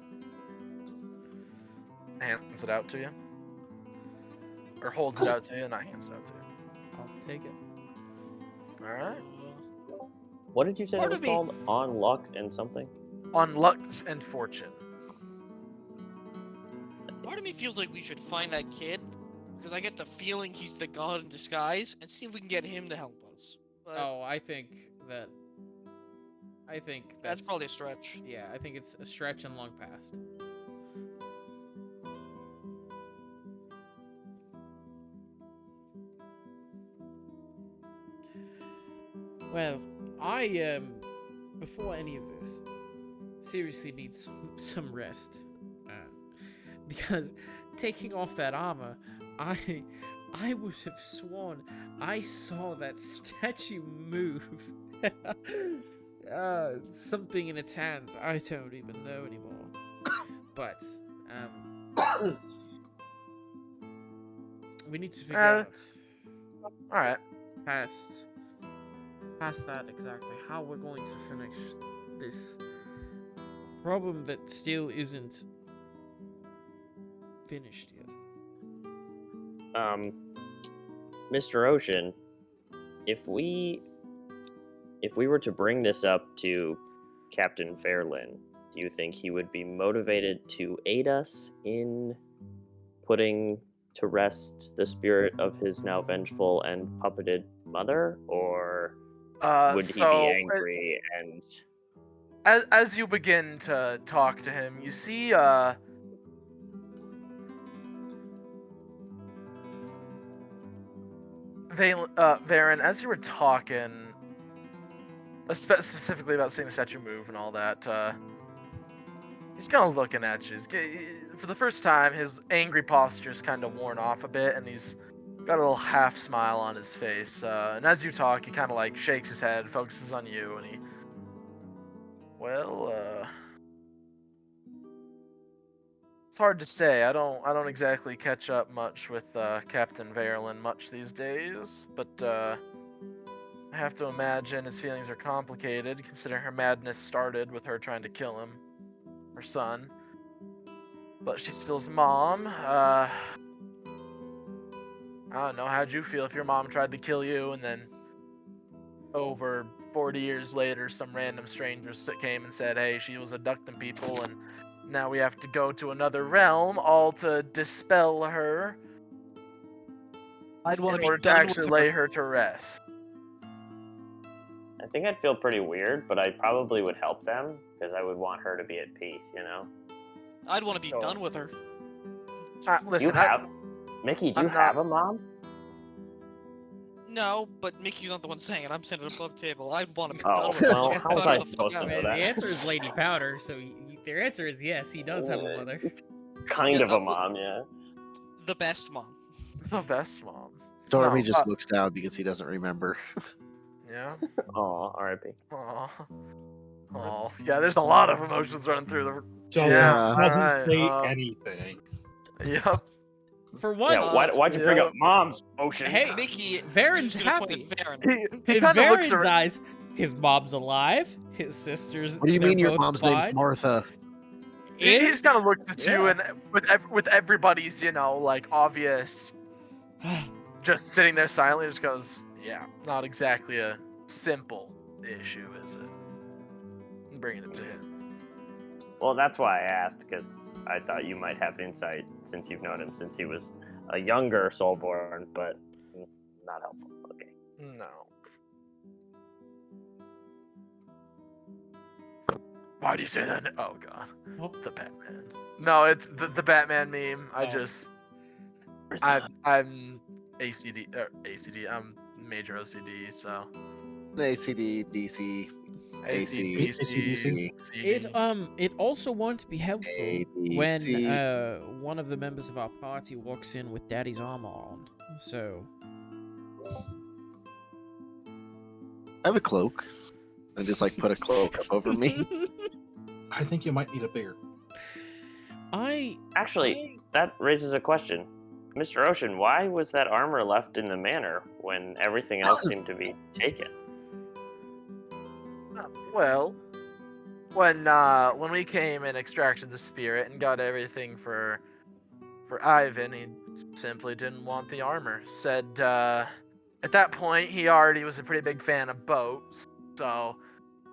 Hands it out to you. Or holds it out to you, not hands it out to you. I'll take it. Alright. What did you say it Part was of me- called? On luck and something? On luck and fortune. Part of me feels like we should find that kid, because I get the feeling he's the god in disguise, and see if we can get him to help us. But Oh, I think that's probably a stretch. Yeah, I think it's a stretch and long past. Well, I before any of this, seriously need some rest, because taking off that armor, I would have sworn I saw that statue move. Something in its hands. I don't even know anymore. But we need to figure out Alright. past that exactly how we're going to finish this problem that still isn't finished yet. Mr. Ocean, if we were to bring this up to Captain Verlan, do you think he would be motivated to aid us in putting to rest the spirit of his now vengeful and puppeted mother, or would he be angry and... As you begin to talk to him, you see Varen, as you were talking, specifically about seeing the statue move and all that, he's kind of looking at you. For the first time, his angry posture's kind of worn off a bit, and he's got a little half smile on his face. And as you talk, he kind of like shakes his head, focuses on you, and he, well, it's hard to say. I don't exactly catch up much with Captain Verlan much these days, but I have to imagine his feelings are complicated, considering her madness started with her trying to kill him, her son. But she's still his mom. I don't know, how'd you feel if your mom tried to kill you and then over 40 years later some random stranger came and said, hey, she was abducting people and now we have to go to another realm all to dispel her I'd want in to order be to done actually with lay her. her to rest. I think I'd feel pretty weird, but I probably would help them, because I would want her to be at peace, you know? I'd want to be Oh. done with her. Listen, Mickey, do I'm you have a mom? No, but Mickey's not the one saying it. I'm saying it above table. I'd want to be Oh, done with her. well, Get how was cut I the fuck supposed to out. know The that? answer is Lady Powder, so their answer is yes, he does have a mother. Kind Yeah, of a mom, yeah. The best mom. the best mom. Stormy No, just looks down because he doesn't remember. Yeah. Oh, R.I.P. Aw. Oh, yeah, there's a lot of emotions running through the... Doesn't, Yeah, doesn't alright, say anything. Yep. For once, Yeah, why'd you bring yeah. up mom's Ocean? Hey, Mickey, Varen's you're just gonna point happy. at Varen. He in kind of looks Varen's around. eyes, his mom's alive, his sisters. What do you they're mean your both mom's fine. name's Martha? He just kind of looks at you, Yeah. and with everybody's, you know, like obvious, just sitting there silently, just goes, "Yeah, not exactly a simple issue, is it?" I'm bringing it to him. Well, that's why I asked, because I thought you might have insight, since you've known him since he was a younger Soulborn, but not helpful. Okay. No. Why do you say that? Oh god, Oh. the Batman. No, it's the Batman meme. I'm ACD. I'm major OCD, so ACD, DC, AC, AC/DC. It also won't be helpful when ABC. one of the members of our party walks in with Daddy's armor on. So I have a cloak. I just like put a cloak up over me. I think you might need a bigger. Actually, that raises a question. Mr. Ocean, why was that armor left in the manor when everything else seemed to be taken? Well, when we came and extracted the spirit and got everything for Ivan, he simply didn't want the armor. Said at that point he already was a pretty big fan of boats, so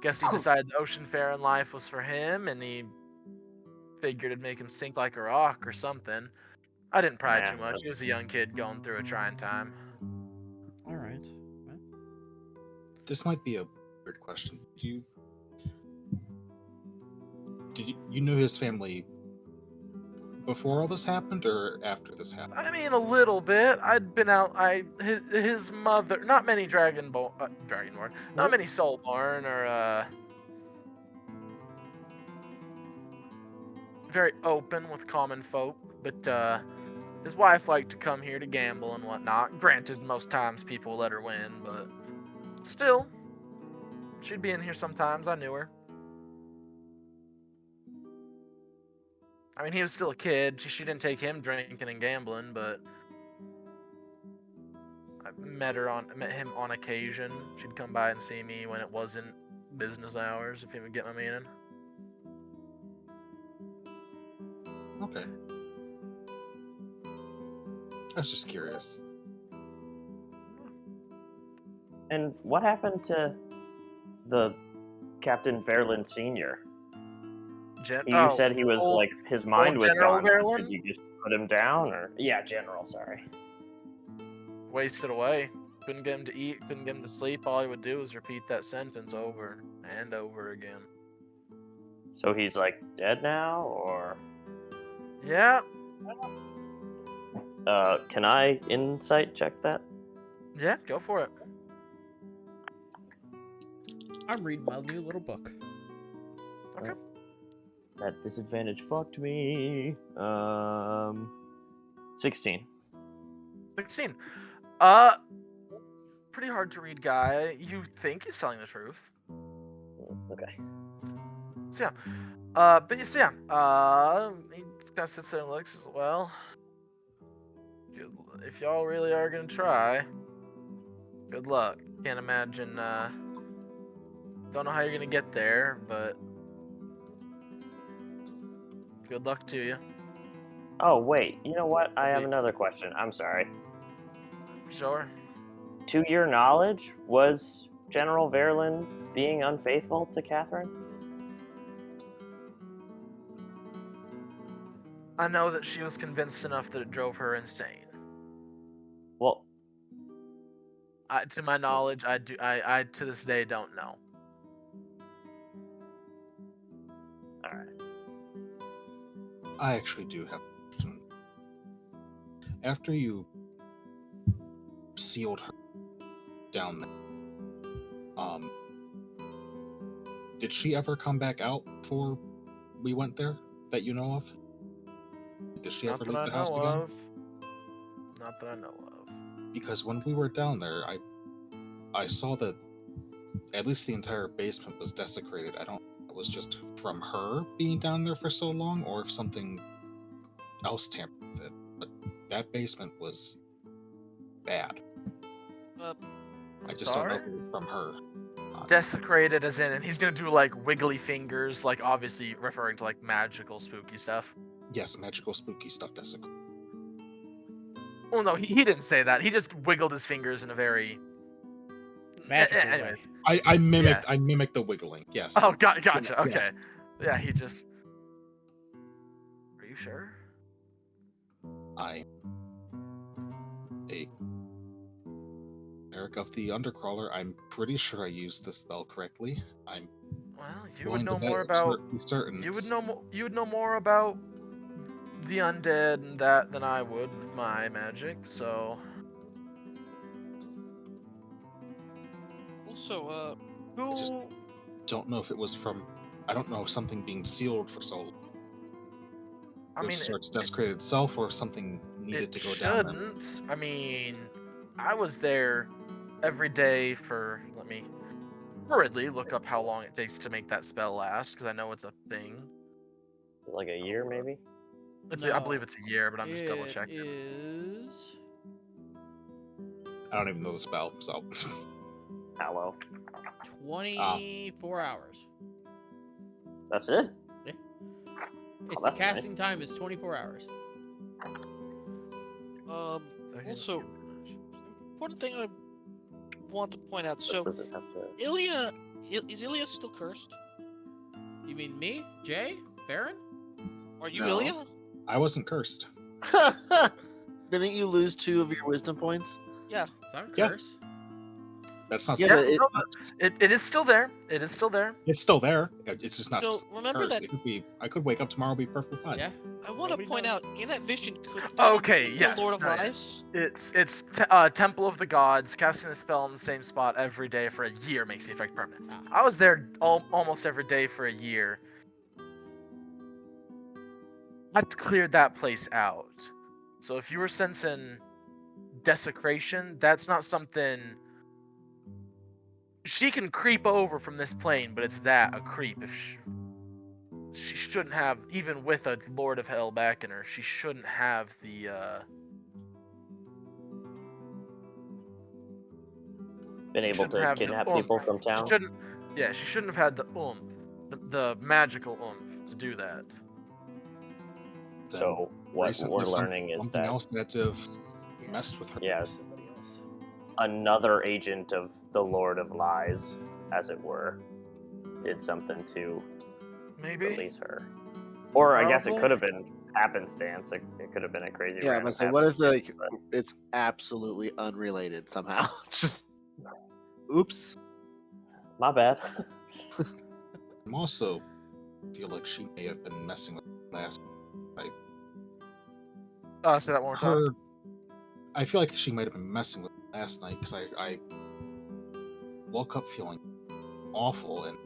guess he decided the ocean-faring life was for him, and he figured it'd make him sink like a rock or something. I didn't pry Yeah, too much. He was a young kid going through a trying time. all right. Well, This might be a weird question. You knew his family before all this happened, or after this happened? I mean, a little bit. I'd been out. His mother. Not many Dragonborn. Not many Soulborn are very open with common folk. But his wife liked to come here to gamble and whatnot. Granted, most times people let her win, but still, she'd be in here sometimes. I knew her. I mean, he was still a kid. She didn't take him drinking and gambling, but I met him on occasion. She'd come by and see me when it wasn't business hours, if you would get my meaning. Okay. I was just curious. And what happened to the Captain Verlan Sr.? You said he was like his mind was General gone. Verlan? Did you just put him down, or General? Sorry. Wasted away. Couldn't get him to eat, couldn't get him to sleep. All he would do was repeat that sentence over and over again. So he's like dead now, or? Yeah. Can I insight check that? Yeah, go for it. I'm reading my new little book. Okay. That disadvantage fucked me. 16. 16. Pretty hard to read guy. You think he's telling the truth. Okay. So but he kind of sits there and looks as well. If y'all really are gonna try, good luck. Can't imagine. Don't know how you're gonna get there, but good luck to you. Oh wait, you know what? I have another question. I'm sorry. Sure. To your knowledge, was General Verlan being unfaithful to Catherine? I know that she was convinced enough that it drove her insane. Well, To my knowledge, I to this day don't know. alright. I actually do have a question. After you sealed her down there, did she ever come back out before we went there that you know of? Did she Not ever that leave I the house know again? of. Not that I know of. Because when we were down there, I saw that at least the entire basement was desecrated. I don't know if it was just from her being down there for so long, or if something else tampered with it. But that basement was bad. I just don't know if it was from her. Desecrated as in, and he's gonna do like wiggly fingers, like obviously referring to like magical spooky stuff. Yes, magical spooky stuff desecrated. Well, no, he didn't say that. He just wiggled his fingers in a very Magical way. anyways. I mimicked Yes. I mimicked the wiggling. Yes. Oh, gotcha. Okay. Yes. Yeah, he just. Are you sure? I Eric of the Undercrawler. I'm pretty sure I used the spell correctly. I'm Well, you would willing know to bet more about. certain. You would know. You would know more about the undead and that than I would with my magic. So. We'll Also, Who? just- Don't know if it was from. I don't know if something being sealed for so long. I mean, starts to desecrate itself, or if something needed it to go down. Then. shouldn't. I mean, I was there every day for. Let me hurriedly look up how long it takes to make that spell last, because I know it's a thing. Like a year, maybe. I believe it's a year, but I'm just double It checking. is I don't even know the spell, so. Hello. 24 hours. That's it. It's the that's nice. casting time is 24 hours. So here's also, the- important thing I want to point out. So, Does it have to? is Ilya still cursed? You mean me, Jay, Baron? Are you No. Ilya? I wasn't cursed. Didn't you lose 2 of your wisdom points? Yeah. It's not a Yeah. curse. That's not. Yeah, supposed but to it- It is still there. It is still there. It's still there. It's just not. So, supposed to be remember cursed. that- It could be. I could wake up tomorrow and be perfectly fine. Yeah. I want to Nobody point knows. out in that vision could have Okay, been yes, the Lord of right. Lies. It's Temple of the Gods. Casting a spell in the same spot every day for a year makes the effect permanent. Ah. I was there almost every day for a year. I cleared that place out. So if you were sensing desecration, that's not something. She can creep over from this plane, but it's a creep. If she shouldn't have, even with a Lord of Hell backing her, she shouldn't have the. Been able shouldn't to have the kidnap oomph. people from She town. shouldn't. Yeah, she shouldn't have had the the magical oomph to do that. Then So what recently we're learning is something that else that have messed with her. yeah, Somebody else. another agent of the Lord of Lies, as it were, did something to Maybe. release her. Or I guess it Probably. could have been happenstance. It could have been a crazy. Yeah, I'm random gonna say, what if happenstance, like it's absolutely unrelated somehow? It's just, oops. My bad. I'm also feel like she may have been messing with last. Say that one more time. Her, I feel like she might have been messing with last night because I woke up feeling awful, and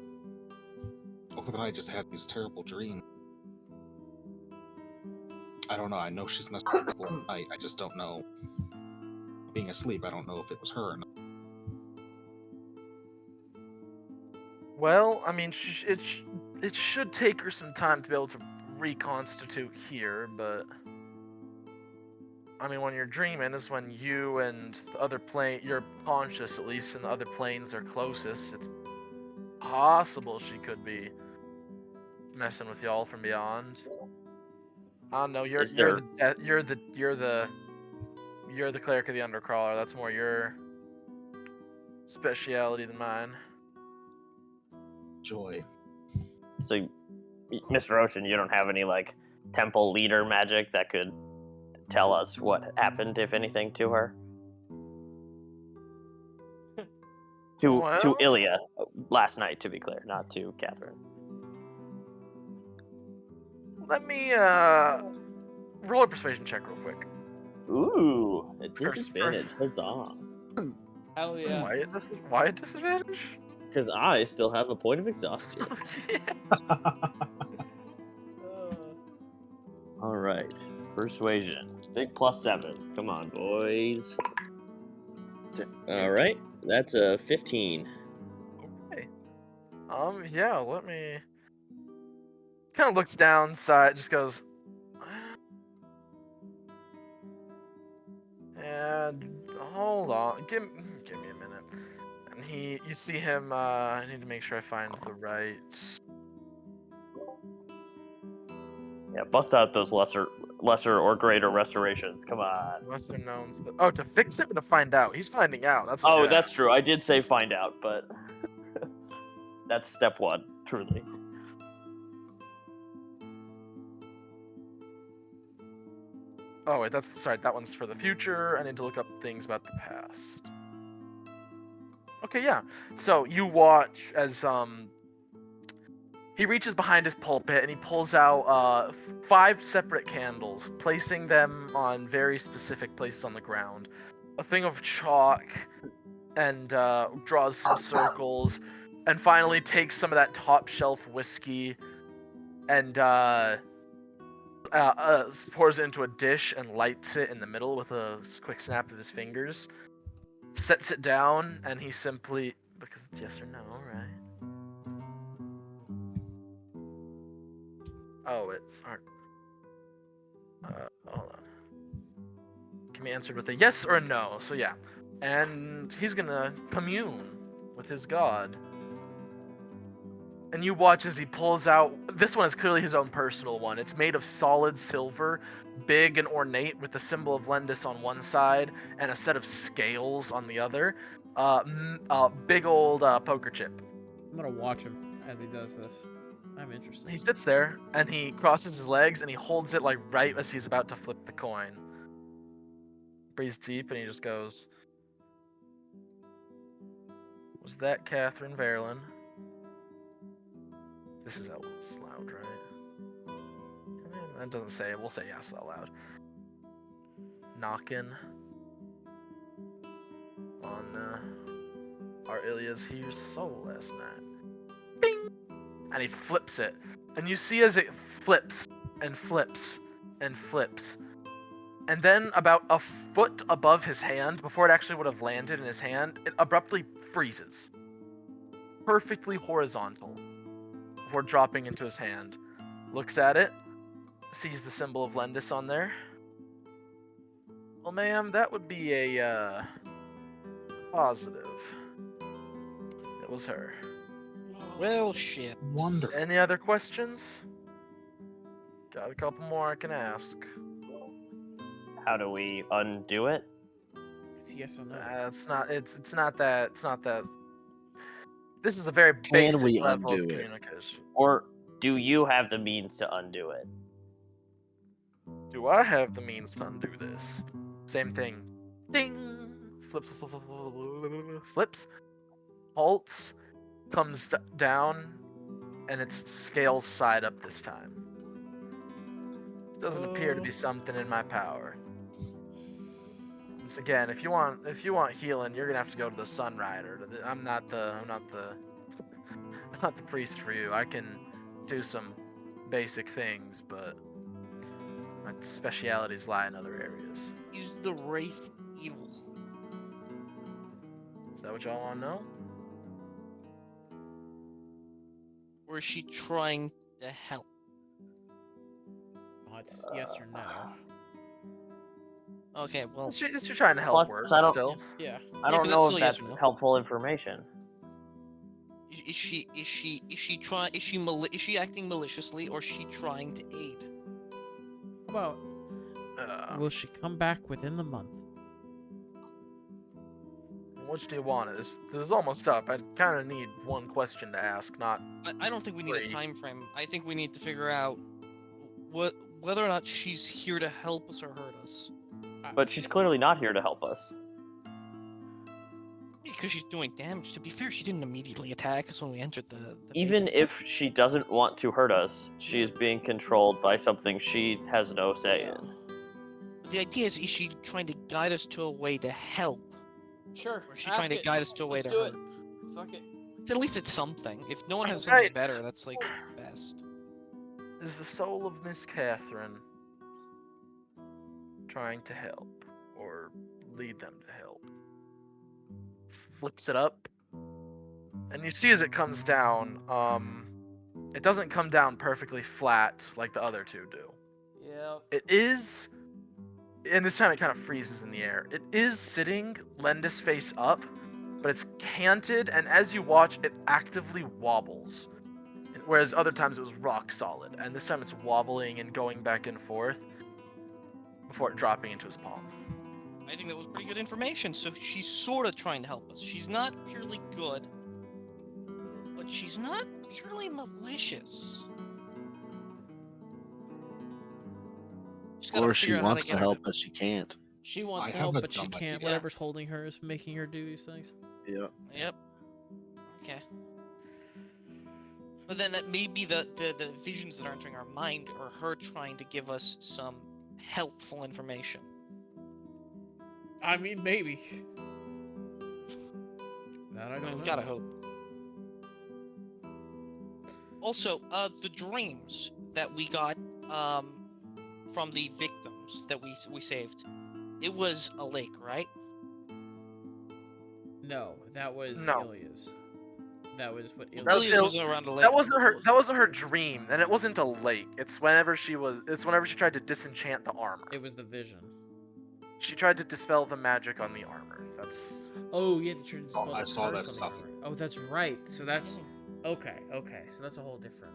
over the night I just had these terrible dreams. I don't know. I know she's messing with people at night. I just don't know. Being asleep, I don't know if it was her or not. Well, I mean, it should take her some time to be able to reconstitute here, but I mean, when you're dreaming is when you and the other plane, you're conscious at least, and the other planes are closest. It's possible she could be messing with y'all from beyond. I don't know. You're Is you're the cleric of the Undercrawler. That's more your speciality than mine. Joy. So, Mr. Ocean, you don't have any like temple leader magic that could tell us what happened, if anything, to her? to Well- Ilya last night, to be clear, not to Catherine. Let me roll a persuasion check real quick. Ooh, a First- disadvantage. Huzzah. Hell yeah. Why a disadvantage? Because I still have a point of exhaustion. All right. Persuasion. Big +7. Come on, boys. All right. That's a 15. Okay. Yeah, let me. Kind of looks down, just goes. And hold on, give me a minute. And you see him. I need to make sure I find the right. Yeah, bust out those lesser or greater restorations. Come on. Lesser knowns, but to fix it or to find out. He's finding out. That's what Oh, you that's asked. true. I did say find out, but that's step one, truly. Oh wait, sorry. That one's for the future. I need to look up things about the past. Okay, yeah. So you watch as he reaches behind his pulpit and he pulls out 5 separate candles, placing them on very specific places on the ground. A thing of chalk and draws some circles, and finally takes some of that top shelf whiskey and pours it into a dish and lights it in the middle with a quick snap of his fingers. Sets it down, and he simply, because it's yes or no, right? Oh, it's aren't. Hold on. Can be answered with a yes or a no. So yeah, and he's gonna commune with his god. And you watch as he pulls out. This one is clearly his own personal one. It's made of solid silver, big and ornate, with the symbol of Lendis on one side and a set of scales on the other. Big old poker chip. I'm gonna watch him as he does this. I'm interested. He sits there and he crosses his legs and he holds it like right as he's about to flip the coin. Breathes deep and he just goes, "Was that Catherine Verlan?" This is out loud, right? That doesn't say it. We'll say yes out loud. Knocking on our Ilya's here soul last night. Bing! And he flips it. And you see as it flips and flips and flips. And then about a foot above his hand, before it actually would have landed in his hand, it abruptly freezes. Perfectly horizontal. Before dropping into his hand. Looks at it. Sees the symbol of Lendis on there. Well, ma'am, that would be a positive. It was her. Well, shit. Wonderful. Any other questions? Got a couple more I can ask. How do we undo it? It's yes or no. It's not that. This is a very basic we level of undo it? communication. Or do you have the means to undo it? Do I have the means to undo this? Same thing. Ding! Flips. Halts. Comes down. And its scales side up this time. Doesn't appear to be something in my power. Once again, if you want healing, you're gonna have to go to the Sun Rider. I'm not the priest for you. I can do some basic things, but my specialities lie in other areas. Is the Wraith evil? Is that what y'all want to know? Or is she trying to help? Oh, it's yes or no. Okay, well, This you're trying to help Plus, work I don't- still. Yeah. I Yeah, don't but know that's if still yes that's or no. helpful information. is she acting maliciously, or is she trying to aid? How about will she come back within the month? Which do you want? This is almost up. I kind of need one question to ask, not I don't think we need a Three. time frame. I think we need to figure out whether or not she's here to help us or hurt us. But she's clearly not here to help us. Because she's doing damage. To be fair, she didn't immediately attack us when we entered the Even base. if she doesn't want to hurt us, she is being controlled by something she has no say in. But the idea is she trying to guide us to a way to help? Sure. Or is she trying to guide us to a way to do hurt? it. Fuck it. At least it's something. If no one has something Right. better, that's like best. Is the soul of Miss Catherine trying to help or lead them to help? Flicks it up, and you see as it comes down, it doesn't come down perfectly flat like the other two do. Yeah. It is, and this time it kind of freezes in the air. It is sitting Lendis face up, but it's canted, and as you watch, it actively wobbles. Whereas other times it was rock solid, and this time it's wobbling and going back and forth before it dropping into his palm. I think that was pretty good information. So she's sort of trying to help us. She's not purely good, but she's not purely malicious. Just gotta Or she figure out how wants get to her help, but she can't. She wants I to help, have a but she dumb can't. idea. Whatever's holding her is making her do these things. Yeah. Yep. Okay. But then that may be the visions that are entering our mind, or her trying to give us some helpful information. I mean, maybe. That I I mean, don't we know. gotta hope. Also, the dreams that we got from the victims that we saved, it was a lake, right? No, that was No. Ilya's. That was what That was Ilya. Il- was around a lake. That wasn't her. That wasn't her dream, and it wasn't a lake. It's whenever she tried to disenchant the armor. It was the vision. She tried to dispel the magic on the armor. That's Oh, yeah, to dispel I the saw that curse on the stuff. armor. Oh, that's right. So that's okay. Okay, so that's a whole different.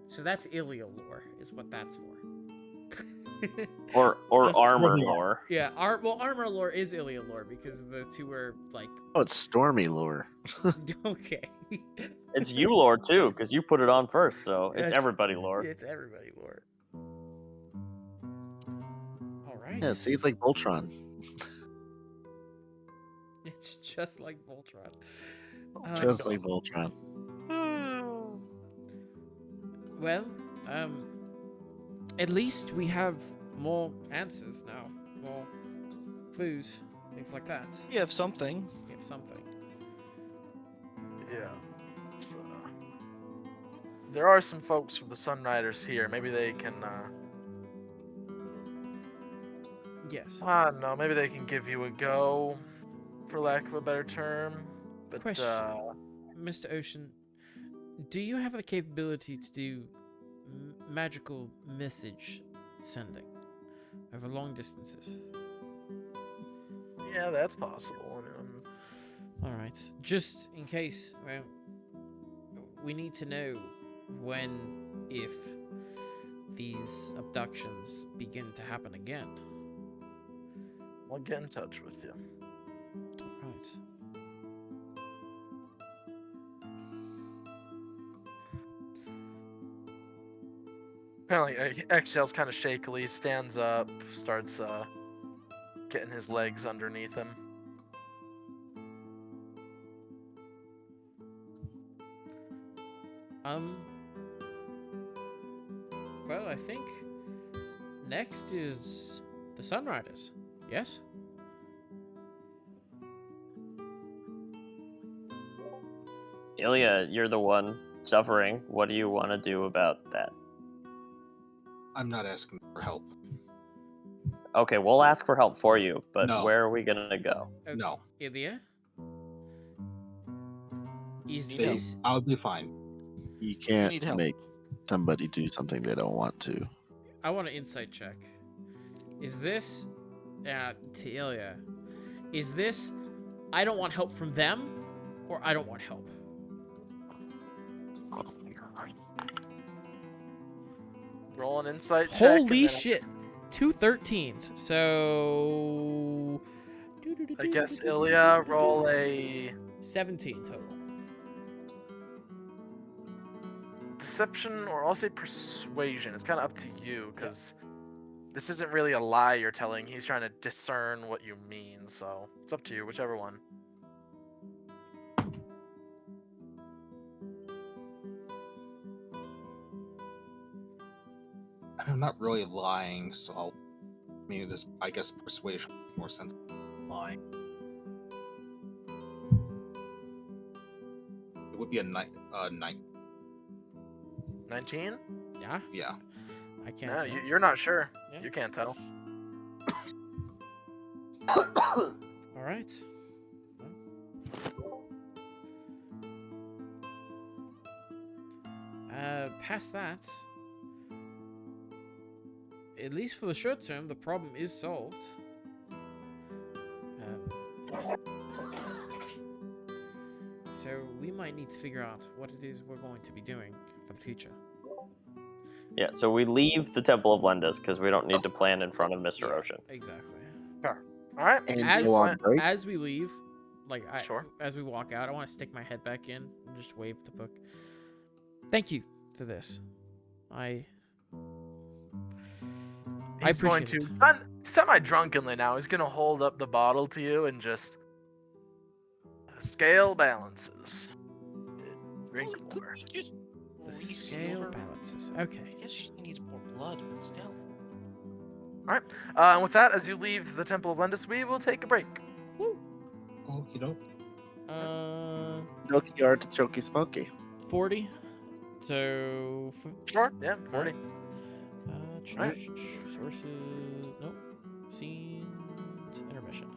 So that's Ilya lore, is what that's for. Or armor lore. Yeah, armor lore is Ilya lore because the two are like Oh, it's Stormy lore. okay. It's you lore too, because you put it on first, so it's That's- everybody lore. It's everybody lore. All right. Yeah, see, it's like Voltron. It's just like Voltron. Just like Voltron. Well, at least we have more answers now, more clues, things like that. You have something. We have something. yeah. It's, there are some folks from the Sunriders here. Maybe they can. Yes. I don't know. Maybe they can give you a go, for lack of a better term. But Question. Mr. Ocean, do you have the capability to do magical message sending over long distances? yeah, that's possible. All right. Just in case, well, we need to know when, if these abductions begin to happen again. I'll get in touch with you. All right. Apparently, he exhales kind of shakily, stands up, starts getting his legs underneath him. Well, I think next is the Sunriders. Yes? Ilya, you're the one suffering. What do you want to do about that? I'm not asking for help. Okay, we'll ask for help for you, but No. where are we gonna go? Okay. No, Ilya? Is Need this... I'll be fine. You can't need help. make somebody do something they don't want to. I want an insight check. Is this... to Ilya. Is this... I don't want help from them, or I don't want help? Roll an insight check. and Holy then shit. 2 13s. So... I guess Ilya, roll a 17 total. deception, or I'll say persuasion. It's kind of up to you, because this isn't really a lie you're telling. He's trying to discern what you mean, so it's up to you, whichever one. I'm not really lying, so I'll. I mean, this. I guess persuasion makes more sense than lying. It would be a 9. 19? Yeah? Yeah. I can't No, tell. you're not sure. Yeah. You can't tell. All right. Past that, at least for the short term, the problem is solved. So we might need to figure out what it is we're going to be doing for the future. Yeah, so we leave the Temple of Lendis because we don't need to plan in front of Mr. Yeah, Ocean. Exactly. All right. And As- go on break. As we leave, like Sure. as we walk out, I want to stick my head back in and just wave the book. Thank you for this. I He's going to, appreciate semi-drunkenly now, he's going to hold up the bottle to you and just... Scale balances. Drink more. the scale balances. Okay. I guess she needs more blood, but still. And with that, as you leave the Temple of Lendis, we will take a break. Oh, you know. Doki artichoke smoky. 40. So. Sure. Yeah. 40. Right. Sources. Nope. Scenes. Intermission.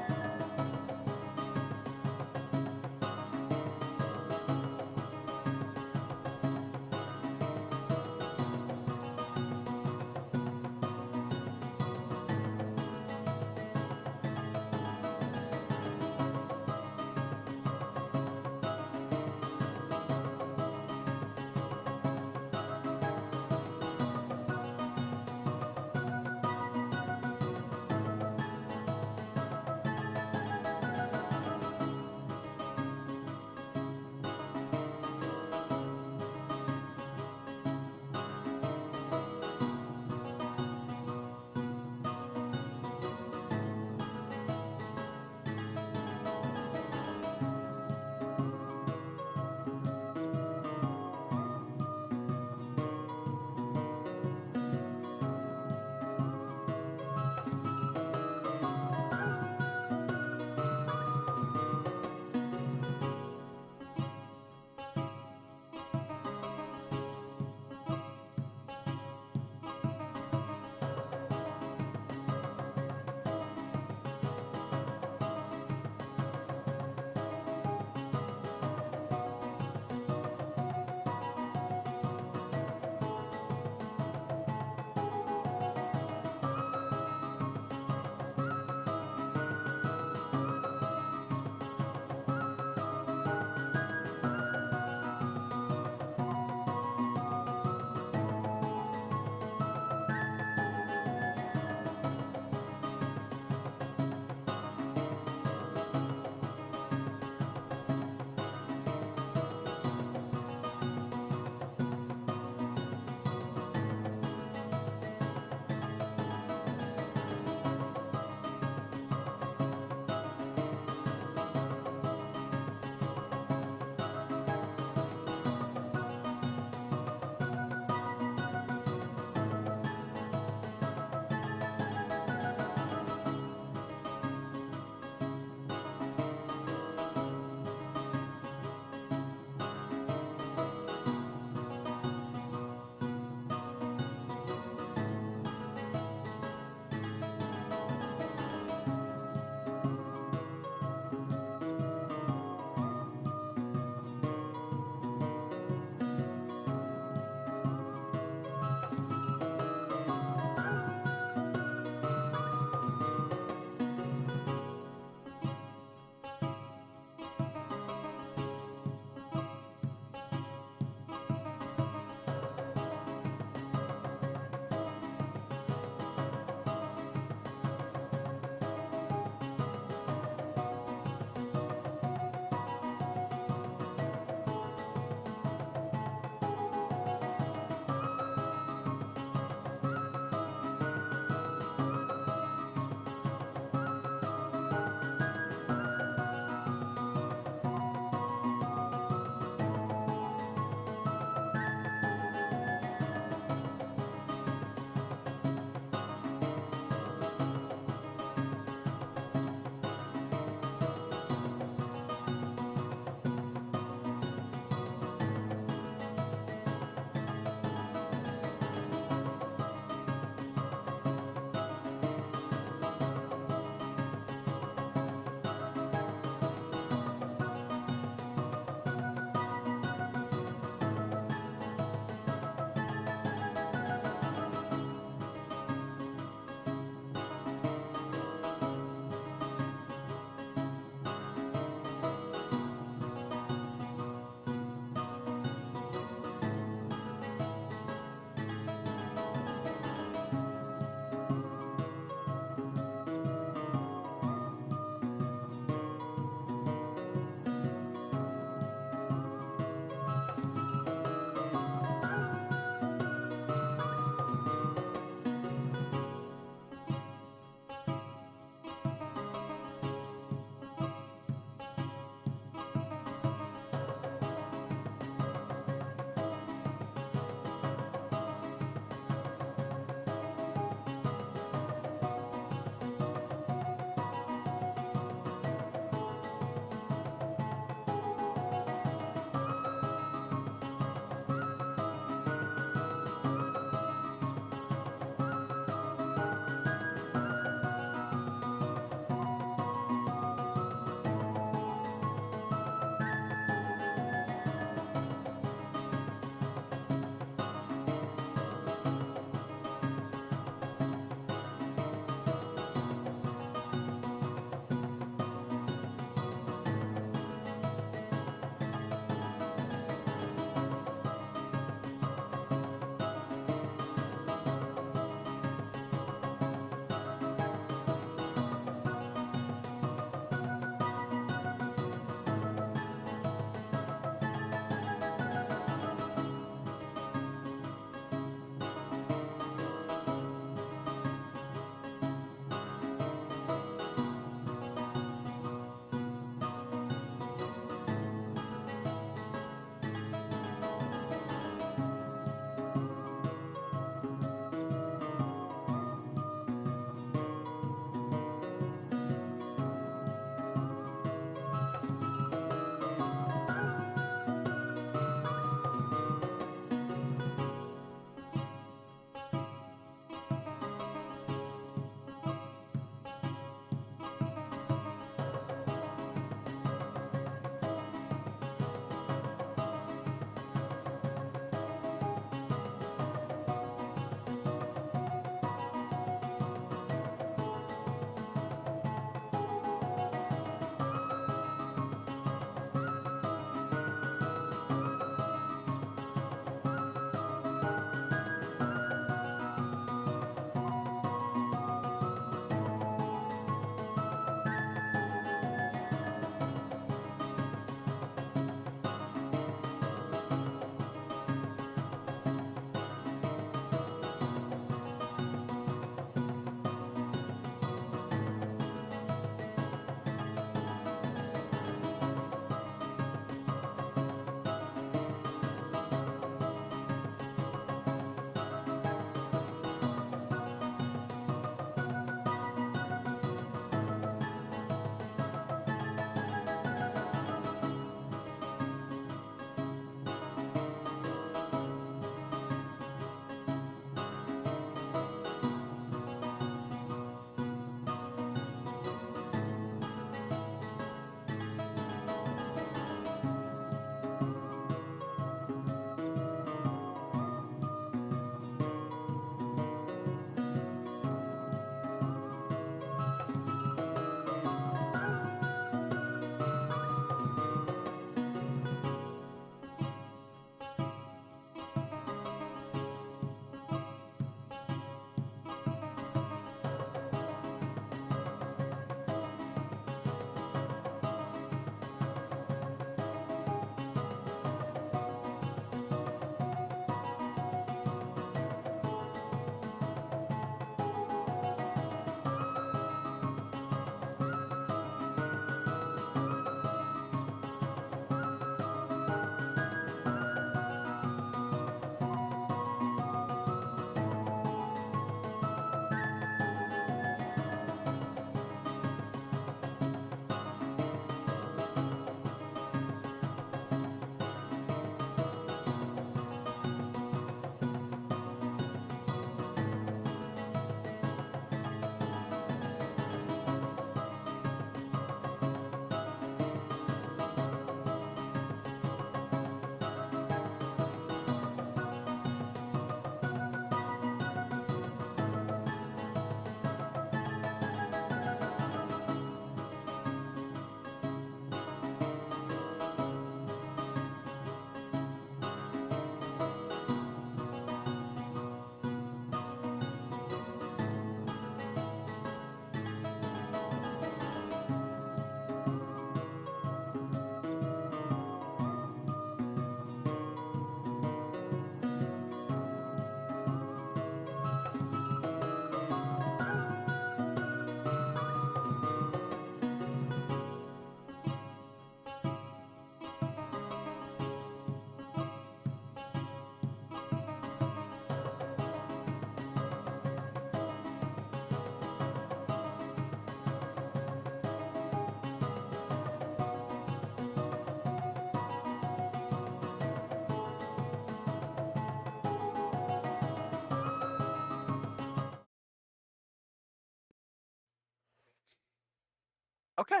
Okay.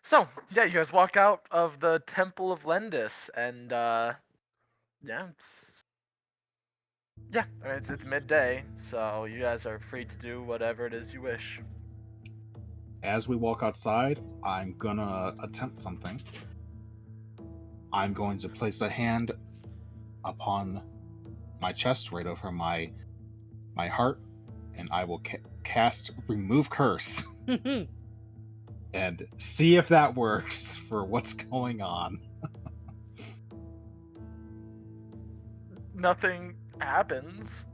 So, yeah, you guys walk out of the Temple of Lendis, and, yeah, I mean, it's midday, so you guys are free to do whatever it is you wish. As we walk outside, I'm gonna attempt something. I'm going to place a hand upon my chest, right over my heart, and I will cast Remove Curse and see if that works for what's going on. Nothing happens.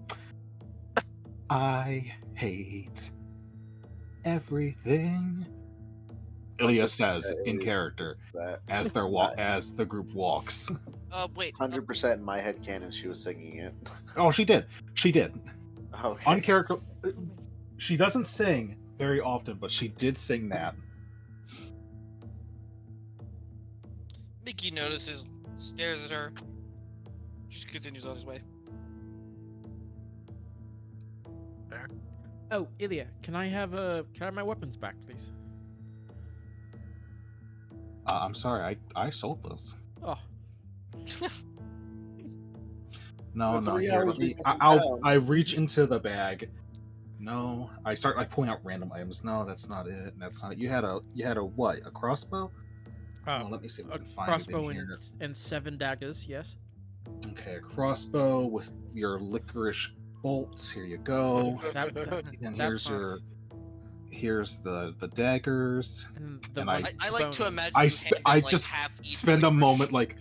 I hate everything. Ilya says in character That as as the group walks. Wait. 100% in my head canon, she was singing it. Oh, she did. She did. Okay. Uncharacter. She doesn't sing very often, but she did sing that. Mickey notices, stares at her, just continues on his way. Oh, Ilya, can I have my weapons back, please? I'm sorry, I sold those. Oh, No, For no. 3 Here, hours let me. we fucking I reach into the bag. No, I start like pulling out random items. No, that's not it. That's not it. You had a what? A crossbow? Oh, let me see if I a can find crossbow it in here. and 7 daggers. Yes. Okay, a crossbow with your licorice bolts. Here you go. That, And that's here's the daggers. and the and one, I like to bonus. imagine I you sp- handing I them, like, just half-eaten spend a licorice. moment like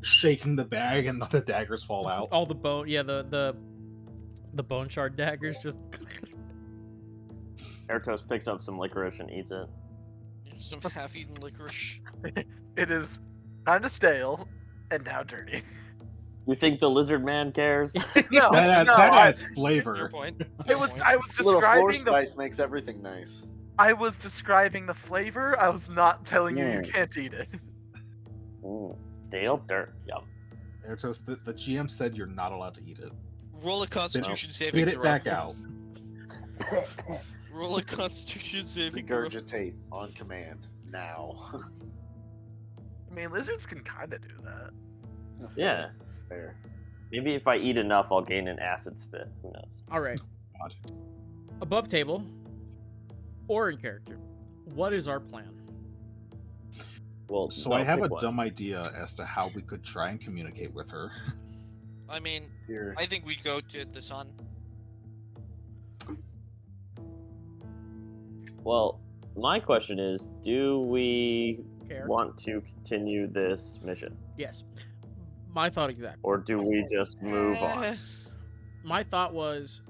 shaking the bag, and the daggers fall out. all the bone. Yeah, the bone shard daggers just. Erhtos picks up some licorice and eats it. Some half-eaten licorice. It is kind of stale and now dirty. You think the lizard man cares? No, that no, adds Fair flavor. point. I was A little floor describing the spice makes everything nice. I was describing the flavor. I was not telling you Mm. can't eat it. Stale dirt. Yum. Erhtos, the GM said you're not allowed to eat it. Roll a Constitution saving Spit it throw. back out. Roll a Constitution saving throw. Regurgitate on command now. I mean, lizards can kind of do that. Yeah. Fair. Maybe if I eat enough, I'll gain an acid spit. Who knows? All right. God. Above table, or in character, what is our plan? Well, So no, I have pick a one. dumb idea as to how we could try and communicate with her. I mean, Here. I think we'd go to the sun. Well, my question is, do we Care? want to continue this mission, Yes. My thought exactly. or do we just move on? My thought was,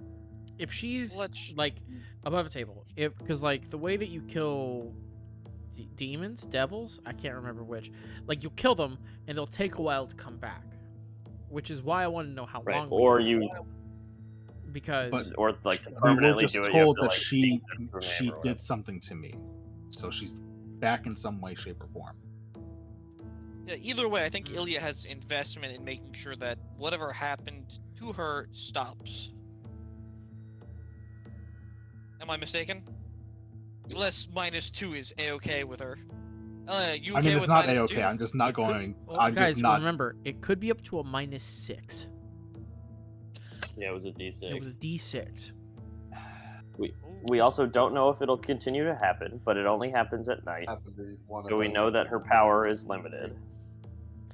if she's Let's- like above a table, because like the way that you kill demons, devils, I can't remember which, like you'll kill them and they'll take a while to come back, which is why I want to know how Right. long. we Or have, you, because or like to We were permanently just do it. you have told to, that like, she beat them through she name or did something to me, so she's back in some way, shape, or form. Yeah, either way, I think Ilya has investment in making sure that whatever happened to her stops. Am I mistaken? Unless -2 is a-okay with her. You okay I mean, it's with not -2? a-okay. I'm just not it could- going. well, I'm guys, just not. remember, it could be up to a -6. Yeah, it was a D6. It was a D6. We also don't know if it'll continue to happen, but it only happens at night. Happened to one So of we us. know that her power is limited.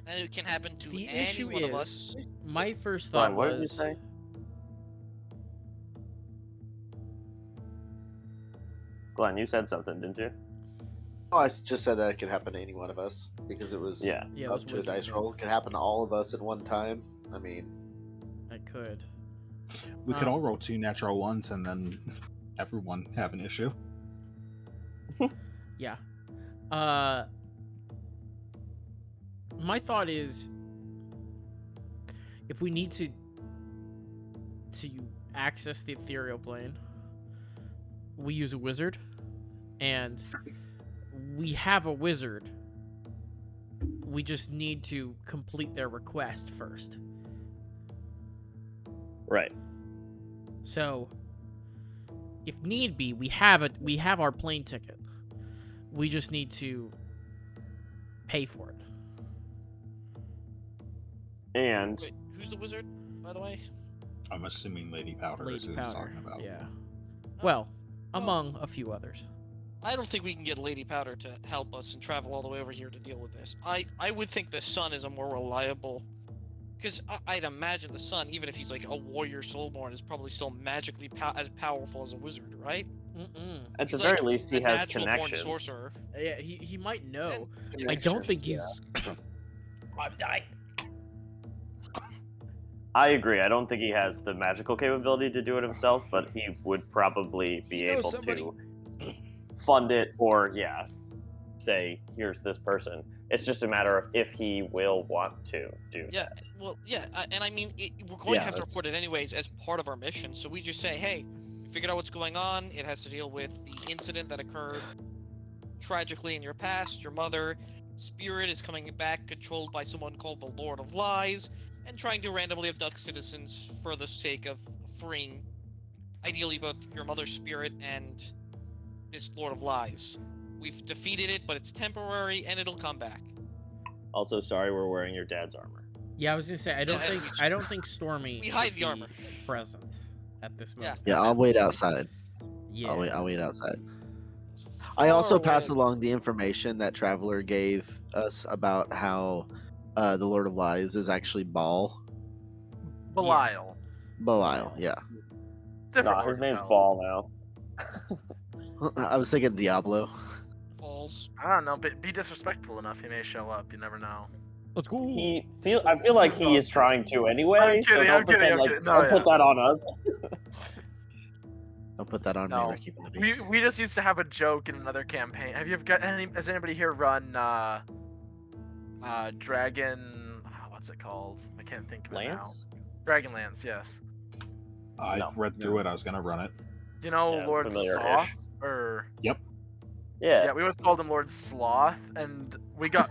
And it can happen to The any issue one of is, us. my first Glenn, thought what did you was, say? Glenn, you said something, didn't you? Oh, I just said that it could happen to any one of us because it was Yeah. Yeah, it up was to a wisdom dice save. roll. It could happen to all of us at one time. I mean, I could. We could all roll 2 natural ones, and then everyone have an issue. Yeah. My thought is, if we need to access the ethereal plane, we use a wizard, and we have a wizard. We just need to complete their request first. Right. So, if need be, we have our plane ticket. We just need to pay for it. And Wait, who's the wizard, by the way? I'm assuming Lady Powder is Lady who he's Powder. talking about. Yeah. Oh, Well, among a few others. I don't think we can get Lady Powder to help us and travel all the way over here to deal with this. I would think the sun is a more reliable, because I'd imagine the sun, even if he's like a warrior soulborn, is probably still magically as powerful as a wizard, right? Mm-mm. at the He's very like least, he a has natural born connections. sorcerer. Yeah, he might know. Yeah, I don't think sure. he's. I'm dying. I agree. I don't think he has the magical capability to do it himself, but he would probably be He knows able somebody. to fund it or, yeah, say, here's this person. It's just a matter of if he will want to do Yeah, that. well, yeah, and I mean, we're going Yeah, to have to that's- report it anyways as part of our mission. So we just say, hey, we figured out what's going on. It has to deal with the incident that occurred tragically in your past. Your mother spirit is coming back, controlled by someone called the Lord of Lies, and trying to randomly abduct citizens for the sake of freeing, ideally, both your mother's spirit and this Lord of Lies. We've defeated it, but it's temporary, and it'll come back. Also, sorry we're wearing your dad's armor. Yeah, I was gonna say I don't Yeah, think I don't think Stormy We should hide the be armor. present at this Yeah. moment. Yeah, I'll wait outside. Yeah. I'll wait outside. It's I also far pass away. along the information that Traveler gave us about how the Lord of Lies is actually Baal. Belial. Belial, yeah. Different Nah, Lord his of name's Hell. Ball now. I was thinking Diablo. Balls. I don't know, but be disrespectful enough, he may show up. You never know. Let's go. I feel like he is trying to anyway. I'm so kidding, don't I'm kidding, pretend I'm like kidding. No, don't put yeah. that on us. Don't put that on me, No. Ricky Bobby. We just used to have a joke in another campaign. Have you ever got has anybody here run Dragon what's it called? I can't think of it Lance? now. Dragonlance, yes. I've No. read through it. I was gonna run it. You know Yeah, Lord familiar-ish. Soth? Or Yep. Yeah. yeah, we always called him Lord Sloth, and we got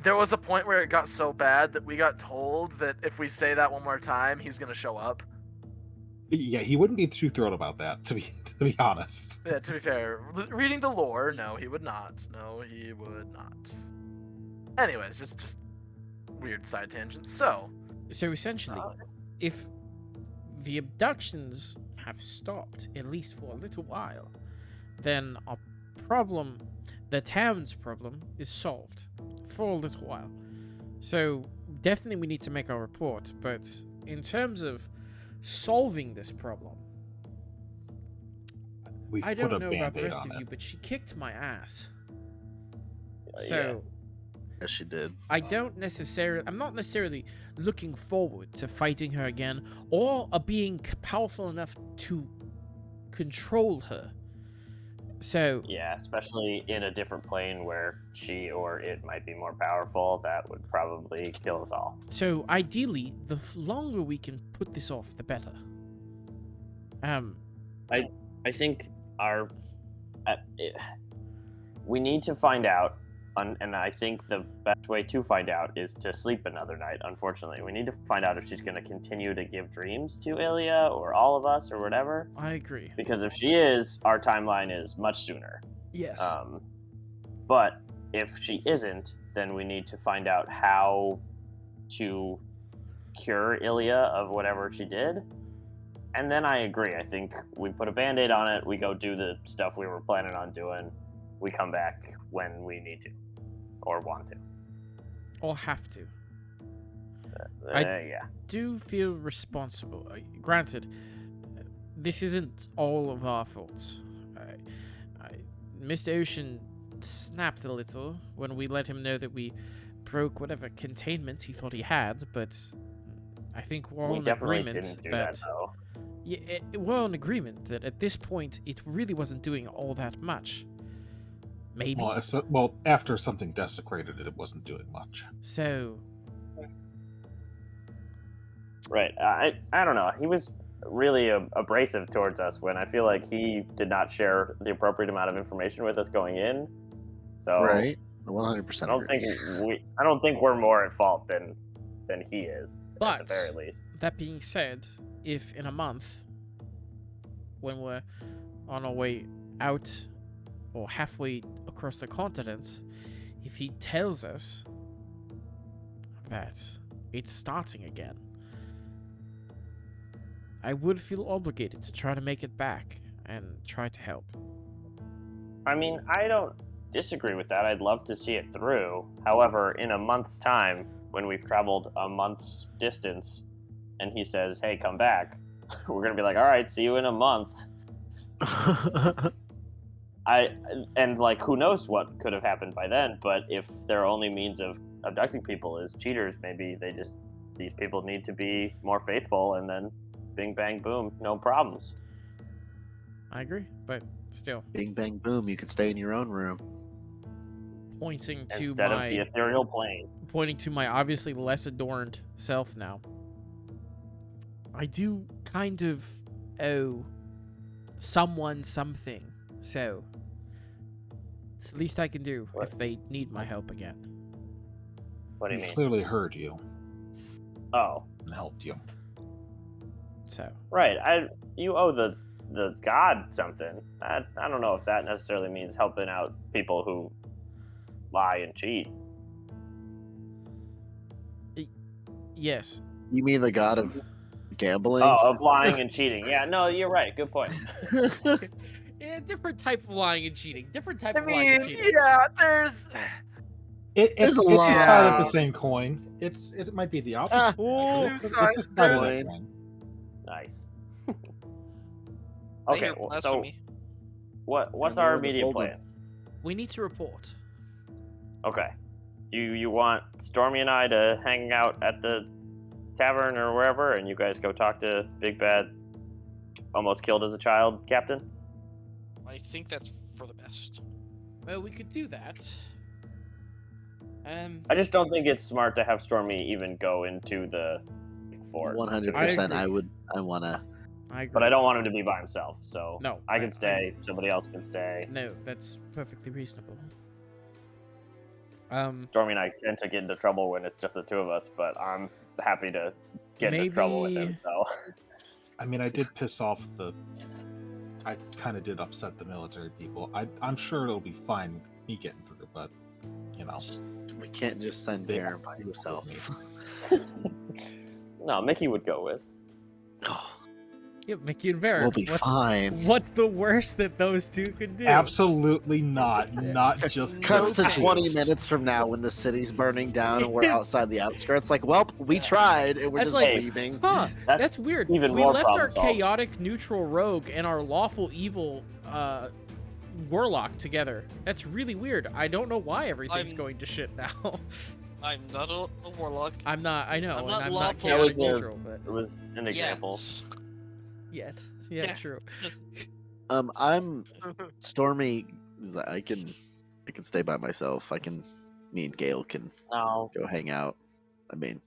there was a point where it got so bad that we got told that if we say that one more time, he's gonna show up. Yeah, he wouldn't be too thrilled about that, to be honest. Yeah, to be fair, reading the lore, no, he would not. No, he would not. Anyways, just weird side tangents. So, So essentially, if the abductions have stopped, at least for a little while, then our problem, the town's problem, is solved for a little while. So definitely we need to make our report, but in terms of solving this problem, We've I put don't a know about the Band-Aid rest on of it. you, but she kicked my ass. Yeah. So Yes, she did. I'm not necessarily looking forward to fighting her again or being powerful enough to control her. So Yeah, especially in a different plane where she or it might be more powerful, that would probably kill us all. So ideally, the longer we can put this off, the better. I think we need to find out, and I think the best way to find out is to sleep another night. Unfortunately, we need to find out if she's going to continue to give dreams to Ilya or all of us or whatever. I agree. Because if she is, our timeline is much sooner. Yes. But if she isn't, then we need to find out how to cure Ilya of whatever she did. And then I agree. I think we put a Band-Aid on it. We go do the stuff we were planning on doing. We come back when we need to or want to. Or have to. Yeah. Do feel responsible. Granted, this isn't all of our faults. Mr. Ocean snapped a little when we let him know that we broke whatever containment he thought he had, but I think we're all We in definitely agreement didn't do that, though. yeah, we're in agreement that at this point it really wasn't doing all that much. Maybe. Well, after something desecrated it wasn't doing much. So Right. I don't know. He was really abrasive towards us when I feel like he did not share the appropriate amount of information with us going in. So Right? 100%. I don't think we're more at fault than he is, But at the very least. that being said, if in a month, when we're on our way out or halfway across the continent, if he tells us that it's starting again, I would feel obligated to try to make it back and try to help. I mean, I don't disagree with that. I'd love to see it through. However, in a month's time, when we've traveled a month's distance, and he says, "Hey, come back," we're gonna be like, "All right, see you in a month." Like, who knows what could have happened by then? But if their only means of abducting people is cheaters, maybe these people need to be more faithful, and then, bing bang boom, no problems. I agree, but still, Bing bang boom, you can stay in your own room. pointing to Instead of the my ethereal plane. obviously less adorned self now, I do kind of owe someone something, so it's the least I can do What? if they need my help again. What do you He mean? clearly heard you Oh, and helped you. So, right. You owe the god something. I don't know if that necessarily means helping out people who lie and cheat. yes. You mean the god of gambling? Oh, of lying and cheating. Yeah, no, you're right. Good point. Yeah, different type of lying and cheating. Different type I of lying and mean, cheating. yeah, there's. It's There's a a side of lot. the same coin. It might be the opposite. Ah, Oh, It's Suicide. a side of There's- that coin. Nice. I Okay, hear so blasphemy. what's know our when to immediate fold them. plan? we need to report. Okay. You want Stormy and I to hang out at the tavern or wherever, and you guys go talk to Big Bad, almost killed as a child, Captain? I think that's for the best. Well, we could do that. I just don't think it's smart to have Stormy even go into the fort. 100%. I agree. I wanna. I agree. But I don't want him to be by himself, so No, I can stay. Somebody else can stay. No, that's perfectly reasonable. Stormy and I tend to get into trouble when it's just the two of us, but I'm happy to get into trouble with him. Maybe- So I mean, I did piss off I kind of did upset the military people. I'm sure it'll be fine with me getting through, but you know. We can't just send They- Baron by himself. no, Mickey would go with. Oh, yeah, Mickey and Varric. we'll be fine. What's the worst that those two could do? Absolutely not. Not just Cuts to those 20 two. minutes from now when the city's burning down and we're outside the outskirts. Like, well, we tried and we're That's just like- leaving. Huh? That's That's weird. even We more left our problem solved. chaotic neutral rogue and our lawful evil warlock together. That's really weird. I don't know why everything's I'm- going to shit now. I'm not a warlock. I'm not. I know, I'm and not I'm lawful. not That chaotic was a- neutral, but It was an example. Yes. yet. Yeah, Yeah. true. I'm Stormy. I can stay by myself. Me and Gale can No, go hang out. I mean,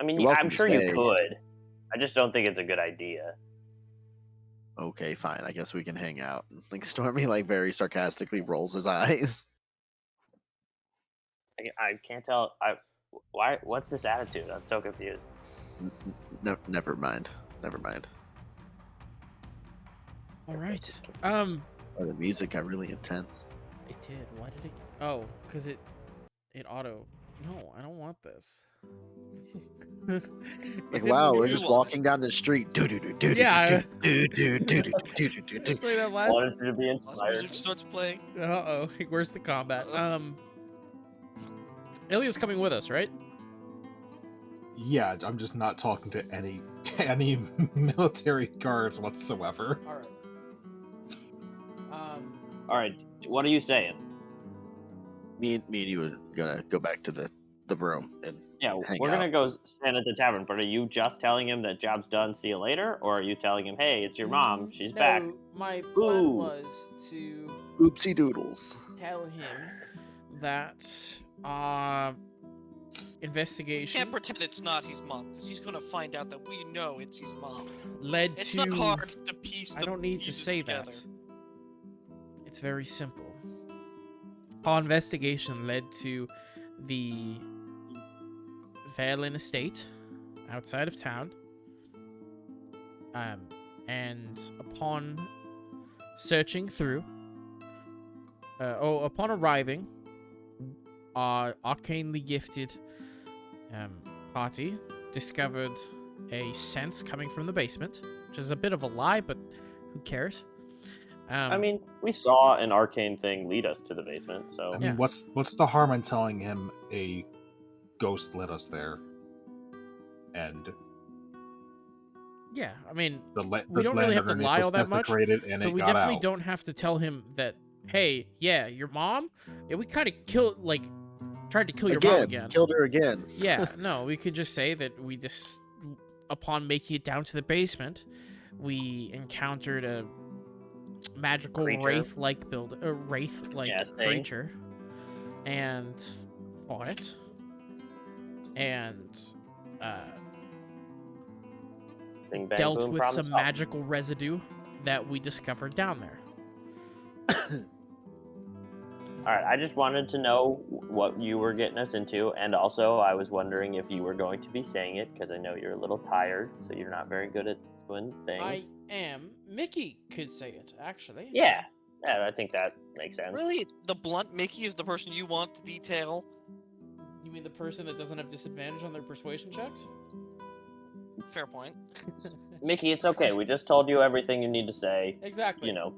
I mean, You're welcome I'm to sure you stay. could. I just don't think it's a good idea. okay, fine. I guess we can hang out. Like Stormy, like very sarcastically rolls his eyes. I can't tell. Why? What's this attitude? I'm so confused. Never mind. Never mind. All right. Oh, the music got really intense. It did. Why did it? Oh, because it auto. No, I don't want this. It Like, didn't wow, do we're it. just walking down the street. Do do do do Yeah, do do do do do do do. It's like that last. Wanted you to be Once inspired. music starts playing. Uh-oh. Where's the combat? Ilya's coming with us, right? Yeah, I'm just not talking to any military guards whatsoever. All right. All right, what are you saying? Me and you were gonna go back to the room and Yeah, hang we're out. gonna go stand at the tavern, but are you just telling him that job's done, see you later, or are you telling him, hey, it's your mom, she's back? My plan Ooh. was to Oopsie doodles. tell him that investigation Can't pretend it's not his mom, because he's gonna find out that we know it's his mom. led It's to. not hard to piece I the don't need to pieces say together. that. It's very simple. Our investigation led to the Verlan estate outside of town. And upon searching through, upon arriving, our arcanely gifted party discovered a sense coming from the basement, which is a bit of a lie, but who cares? I mean, we saw an arcane thing lead us to the basement, so I mean, Yeah. what's the harm in telling him a ghost led us there? And yeah, I mean, the we don't land really have to underneath lie was all that much, desecrated and but it we got definitely out. don't have to tell him that, hey, yeah, your mom, yeah, we kind of tried to kill your mom again. Killed her again. Yeah, no, we could just say that we just, upon making it down to the basement, we encountered a magical Creature. wraith-like Yeah, thing. creature, and fought it, and Bing, bang, dealt boom, with problem some solved. magical residue that we discovered down there. All right, I just wanted to know what you were getting us into, and also I was wondering if you were going to be saying it because I know you're a little tired, so you're not very good at doing I things. am. Mickey could say it, actually. Yeah, I think that makes sense. Really, the blunt Mickey is the person you want to detail? You mean the person that doesn't have disadvantage on their persuasion checks? Fair point. Mickey, it's okay. We just told you everything you need to say. Exactly. You know,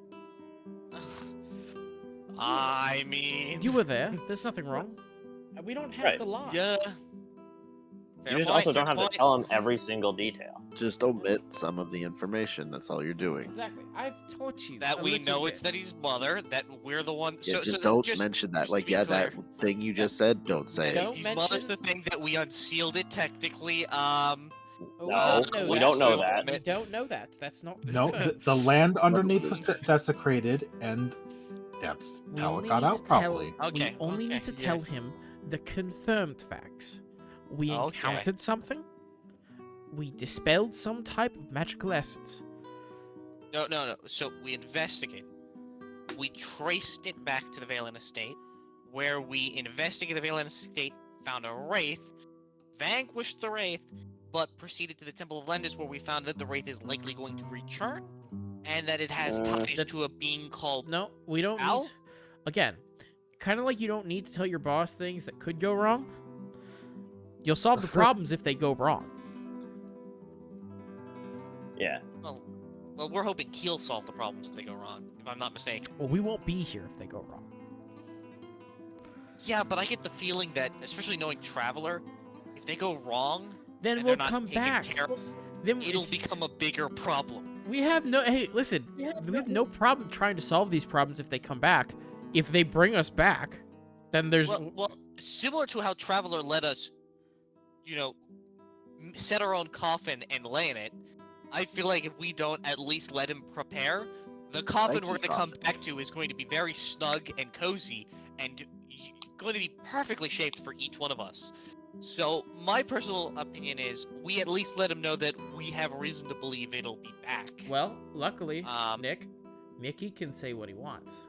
I mean, You were there. There's nothing wrong. We don't have Right. to lie. yeah. you just also don't have to tell him every single detail. Just omit some of the information. That's all you're doing. Exactly. I've taught you that a we little know it's bit. Daddy's mother. That we're the one. Yeah, so, just so don't just, mention that. just to Like, be yeah, clear, that thing you just said, don't say it. Don't His mention- mother's the thing that we unsealed it technically. Oh, No, we we don't know so that. We don't know that. That's not No, confirmed. the land underneath was desecrated, and that's We how only it got need out to tell- properly. Okay, We only okay, need to yeah. tell him the confirmed facts. We Okay. encountered something. We dispelled some type of magical essence. No. So we investigated. We traced it back to the Verlan estate, where we investigated the Verlan estate, found a wraith, vanquished the wraith, but proceeded to the Temple of Lendis, where we found that the wraith is likely going to return, and that it has ties That- to a being called. No, we don't Al? need. Again, kind of like you don't need to tell your boss things that could go wrong. You'll solve the problems if they go wrong. Yeah. Well, we're hoping he'll solve the problems if they go wrong, if I'm not mistaken. Well, we won't be here if they go wrong. Yeah, but I get the feeling that, especially knowing Travler, if they go wrong, Then and we'll they're not come taken back. care of, Then it'll if- become a bigger problem. We have no. Hey, listen. We have no problem trying to solve these problems if they come back. If they bring us back, then there's. Well, similar to how Traveler let us, set our own coffin and lay in it, I feel like if we don't at least let him prepare, the coffin Like we're the going to come coffin. back to is going to be very snug and cozy and going to be perfectly shaped for each one of us. So my personal opinion is we at least let him know that we have reason to believe it'll be back. Well, luckily, Um, Mickey can say what he wants.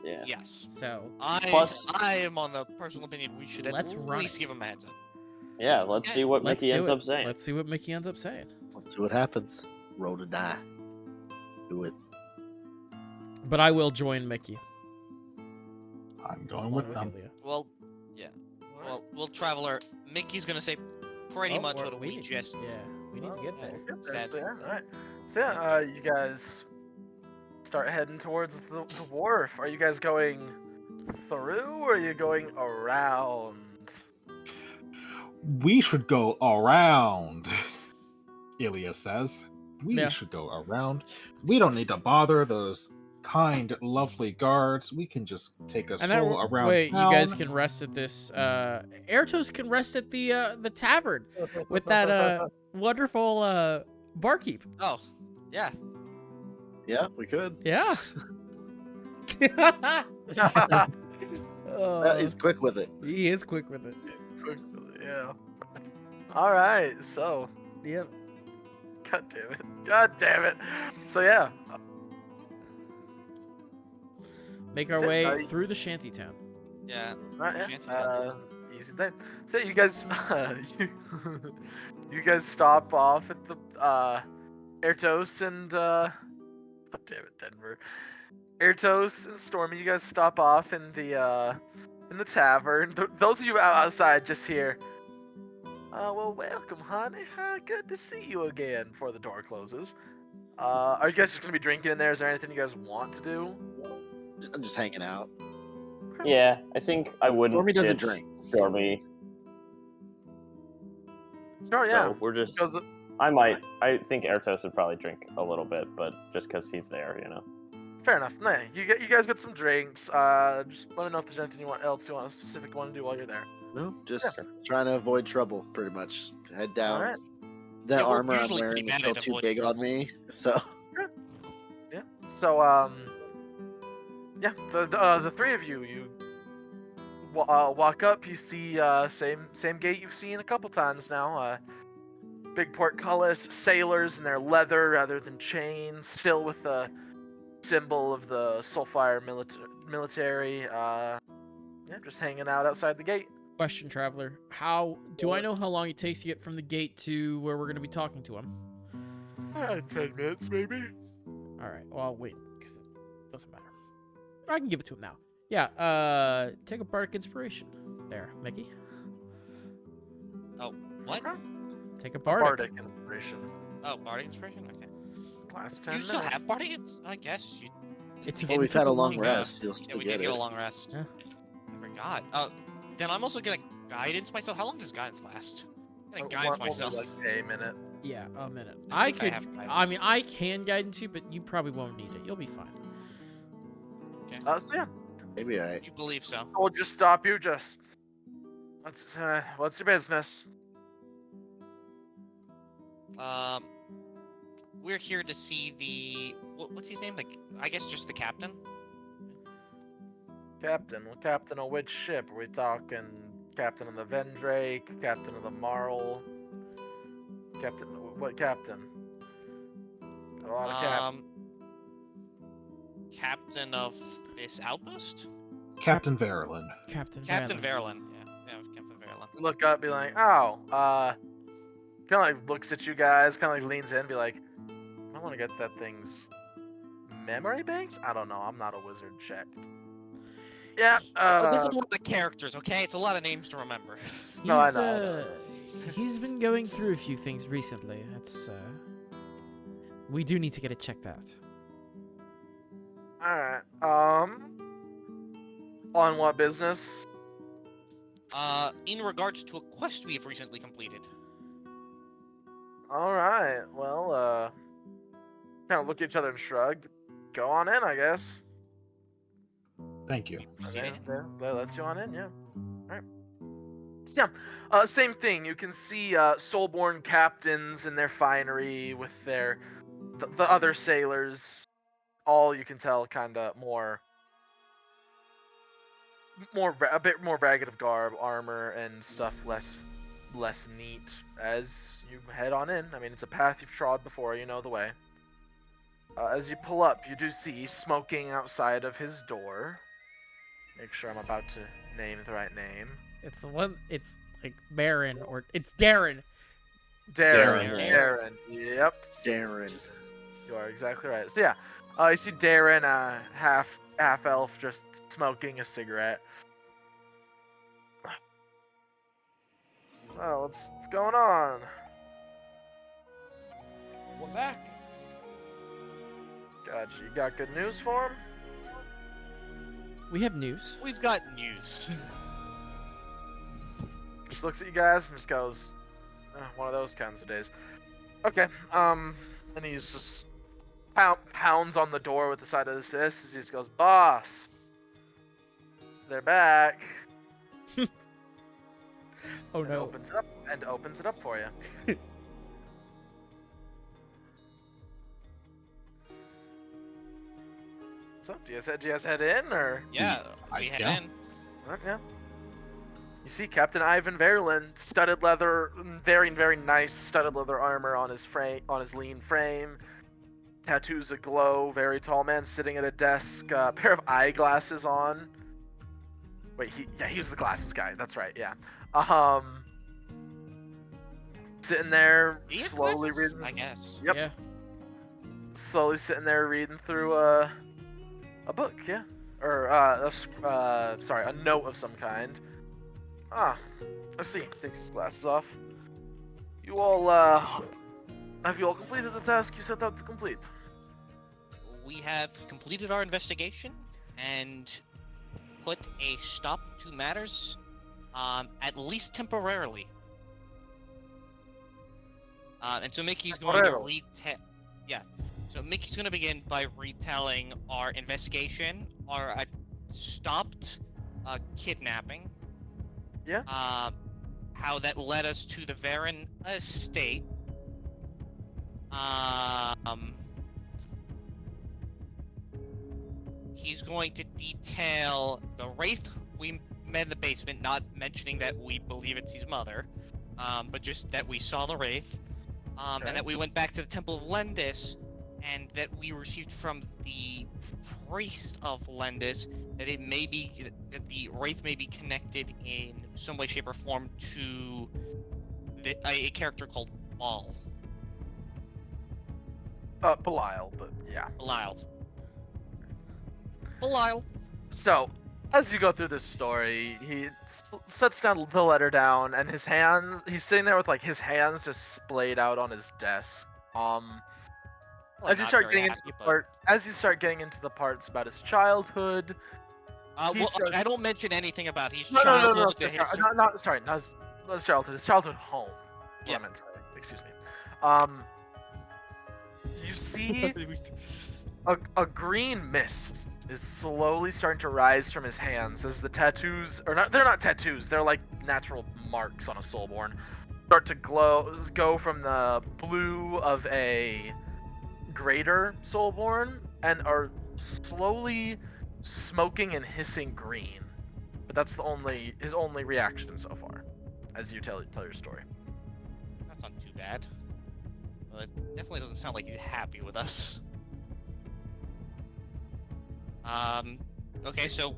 Yeah. Yes. So Plus- I am on the personal opinion we should at Let's run least it. give him a heads up. Yeah, let's see what let's Mickey do ends it. up saying. Let's see what Mickey ends up saying. Let's see what happens. Roll to die. Do it. But I will join Mickey. I'm going along with them. Ilya. Well, well, Traveler, Mickey's gonna say pretty Oh, much or what we need- just. Yeah, we need to get there. Said. Yeah, alright. So yeah, you guys start heading towards the wharf. Are you guys going through or are you going around? We should go around, Ilya says. We Yeah. should go around. We don't need to bother those kind, lovely guards. We can just take a And that stroll around way, town. you guys can rest at this. Erhtos can rest at the tavern with that wonderful barkeep. Oh, yeah. Yeah, we could. Yeah. He's quick with it. He is quick with it. Yeah. Alright, so. Yep. God damn it. God damn it. So yeah. Make our That's it. way through the shantytown. Yeah. Right, yeah. Shantytown. Easy thing. So you guys, you guys stop off at the Erhtos and God damn it, Denver. Erhtos and Stormy, you guys stop off in the tavern. Those of you outside just hear, well, welcome, honey. Good to see you again before the door closes. Are you guys just going to be drinking in there? Is there anything you guys want to do? I'm just hanging out. Yeah, I think I wouldn't Stormy doesn't ditch drink. Stormy. Sure, yeah. So we're just. Because I think Erhtos would probably drink a little bit, but just because he's there, you know. fair enough. No, you guys get some drinks. Just let me know if there's anything else you want a specific one to do while you're there. No, just trying to avoid trouble, pretty much. Head down. Alright. The Yeah, we're armor I'm usually wearing pretty is bad still at too avoiding big on trouble. me, so Yeah. So yeah, the three of you walk up. You see same gate you've seen a couple times now. Big portcullis, sailors in their leather rather than chains, still with the symbol of the Soulfire military. Yeah, just hanging out outside the gate. Question, Traveler. How do I know how long it takes to get from the gate to where we're going to be talking to him? 10 minutes maybe. All right. Well, I'll wait because it doesn't matter. I can give it to him now. Yeah. Take a bardic inspiration. There, Mickey. Oh, what? Take a bardic. Bardic inspiration. Oh, bardic inspiration. Okay. Last 10 You still minutes. have bardic? I guess you. It's well, we've took had a a long long rest. You'll Yeah, still we get did get a it. long rest. Yeah. I forgot. Then I'm also gonna guidance myself. How long does guidance last? I'm gonna guidance myself. Like a minute. Yeah, a minute. I I think I could. have I guidance. mean, I can guidance you, but you probably won't need it. You'll be fine. So yeah, Maybe I. You believe so? we'll just stop you. Just what's your business? We're here to see the what's his name? Like, I guess just the captain. Captain. Well, captain of which ship? Are we talking captain of the Vendrake? Captain of the Marl? Captain? What captain? A lot of captains. Captain of this outpost. Captain Verlan. Captain. Captain Verlan. Verlan. Yeah, Captain Verlan. Look up, be like, oh, kind of like looks at you guys, kind of like leans in, be like, I want to get that thing's memory banks. I don't know. I'm not a wizard. Checked. Yeah. This is one of the characters, Okay, it's a lot of names to remember. No, I know. He's been going through a few things recently. It's we do need to get it checked out. All right. On what business? In regards to a quest we have recently completed. All right. Well, kind of look at each other and shrug. Go on in, I guess. Thank you. Okay, that lets you on in, yeah. Alright. So, yeah, same thing. You can see Soulborn captains in their finery with the other sailors. All you can tell kind of a bit more ragged of garb, armor, and stuff less neat as you head on in. I mean, it's a path you've trod before, you know the way. As you pull up, you do see smoking outside of his door. Make sure I'm about to name the right name. It's the one. It's like Baron or it's Darren. Darren. Yep. Darren. You are exactly right. So yeah, you see Darren, half elf, just smoking a cigarette. Oh, what's going on? We're back. Gotcha. You got good news for him? We have news. We've got news. Just looks at you guys and just goes, one of those kinds of days. Okay. And he's just pounds on the door with the side of his fist as he just goes, "Boss, they're back." Oh and no. opens it up for you. So, do you guys head in, or? Yeah, we head yeah. in. Alright, yeah. You see Captain Ivan Verlan, studded leather, very, very nice studded leather armor on his lean frame. Tattoos aglow, very tall man sitting at a desk, pair of eyeglasses on. Wait, he was the glasses guy. That's right, yeah. Sitting there, Do you have slowly glasses? reading. I guess. Yep. Yeah. Slowly sitting there reading through a A book, yeah, or sorry, a note of some kind. Ah, I see. Takes his glasses off. You all, have you all completed the task you set out to complete? We have completed our investigation and put a stop to matters, at least temporarily. And so Mickey's going to Temporarily. Yeah. So Mickey's going to begin by retelling our investigation, our stopped kidnapping. Yeah. How that led us to the Verlan estate. He's going to detail the wraith we met in the basement, not mentioning that we believe it's his mother, but just that we saw the wraith, Okay. and that we went back to the Temple of Lendis, and that we received from the priest of Lendis that it may be that the wraith may be connected in some way, shape, or form to a character called Ball. Belial, but yeah. Belial. So, as you go through this story, he sets down the letter down, and his hands, he's sitting there with like his hands just splayed out on his desk. Well, As you not start very getting into happy, the but- part, as you start getting into the parts about his childhood, he Well, starts- I don't mention anything about his no, childhood. sorry, his- sorry, not his childhood, his childhood home. That's what Yeah. I meant to say. Excuse me. You see a green mist is slowly starting to rise from his hands as the tattoos, or not, they're not tattoos, they're like natural marks on a soulborn, start to go from the blue of a greater soulborn and are slowly smoking and hissing green. But that's his only reaction so far, as you tell your story. That's not too bad. But it definitely doesn't sound like he's happy with us. Okay, so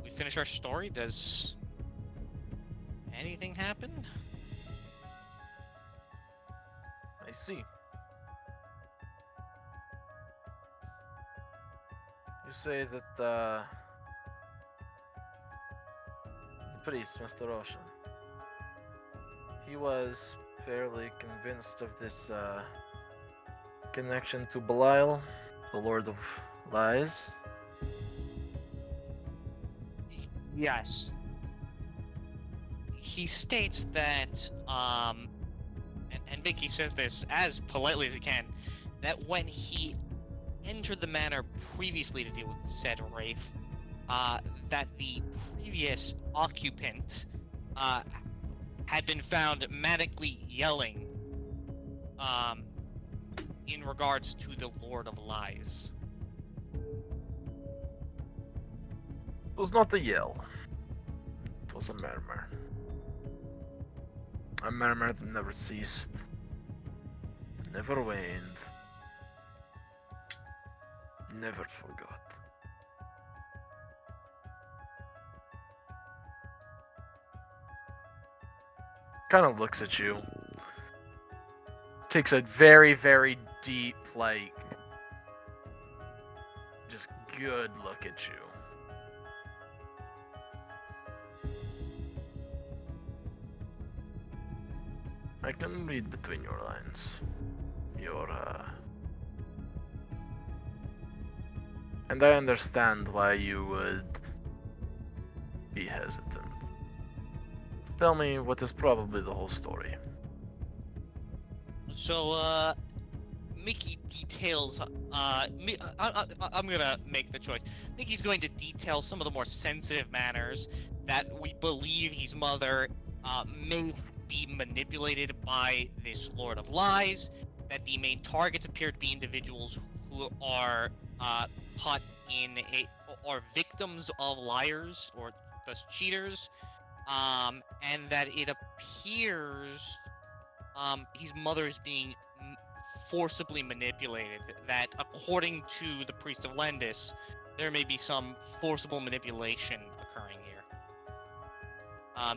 we finish our story. Does anything happen? I see. You say that the priest, Mr. Ocean, he was fairly convinced of this connection to Belial, the Lord of Lies. Yes. He states that, and Mickey says this as politely as he can, that when he entered the manor previously to deal with said wraith, that the previous occupant had been found manically yelling in regards to the Lord of Lies. It was not a yell. It was a murmur. A murmur that never ceased, never waned, never forgot. Kind of looks at you. Takes a very, very deep, like, just good look at you. I can read between your lines. And I understand why you would be hesitant. Tell me what is probably the whole story. So, Mickey details. I'm gonna make the choice. Mickey's going to detail some of the more sensitive manners that we believe his mother may be manipulated by this Lord of Lies. That the main targets appear to be individuals who are caught in or victims of liars or thus cheaters, and that it appears his mother is being forcibly manipulated. That according to the priest of Lendis, there may be some forcible manipulation occurring here.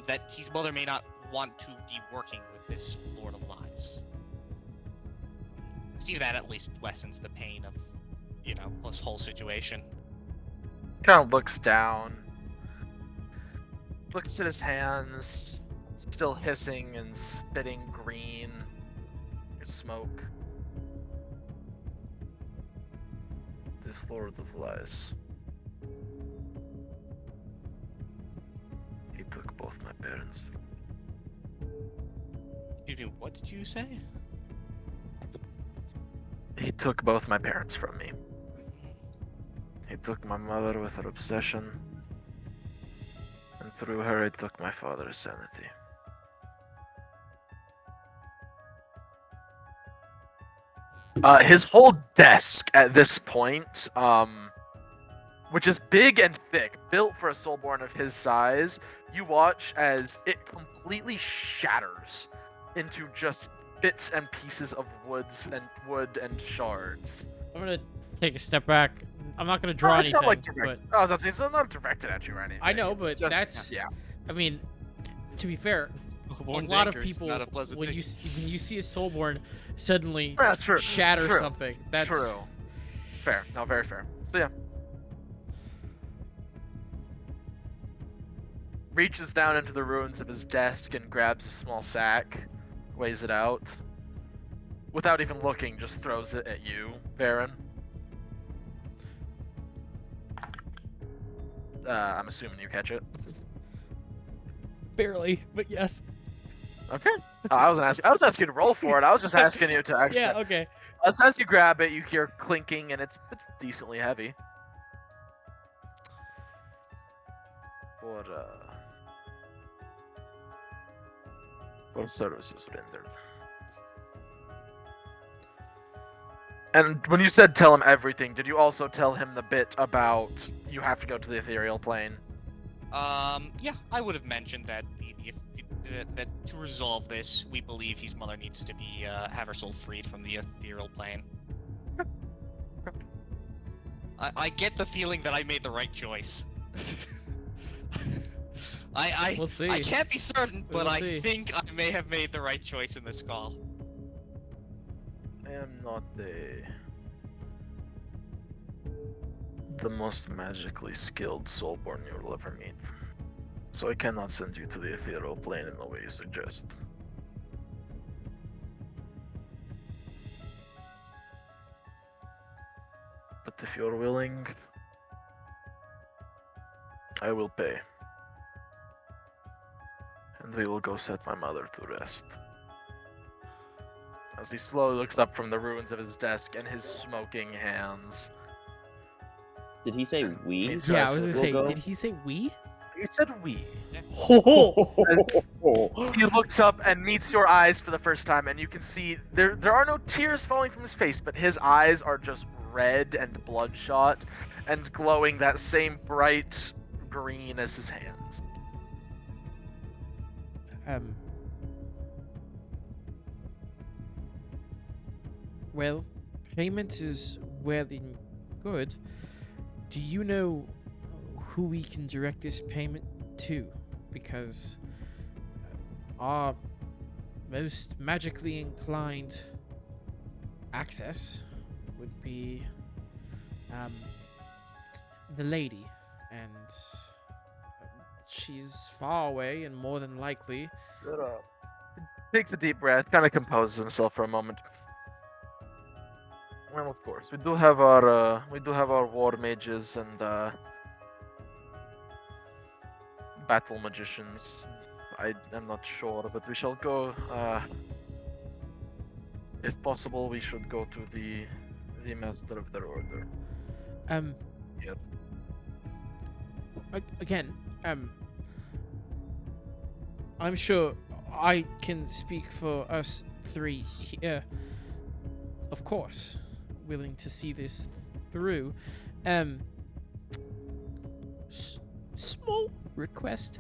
That his mother may not want to be working with this Lord of Lies. See, that at least lessens the pain of, this whole situation. Kind of looks down. Looks at his hands, still hissing and spitting green smoke. This Lord of the Flies. He took both my parents. Excuse me, what did you say? He took both my parents from me. He took my mother with her obsession, and through her he took my father's sanity. His whole desk at this point, which is big and thick, built for a soulborn of his size, you watch as it completely shatters into just bits and pieces of wood and shards. I'm gonna take a step back. I'm not gonna draw It's anything. not like but direct. I was about to say, it's not directed at you or anything. I know, It's but just, that's. yeah. I mean, to be fair, a Born lot of danger is people not a pleasant when thing. when you see a soulborn suddenly Yeah, true. shatter True. something. That's True. Fair. No, very fair. So yeah. Reaches down into the ruins of his desk and grabs a small sack, weighs it out. Without even looking, just throws it at you, Varen. I'm assuming you catch it. barely, but yes. Okay. I was asking you to roll for it. I was just asking you to actually. Yeah. Okay. As you grab it, you hear clinking, and it's decently heavy. For services rendered. And when you said tell him everything, did you also tell him the bit about you have to go to the ethereal plane? Yeah, I would have mentioned that that to resolve this, we believe his mother needs to be have her soul freed from the ethereal plane. I get the feeling that I made the right choice. We'll see. I can't be certain, but We'll I see. think I may have made the right choice in this call. I am not the most magically skilled soulborn you will ever meet. So I cannot send you to the ethereal plane in the way you suggest. But if you're willing, I will pay. And we will go set my mother to rest. As he slowly looks up from the ruins of his desk and his smoking hands. Did he say we? Means Yeah, Guys, I was gonna we'll say. go? Did he say we? He said we. Oh. He looks up and meets your eyes for the first time, and you can see there are no tears falling from his face, but his eyes are just red and bloodshot and glowing that same bright green as his hands. Well, payment is well and good. Do you know who we can direct this payment to? Because our most magically inclined access would be the lady, and she's far away and more than likely. Takes a deep breath, kind of composes himself for a moment. Well, of course, we do have our war mages and battle magicians. I am not sure, but we shall go. If possible, we should go to the master of their order. Yep. Again, I'm sure I can speak for us three here. Of course, willing to see this through. Small request.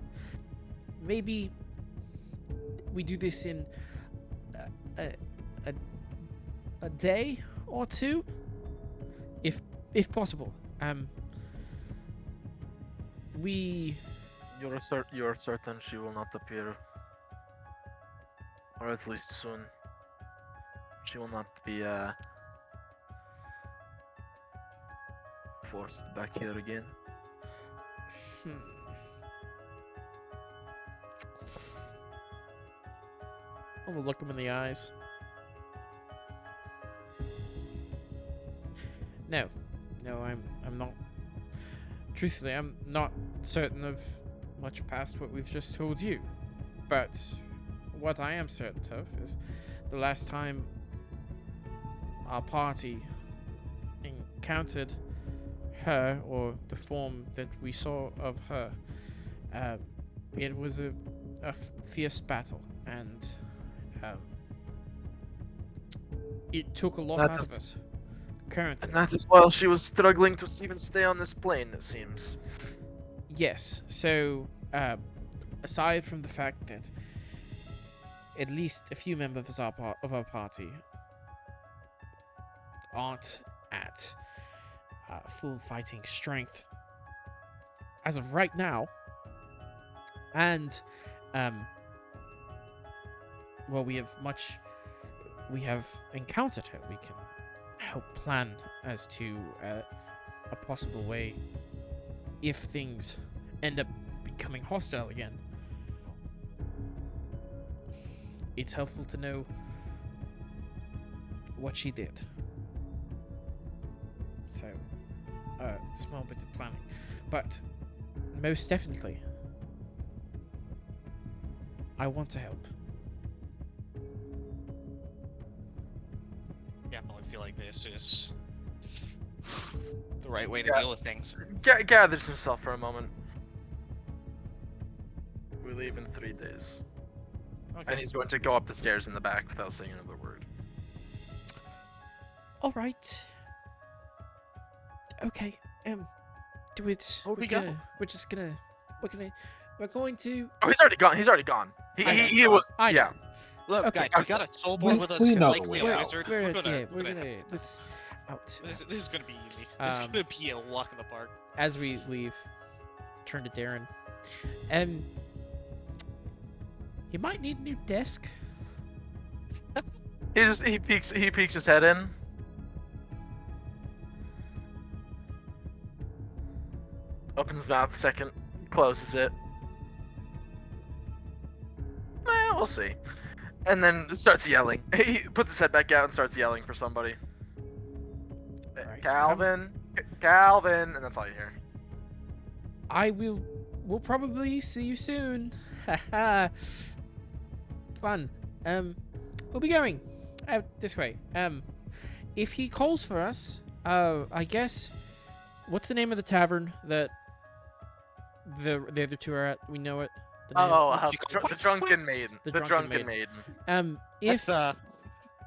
Maybe we do this in a day or two, if possible. You're certain she will not appear, or at least soon. She will not be forced back here again. I'm gonna look him in the eyes. No, I'm not. Truthfully, I'm not certain of much past what we've just told you. But what I am certain of is the last time our party encountered her, or the form that we saw of her, it was a fierce battle, and it took a lot out of us. Currently, And that is while she was struggling to even stay on this plane, it seems. yes. So, aside from the fact that at least a few members of our party aren't at full fighting strength as of right now, and well, we have encountered her. We can help plan as to a possible way if things end up becoming hostile again. It's helpful to know what she did. So, small bit of planning. But, most definitely, I want to help. Definitely feel like this is the right way to Yeah. deal with things. Gathers himself for a moment. We leave in 3 days. Okay. And he's going to go up the stairs in the back without saying another word. All right. Okay. Do it. Where'd we go? We're going to. Oh, he's already gone. He's already gone. He was. I know. Yeah. Look, Okay. guys, we got a soul board Let's with us, clean up likely a a little. wizard. We're gonna- gonna let's out. This is gonna be easy. Um, It's gonna be a walk in the park. As we leave, turn to Darren. He might need a new desk. He peeks his head in. Opens his mouth a second, closes it. We'll see. And then starts yelling. He puts his head back out and starts yelling for somebody. Right. Calvin, Calvin, and that's all you hear. We'll probably see you soon. Haha. Fun. We'll be going out this way. If he calls for us, I guess, what's the name of the tavern that the other two are at? We know it. The name? The Drunken Maiden. The The Drunken Drunken Maiden.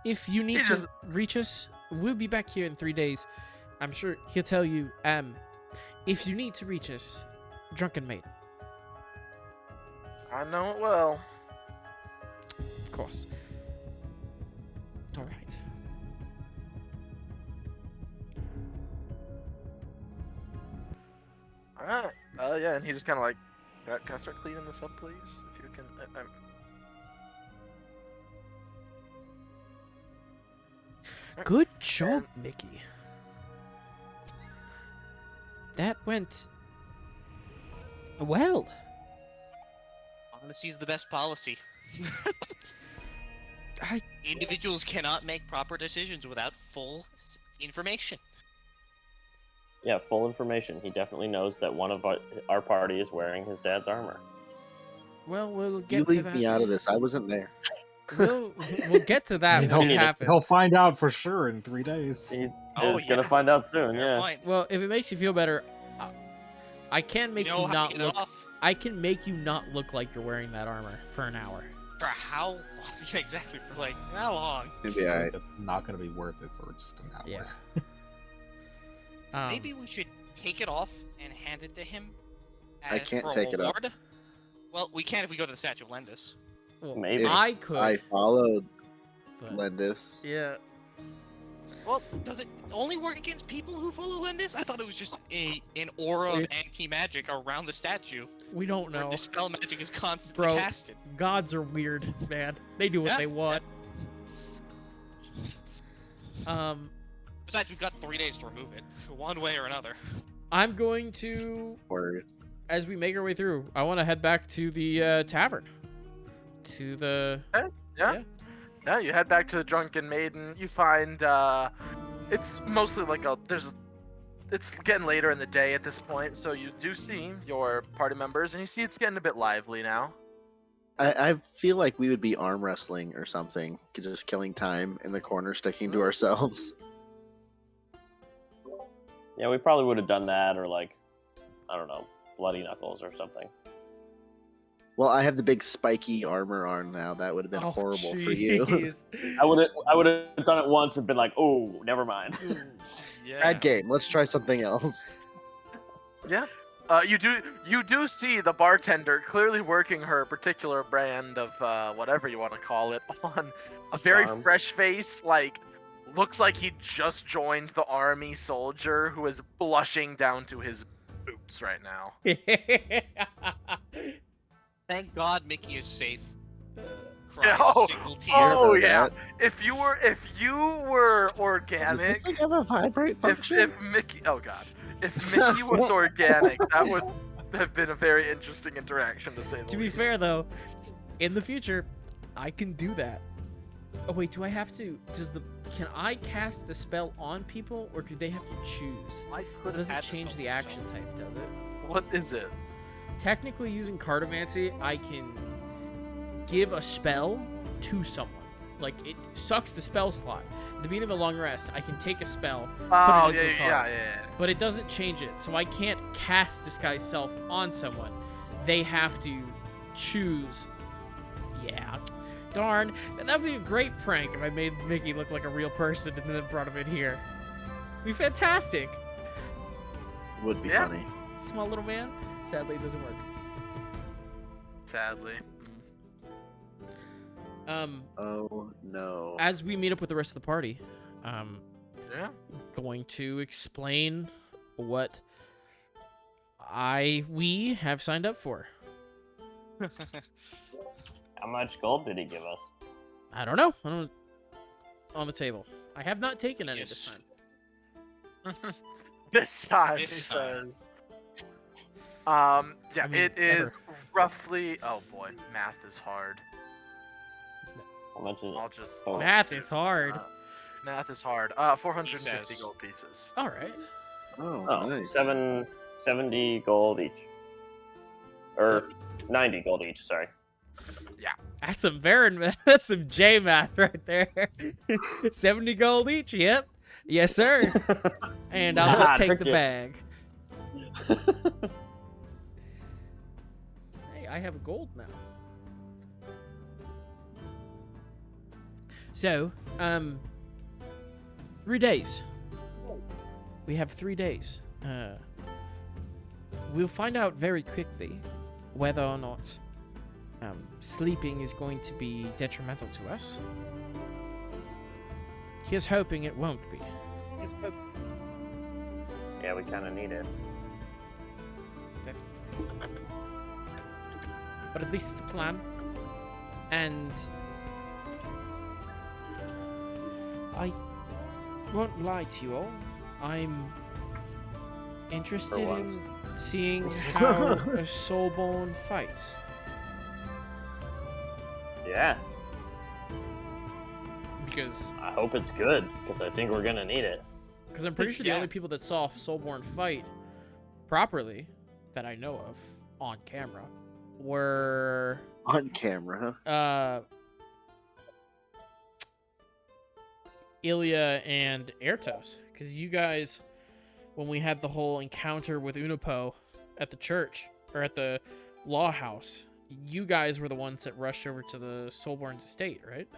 If you need He to just- reach us, we'll be back here in 3 days. I'm sure he'll tell you. If you need to reach us, Drunken Maiden, I know it well. of course. All right. Alright. Yeah, and he just kind of like, can I start cleaning this up, please? If you can. Good job, Mickey. That went well. Honesty is the best policy. I Individuals cannot make proper decisions without full information. Yeah, full information. He definitely knows that one of our party is wearing his dad's armor. well, we'll get You to leave that. me out of this. I wasn't there. We'll get to that He'll- when it happens. He'll find out for sure in 3 days. He's Oh, gonna yeah. find out soon. Fair Yeah. point. Well, if it makes you feel better, I can make You know you how not to get it look. off? I can make you not look like you're wearing that armor for an hour. For how long? Yeah, exactly. For like how long? Maybe I. It's not going to be worth it for just an hour. Yeah. Maybe we should take it off and hand it to him. I as can't for a take it off. reward. Well, we can if we go to the Statue of Lendis. Well, Maybe. I could. I followed but- Lendis. Yeah. Well, does it only work against people who follow Lendis? I thought it was just an aura of anti-magic around the statue. We don't Where know. dispel magic is constantly Bro. casted. Gods are weird, man. They do what Yeah, they want. Besides, we've got 3 days to remove it, one way or another. I'm going to Or as we make our way through, I want to head back to the tavern. To the Yeah, you head back to the Drunken Maiden. You find it's mostly like it's getting later in the day at this point, so you do see your party members, and you see it's getting a bit lively now. I feel like we would be arm wrestling or something, just killing time in the corner, sticking to ourselves. Yeah, we probably would have done that, or like, I don't know, bloody knuckles or something. Well, I have the big spiky armor on now. That would have been horrible for you. jeez. I would have done it once and been like, oh, never mind. Yeah. Bad game. Let's try something else. Yeah. You do see the bartender clearly working her particular brand of whatever you want to call it on a very Charm. fresh-faced, like, looks like he just joined the army soldier who is blushing down to his boots right now. Thank God Mickey is safe. Yeah, Cries oh, a single tear. Oh about yeah. that. If you were Does organic, this thing have a vibrate function? if Mickey, oh god, if Mickey was organic, that would have been a very interesting interaction to say the To be least. fair, though, in the future, I can do that. Oh wait, do I have to? Can I cast the spell on people, or do they have to choose? I It could have doesn't had this change the conversation. action type, does it? What is it? Technically, using cartomancy, I can give a spell to someone. Like, it sucks the spell slot. At the beginning of a long rest, I can take a spell, Oh it into a card. yeah. but it doesn't change it. So I can't cast Disguise Self on someone. They have to choose. Yeah. Darn. That'd be a great prank if I made Mickey look like a real person and then brought him in here. It'd be fantastic. Would be Yeah. funny. Small little man. Sadly, it doesn't work. Sadly. Oh no. As we meet up with the rest of the party, Yeah. going to explain what we have signed up for. How much gold did he give us? I don't know. On the table. I have not taken any this Yes. time. This time, he This time. says. I Yeah, mean, it is roughly. Oh boy, math is hard. How much is I'll it? just. Oh. Math is hard. Math is hard. 450 says. gold pieces. All right. Oh, Oh, nice. 70 gold each. Or 90 gold each, sorry. That's some Baron math. That's some J math right there. 70 gold each. Yep. Yes, sir. And I'll just Ah, take tricked the you. bag. Hey, I have gold now. So, 3 days. We have 3 days. We'll find out very quickly whether or not sleeping is going to be detrimental to us. Here's hoping it won't be. Yeah, we kind of need it. But at least it's a plan. And I won't lie to you all. I'm interested once. in seeing how a soulborn fights. Yeah, Because I hope it's good, because I think we're gonna need it. I'm pretty sure the Yeah. only people that saw Soulborn fight properly, that I know of, on camera, were On camera, Ilya and Erhtos. Because you guys, when we had the whole encounter with Unipo at the church, or at the law house, you guys were the ones that rushed over to the Soulborn's estate, right?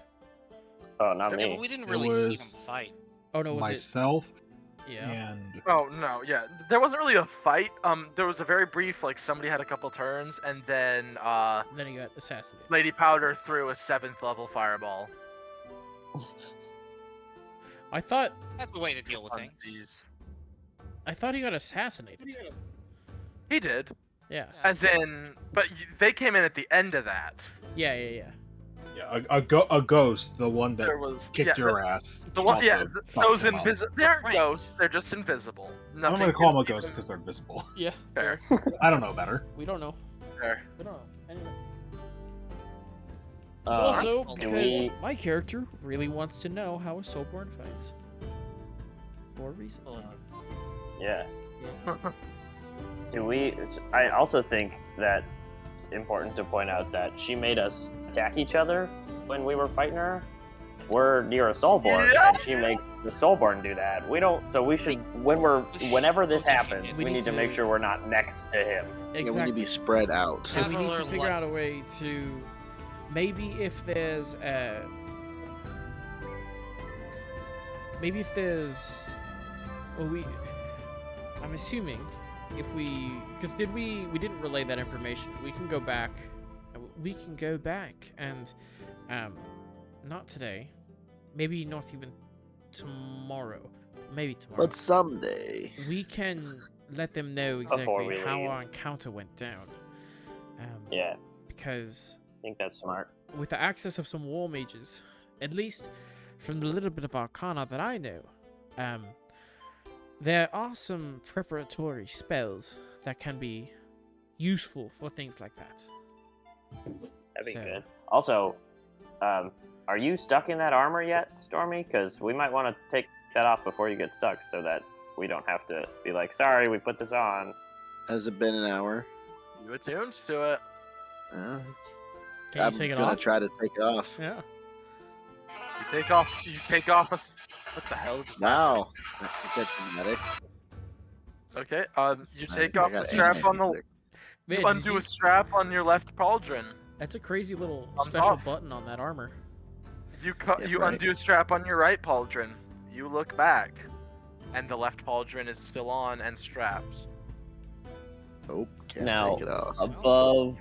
Oh, not Yeah, me. but we didn't It really see was him fight. Oh no, was Myself it? Yeah. and Oh no, yeah. There wasn't really a fight. There was a very brief, like somebody had a couple turns, and then Then he got assassinated. Lady Powder threw a 7th level fireball. I thought That's the way to deal with things. Funsies. he got assassinated. He did, Yeah. as in, but they came in at the end of that. Yeah. yeah, a ghost, the one that There was kicked yeah, your ass. the one, also yeah, fucked those him up. invisible. They aren't Right. ghosts. They're just invisible. I'm Nothing gonna call them a gives ghost them- because they're invisible. Yeah. Fair. I don't know better. We don't know. Fair. We don't know. Anyway. Uh, Also, do because we- my character really wants to know how a Soulborn fights. For reasons. Yeah. I also think that it's important to point out that she made us attack each other when we were fighting her. If we're near a Soulborn Yeah. and she makes the Soulborn do that, we don't. So we should, whenever this happens, We we need need to make to- sure we're not next to him. Yeah, we need to Exactly. be spread out. And we need to Traveler figure li- out a way to maybe if there's well, I'm assuming if because we didn't relay that information. We can go back and not today, maybe not even tomorrow, maybe tomorrow. But someday. We can let them know Before exactly we how leave. our encounter went down. Yeah, Because I think that's smart. with the access of some war mages, at least from the little bit of arcana that I know, there are some preparatory spells that can be useful for things like that. That'd be So- good. Also, are you stuck in that armor yet, Stormy? Because we might want to take that off before you get stuck, so that we don't have to be like, "Sorry, we put this on." Has it been an hour? You attuned to it. Uh, Can I'm you take it gonna off? try to take it off. Yeah. You take off. You take off a. What the hell? Just Wow. That's dramatic. happened? Okay. You take I off the got strap on the. music. Man, You did undo you- a strap on your left pauldron. That's a crazy little Thumbs special off. button on that armor. You Yeah, you right. undo a strap on your right pauldron. You look back, and the left pauldron is still on and strapped. Oh, can't Now, take it off. Above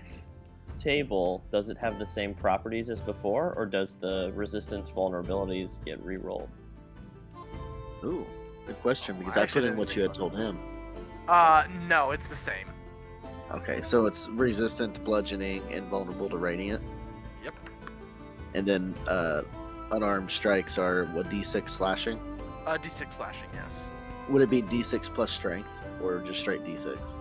table, does it have the same properties as before, or does the resistance vulnerabilities get re-rolled? Ooh, good question, because I I actually put in didn't what think you had about told him. No, it's the same. Okay, so it's resistant to bludgeoning and vulnerable to radiant. Yep. And then unarmed strikes are what, D6 slashing? D6 slashing, yes. Would it be D6 plus strength or just straight D6?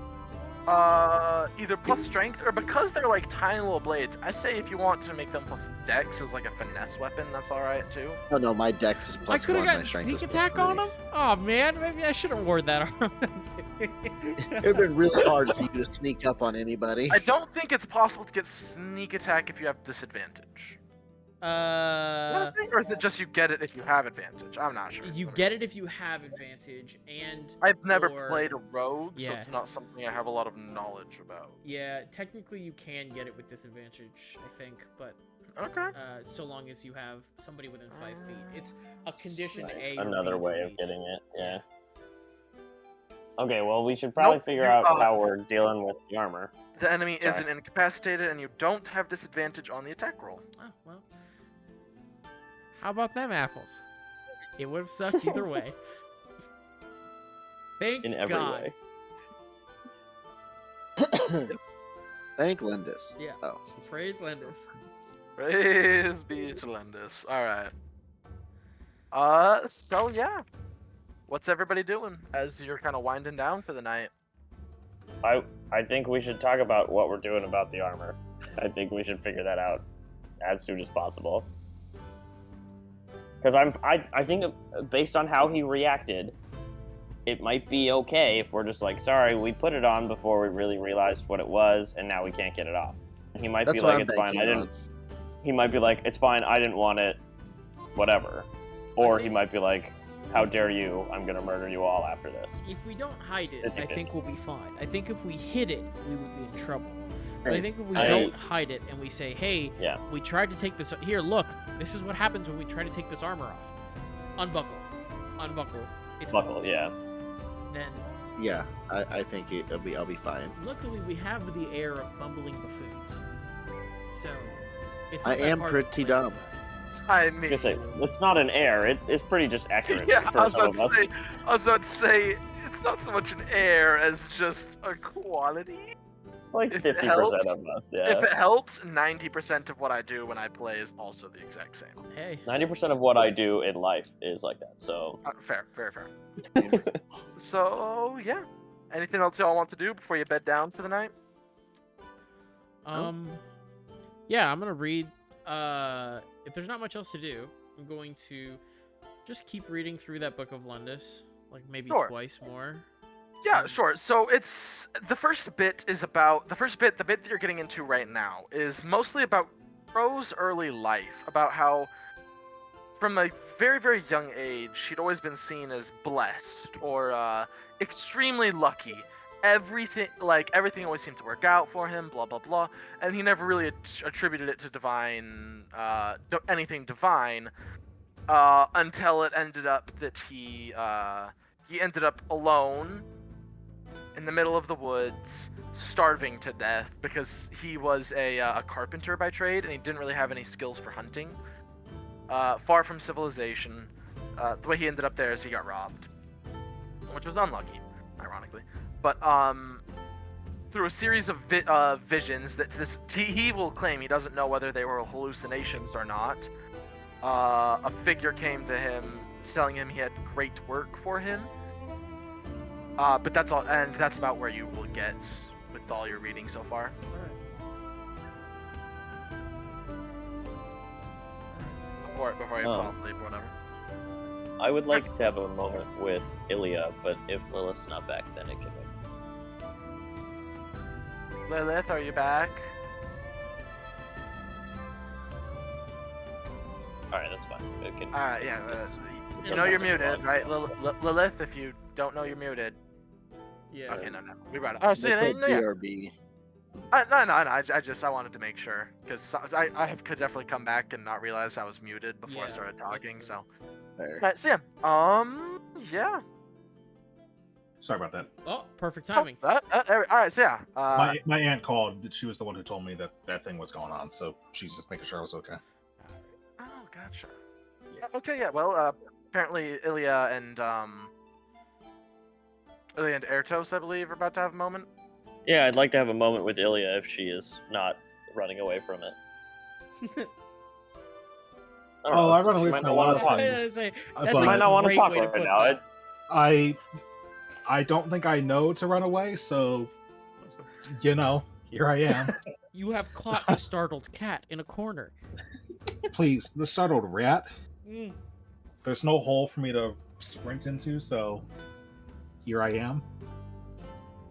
Either plus strength or because they're like tiny little blades. I say if you want to make them plus dex as like a finesse weapon, that's all right too. Oh no, my dex is I plus could have 1, my gotten strength sneak is attack plus on 3. him. Oh man, maybe I should have worn that armor. It'd been really hard for you to sneak up on anybody. I don't think it's possible to get sneak attack if you have disadvantage. Is that a thing, or is it just you get it if you have advantage? I'm not sure. You get it if you have advantage, and I've never or- played a rogue, so Yeah. it's not something I have a lot of knowledge about. Yeah, technically you can get it with disadvantage, I think, but Okay. so long as you have somebody within 5 feet, it's a condition Like, A. or another B to way of meet. getting it, yeah. Okay, well, we should probably Nope, figure you, out how we're dealing with the armor. The enemy Sorry. isn't incapacitated, and you don't have disadvantage on the attack roll. Oh, well. How about them apples? It would have sucked either way. Thanks In every God. way. Thank Lindis. Yeah. Oh. Praise Lendis. Praise be to Lendis. All right. So yeah, what's everybody doing as you're kind of winding down for the night? I think we should talk about what we're doing about the armor. I think we should figure that out as soon as possible. Because I think based on how he reacted, it might be okay if we're just like, sorry, we put it on before we really realized what it was, and now we can't get it off. He might That's be what like, I'm it's fine, I banking didn't. He might be like, it's fine, I didn't want it, whatever. Or he think- might be like, how dare you? I'm gonna murder you all after this. If we don't hide it, I 50-50. think we'll be fine. I think if we hid it, we would be in trouble. But I Hey, think if we I- don't hide it and we say, hey, Yeah. we tried to take this. Here, look, this is what happens when we try to take this armor off. Unbuckle. Unbuckle. It's Buckle, yeah. Then, Yeah, I think I'll be fine. luckily, we have the air of bumbling buffoons. So, it's I not that am hard to pretty play dumb. I I mean, was gonna say, it's not an air, it's pretty just accurate yeah, I for was, some about of to us. say, I was about to say, it's not so much an air as just a quality. Like If it 50% helps- of us, yeah. If it helps, 90% of what I do when I play is also the exact same. Hey, 90% of what I do in life is like that, so... Fair, very fair. So yeah, anything else y'all want to do before you bed down for the night? yeah, I'm gonna read. If there's not much else to do, I'm going to just keep reading through that book of Lundus, like maybe Sure. twice more. Yeah, sure. So it's the bit that you're getting into right now is mostly about Crow's early life, about how from a very, very young age, she'd always been seen as blessed or extremely lucky. Everything always seemed to work out for him, blah blah blah, and he never really attributed it to divine, anything divine, until it ended up that he ended up alone in the middle of the woods, starving to death because he was a carpenter by trade and he didn't really have any skills for hunting. Far from civilization. The way he ended up there is he got robbed, which was unlucky, ironically. But through a series of visions that he will claim he doesn't know whether they were hallucinations or not. A figure came to him, telling him he had great work for him. But that's all, and that's about where you will get with all your reading so far. Before you fall asleep or whatever. I would like to have a moment with Ilya, but if Lilith's not back, then it can wait. Lilith, are you back? Alright, that's fine. It can, Alright, yeah. it's- You know you're it's not muted, long. right? Lilith, if you don't know you're muted. Yeah. Okay, no. We brought it. Oh, so yeah, Liquid no, yeah. BRB. No. I wanted to make sure because could definitely come back and not realize I was muted before I Yeah, started that's talking. fair. So, Fair. so yeah. Yeah. Sorry about that. Oh, perfect Oh, timing. all right. So yeah. My aunt called. She was the one who told me that thing was going on, so she's just making sure I was okay. Oh, gotcha. Okay. Yeah. Well, apparently Ilya and Erhtos, I believe, are about to have a moment. Yeah, I'd like to have a moment with Ilya if she is not running away from it. I don't know, I run she away might from not a lot wanna of talk. things. That's She might a not want to great talk way to right put now. that. I don't think I know to run away, so here I am. You have caught a startled cat in a corner. Please, the startled rat. Mm. There's no hole for me to sprint into, so here I am.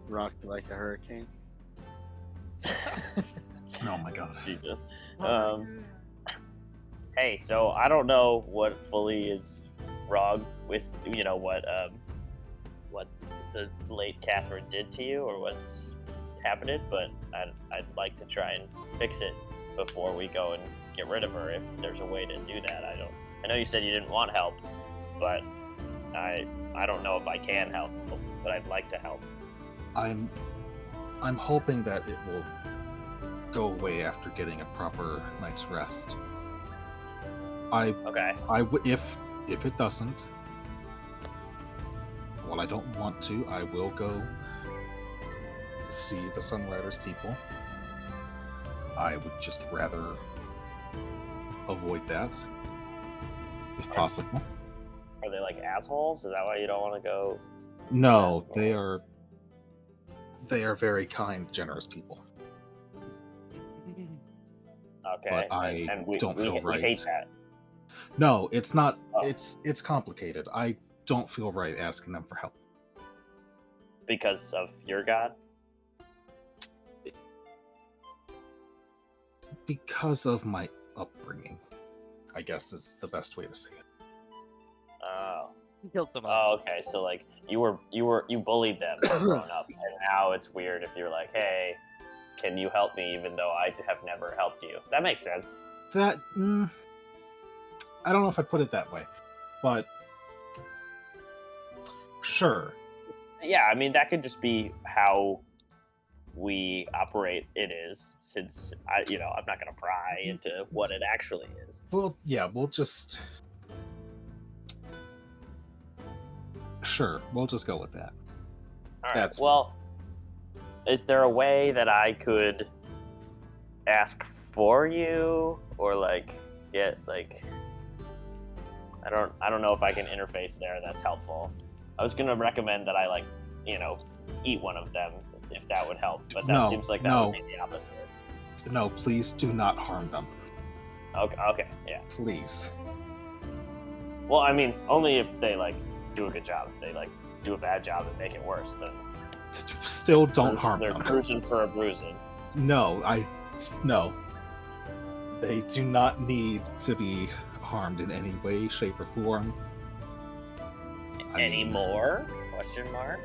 Rocked like a hurricane. Oh my god. Jesus. Hey, so I don't know what fully is wrong with what the late Catherine did to you or what's happening, but I'd like to try and fix it before we go and get rid of her. If there's a way to do that, I know you said you didn't want help, but I don't know if I can help, but I'd like to help. I'm hoping that it will go away after getting a proper night's rest. Okay. If it doesn't, while I don't want to, I will go see the Sunriders people. I would just rather avoid that, if possible. Are they like assholes? Is that why you don't want to go? No, they are very kind, generous people. Okay. But I and we, don't we, feel we right. hate that. No, it's not. Oh. It's complicated. I don't feel right asking them for help. Because of your god? Because of my upbringing, I guess is the best way to say it. Oh. Killed them. Oh, okay. So like you bullied them growing up, and now it's weird if you're like, hey, can you help me, even though I have never helped you. That makes sense. That I don't know if I'd put it that way, but sure. Yeah, I mean that could just be how we operate. It is, since I'm not gonna pry into what it actually is. Well, yeah, we'll just go with that. All right. That's well, is there a way that I could ask for you, or like get like I don't know if I can interface there. That's helpful. I was gonna recommend that I like eat one of them if that would help, but that seems like that would be the opposite. No, please do not harm them. Okay, yeah. Please. Well, I mean, only if they like do a good job. If they like do a bad job and make it worse, then Still don't harm they're them. cruising for a bruising. No. They do not need to be harmed in any way, shape, or form. Anymore? Question mark.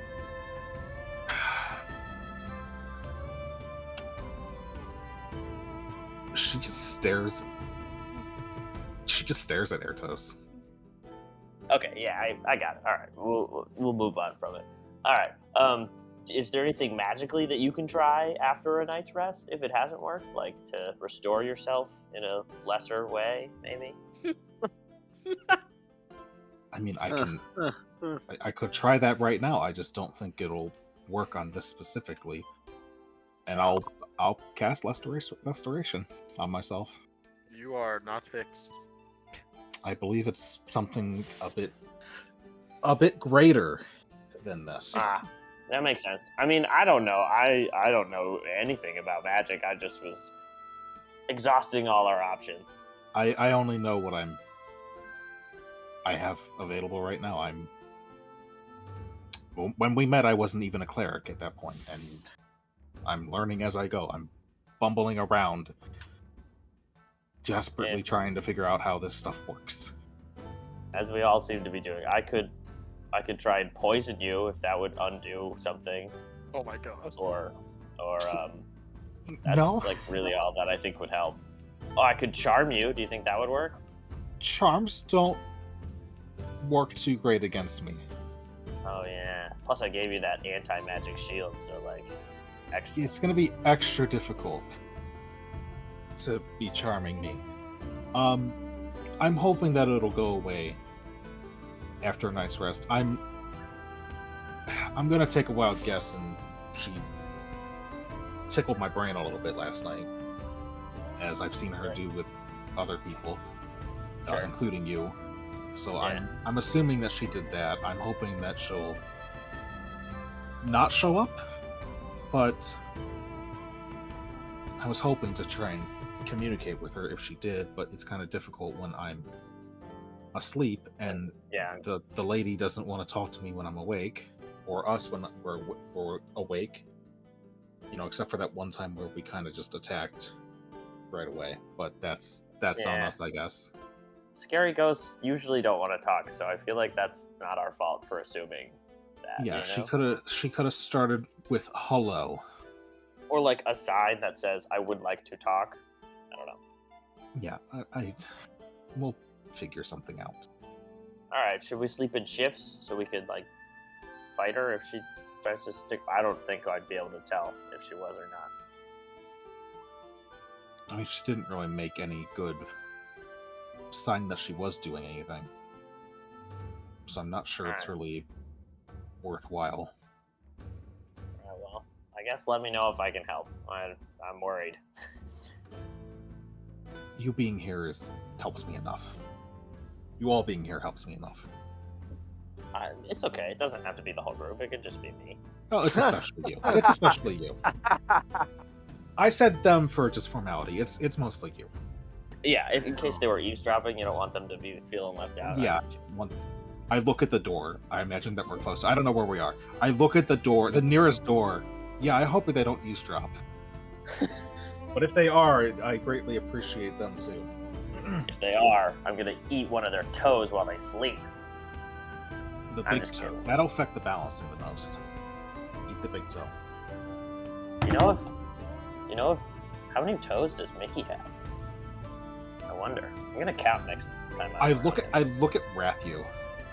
She just stares. She just stares at Erhtos. Okay, yeah, I got it. All right, we'll move on from it. All right. Is there anything magically that you can try after a night's rest if it hasn't worked, like to restore yourself in a lesser way, maybe? I mean, I could try that right now. I just don't think it'll work on this specifically. And I'll cast restoration on myself. You are not fixed. I believe it's something a bit greater than this. That makes sense. I mean, I don't know. I don't know anything about magic. I just was exhausting all our options. I only know what I have available right now. When we met, I wasn't even a cleric at that point, and I'm learning as I go. I'm bumbling around, desperately trying to figure out how this stuff works. As we all seem to be doing. I could try and poison you if that would undo something. Oh my god. Or that's No. like really all that I think would help. Oh, I could charm you. Do you think that would work? Charms don't work too great against me. Oh yeah. Plus, I gave you that anti-magic shield, so like, extra. It's going to be extra difficult to be charming me. I'm hoping that it'll go away after a night's rest. I'm going to take a wild guess, and she tickled my brain a little bit last night, as I've seen her do with other people, Sure. Including you. So Yeah. I'm assuming that she did that. I'm hoping that she'll not show up, but I was hoping to try and communicate with her if she did, but it's kind of difficult when I'm asleep and Yeah. the lady doesn't want to talk to me when I'm awake, or us when we're awake, except for that one time where we kind of just attacked right away, but that's on Yeah. us, I guess. Scary ghosts usually don't want to talk, so I feel like that's not our fault for assuming that. Yeah, you know? she could have started with hello. Or like a sign that says "I would like to talk." I don't know. Yeah, we'll figure something out. All right, should we sleep in shifts so we could like fight her if she tries to stick? I don't think I'd be able to tell if she was or not. I mean, she didn't really make any good sign that she was doing anything, so I'm not sure it's Alright. really worthwhile. Well, I guess let me know if I can help. I'm worried. You being here helps me enough. You all being here helps me enough. It's okay. It doesn't have to be the whole group. It could just be me. Oh, it's especially you. It's especially you. I said them for just formality. It's mostly you. Yeah, if in case they were eavesdropping, you don't want them to be feeling left out. Yeah. I look at the door. I imagine that we're close. I don't know where we are. I look at the door, the nearest door. Yeah, I hope they don't eavesdrop. But if they are, I greatly appreciate them too. If they are, I'm gonna eat one of their toes while they sleep. The I'm big just toe. kidding. That'll affect the balancing the most. Eat the big toe. You know if how many toes does Mickey have? I wonder. I'm gonna count next time. I look at Rathu,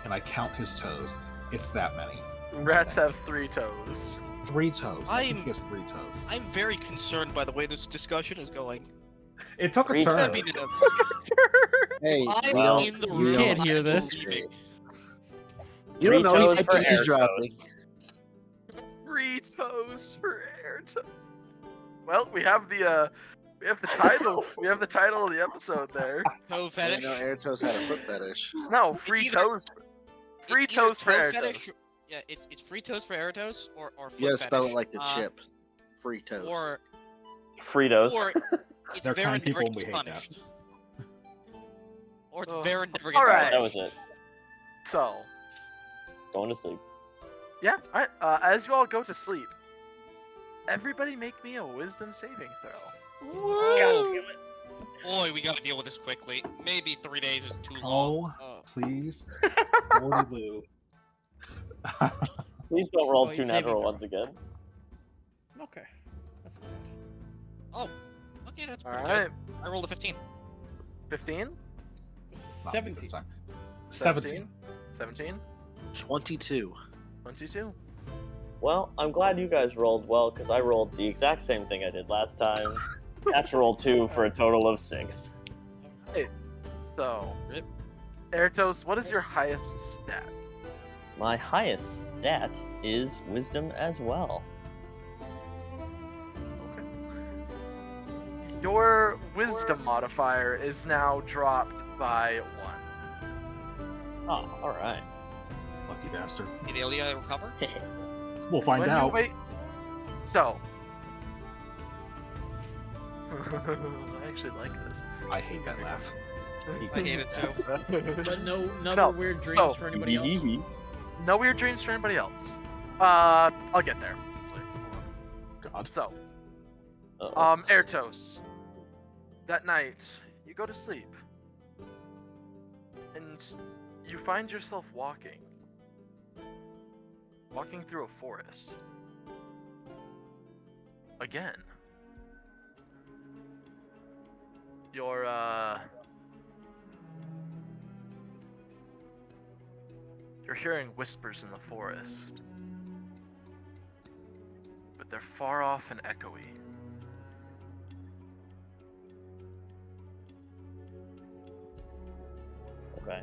and I count his toes. It's that many. Rats have 3 toes. 3 toes. I think I'm- he has 3 toes. I'm very concerned by the way this discussion is going. It took a Three turn. I mean, Hey, I'm Well, in the you room. can't hear I'm this. leaving. You don't know, he toes might for be Erhtos. eavesdropping. 3 Free toes for Erhtos. Well, we have the title. We have the title of the episode there. Toe I fetish. didn't know Erhtos had a foot fetish. No, free either- toes. Free It's either toes for toe Erhtos. fetish. Yeah, it's free toes for Erhtos or foot You gotta fetish. spell it like the chip. Free toes. Or Fritos. or it's They're Varen kind people never and we gets hate that. punished. Or it's Oh. Varen never gets Alright. That punished. was it. So, Going to sleep. yeah. All right. As you all go to sleep, everybody make me a wisdom saving throw. Woo! Boy, we gotta deal with this quickly. Maybe 3 days is too Oh, long. please. Lordy Lou. Please don't roll Oh, he's two saving natural throw. ones again. Okay. That's good. Oh, okay, that's All pretty right. good. I rolled a 15. 15. Not this 17. time. 17. 17. 22. 22. Well, I'm glad you guys rolled well, because I rolled the exact same thing I did last time. Natural 2 for a total of 6. So, Rip. Erhtos, what is your highest stat? My highest stat is wisdom as well. Okay. Your wisdom modifier is now dropped by 1. Oh, alright. Lucky bastard. Did Ilya recover? We'll find When you out. wait. So. I actually like this. I hate that laugh. I hate it too. But no No, weird dreams so- for anybody else. No weird dreams for anybody else. I'll get there. God. So, Uh-oh. Erhtos. That night, you go to sleep. And you find yourself walking. Walking through a forest. Again. You're hearing whispers in the forest. But they're far off and echoey. Okay.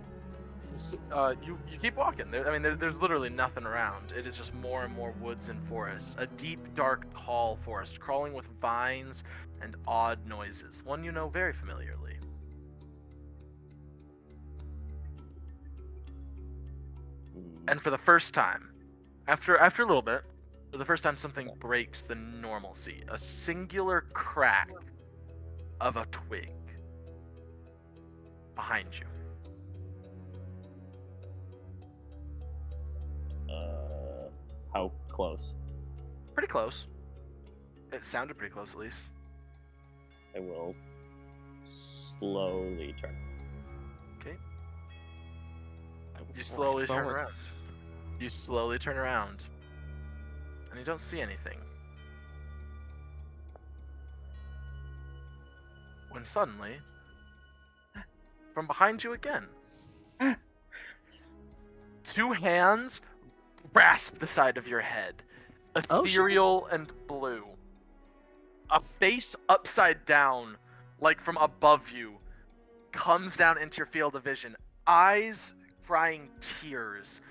You keep walking. There's literally nothing around. It is just more and more woods and forest. A deep, dark, tall forest, crawling with vines and odd noises. One you know very familiarly. And for the first time, after a little bit, for the first time, something breaks the normalcy. A singular crack of a twig behind you. How close? Pretty close. It sounded pretty close, at least. I will slowly turn. Okay. I will You roll slowly turn forward. around. You slowly turn around. And you don't see anything. When suddenly, from behind you again, two hands grasp the side of your head, Oh, shit. ethereal and blue. A face upside down, like from above you, comes down into your field of vision. Eyes crying tears,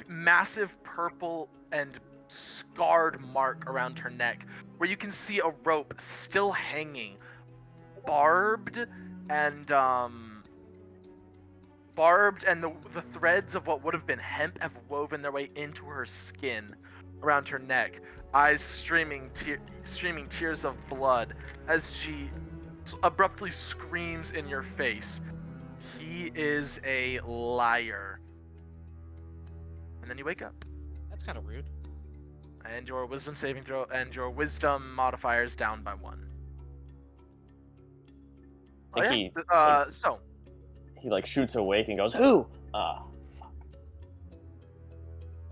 massive purple and scarred mark around her neck, where you can see a rope still hanging, barbed and the threads of what would have been hemp have woven their way into her skin around her neck, eyes streaming tears of blood as she abruptly screams in your face, "He is a liar." And then you wake up, That's kind of rude. and your wisdom saving throw and your wisdom modifier is down by 1. I think So he like shoots awake and goes, "Who?"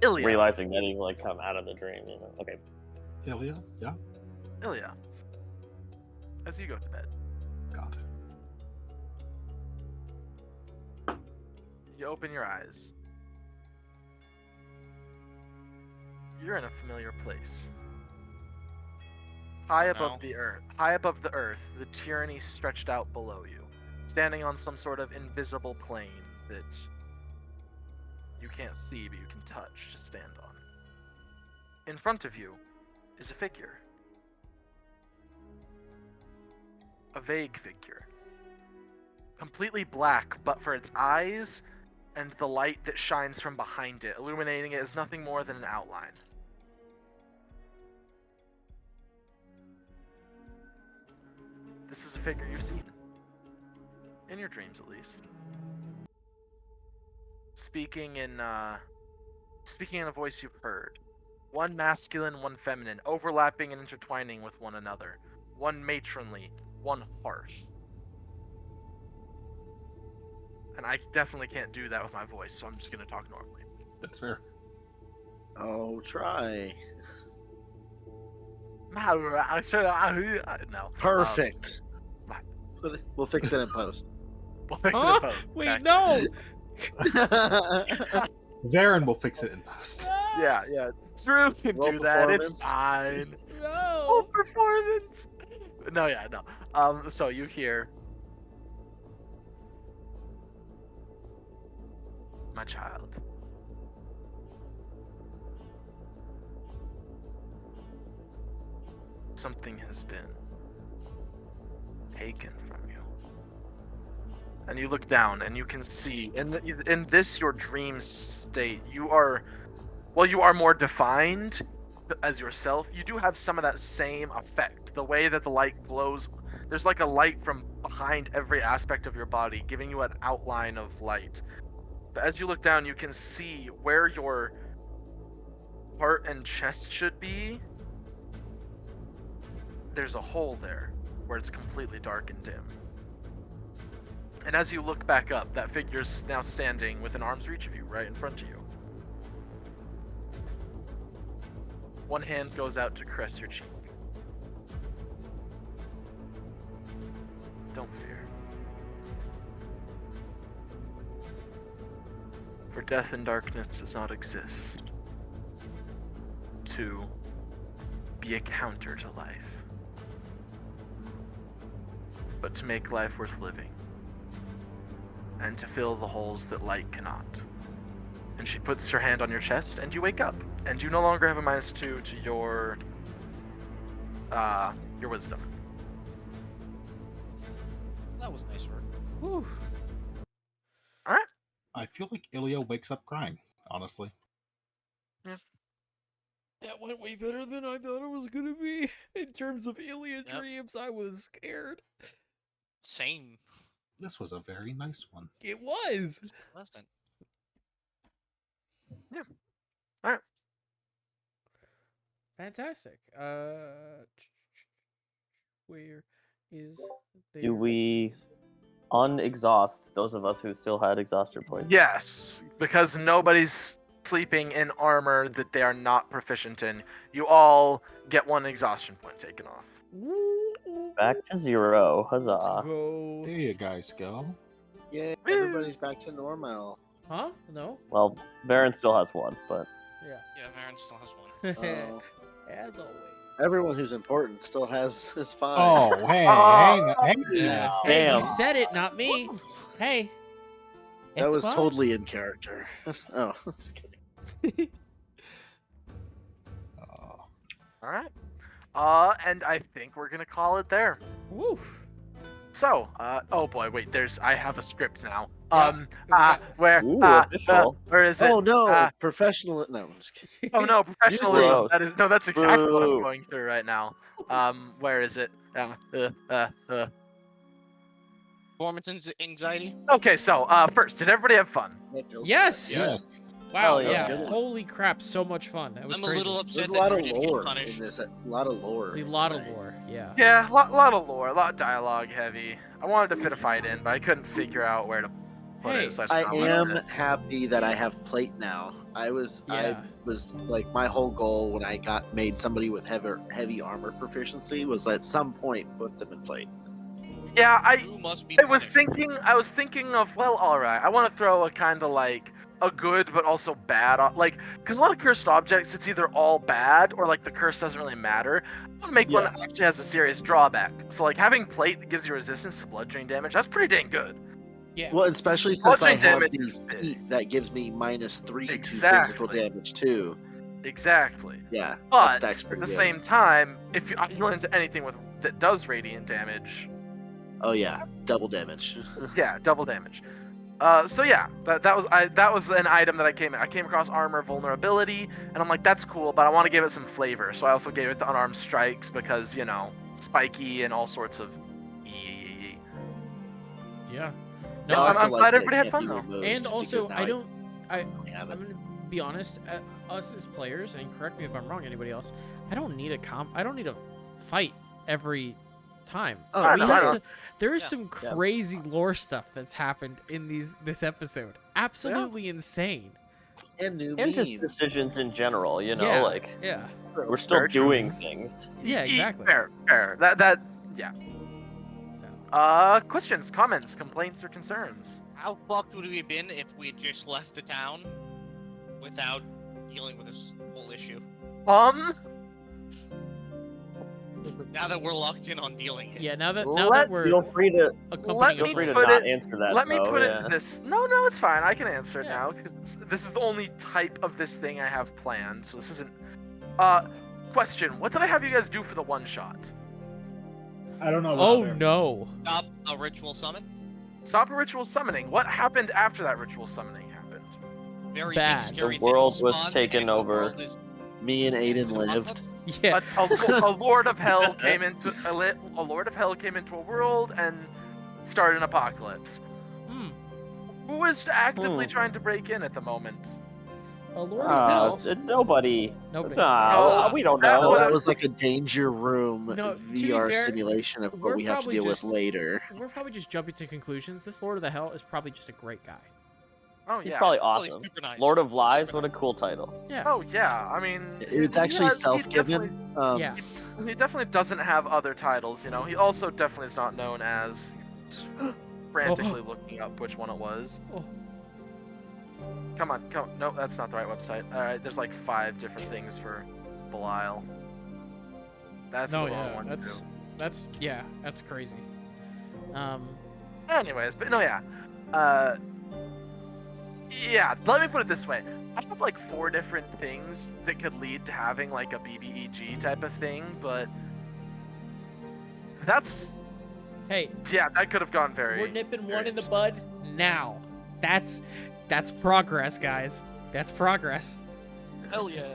Ilya, Realizing that he's like come out of the dream, you know. Okay. Ilya? Yeah? Ilya, as you go to bed, God. you open your eyes. You're in a familiar place. High above the earth, the tyranny stretched out below you, standing on some sort of invisible plane that you can't see but you can touch to stand on. in front of you is a figure. A vague figure. Completely black, but for its eyes and the light that shines from behind it, illuminating it as nothing more than an outline. This is a figure you've seen. In your dreams, at least. Speaking in a voice you've heard. One masculine, one feminine, overlapping and intertwining with one another. One matronly, one harsh. And I definitely can't do that with my voice, so I'm just going to talk normally. That's fair. Oh, try. No. Perfect. Right. We'll fix it in post. We'll fix it Huh? in post. Wait, Okay. no! Varen will fix it in post. Yeah. Drew can Roll do that. It's performance. fine. No! Performance. No. So you hear, my child. Something has been taken from you. And you look down and you can see in this your dream state, you are more defined as yourself. You do have some of that same effect. The way that the light glows, there's like a light from behind every aspect of your body, giving you an outline of light. But as you look down, you can see where your heart and chest should be. There's a hole there where it's completely dark and dim. And as you look back up, that figure's now standing within arm's reach of you, right in front of you. One hand goes out to caress your cheek. Don't fear. For death and darkness does not exist to be a counter to life, but to make life worth living, and to fill the holes that light cannot. And she puts her hand on your chest, and you wake up, and you no longer have a -2 to your wisdom. That was nice work. Whew. I feel like Ilya wakes up crying, honestly. That went way better than I thought it was gonna be. In terms of Ilya Yep. dreams, I was scared. Same. This was a very nice one. It was! Pleasant. Alright. Fantastic. Where is Do we unexhaust those of us who still had exhaustion points? Yes, because nobody's sleeping in armor that they are not proficient in. You all get 1 exhaustion point taken off. Back to 0. Huzzah. Let's go. There you guys go. Yay, everybody's back to normal. Huh? No? Well, Varen still has 1, but Yeah. Yeah, Varen still has 1. Oh. As always. Everyone who's important still has his 5. Oh, hey, Oh, hey, yeah. Hey, Damn. you said it, not me. Hey. That It's was fine. totally in character. Oh, just kidding. Oh. Alright. And I think we're gonna call it there. Woo. So, oh boy, wait, I have a script now. Yeah. Where Ooh, official. where is it? Oh no, Uh, professional. No, I'm just kidding. Oh no, professionalism. Gross. That's exactly what I'm Boo. going through right now. Where is it? Performance anxiety. Okay, so first, did everybody have fun? That feels Yes. bad. Yes. Wow. Hell yeah. Yeah. That was a good one. Holy crap! So much fun. That was I'm crazy. a little There's upset a that lot Drew of didn't get lore in punished. this. A lot of lore. A lot of tonight. lore. Yeah. Yeah, lot of lore, a lot of dialogue heavy. I wanted to fit a fight in, but I couldn't figure out where to put Hey, it. So I, just I kinda left am it. happy that I have plate now. I was like my whole goal when I made somebody with heavy armor proficiency was at some point put them in plate. Yeah, Drew must be I was thinking of, well, all right. I want to throw a kind of like a good but also bad, like, because a lot of cursed objects, it's either all bad or like the curse doesn't really matter. I want to make one Yeah. that actually has a serious drawback. So like having plate that gives you resistance to bludgeoning damage, that's pretty dang good. Yeah. Well, especially since I Bludgeoning have damage the is big. feat that gives me -3 to Exactly. physical damage too. Exactly. Yeah. But that's at pretty the good. same time, if you run into anything that does radiant damage, Oh yeah, double damage. yeah, double damage. So yeah, that was an item that I came across armor vulnerability, and I'm like, that's cool, but I want to give it some flavor, so I also gave it the unarmed strikes because, you know, spiky and all sorts of. Yeah. I No, also I'm like glad that it everybody had can't fun be though. removed, and because also now I don't. don't have I'm it. gonna be honest. Us as players, and correct me if I'm wrong, anybody else. I don't need I don't need a fight every time. Oh, I We know, had I know. some, there is Yeah. some crazy lore stuff that's happened in this episode. Absolutely insane. And new And just memes. decisions in general, you know, Yeah. like Yeah. we're still Very true. doing things. Yeah. Exactly. Fair. Yeah. So, Questions, comments, complaints, or concerns? How fucked would we have been if we had just left the town without dealing with this whole issue? Now that we're locked in on dealing it. yeah. Now that Let's we're Feel free to accompanying let a me feel free to soul. put not it- answer that. Let me though, put it yeah. this. No, it's fine. I can answer it Yeah. now because this is the only type of this thing I have planned. So this isn't. Question: what did I have you guys do for the one shot? I don't know. Oh whether- no. Stop a ritual summon. Stop a ritual summoning. What happened after that ritual summoning happened? Very Bad. big scary The world thing was spawns, taken and the over. world is Me and Aiden lived. apocalypse. Yeah. A lord of hell came into a lord of hell came into a world and started an apocalypse. Hmm. Who is actively trying to break in at the moment? A lord of hell. Nobody. Nobody. So, We don't that know. Oh, that was like a danger room No, to be VR fair, simulation of we're what we have to probably deal just- with later. We're probably just jumping to conclusions. This Lord of the Hell is probably just a great guy. Oh He's yeah. probably Probably awesome. super nice. Lord of Lies, Super what a cool title. Yeah. Oh yeah. I mean, It's he actually has- he definitely- self-given. Yeah. He definitely doesn't have other titles, you know. He also definitely is not known as frantically looking up which one it was. Oh. Come on. No, that's not the right website. All right, there's like 5 different things for Belial. That's No, the wrong yeah. one That's crazy. Anyways, but no, yeah. Yeah, let me put it this way. I have like 4 different things that could lead to having like a BBEG type of thing, but that's Hey, yeah, that could have gone very. we're nipping very one in the interesting. bud now. That's progress, guys. That's progress. Hell yeah.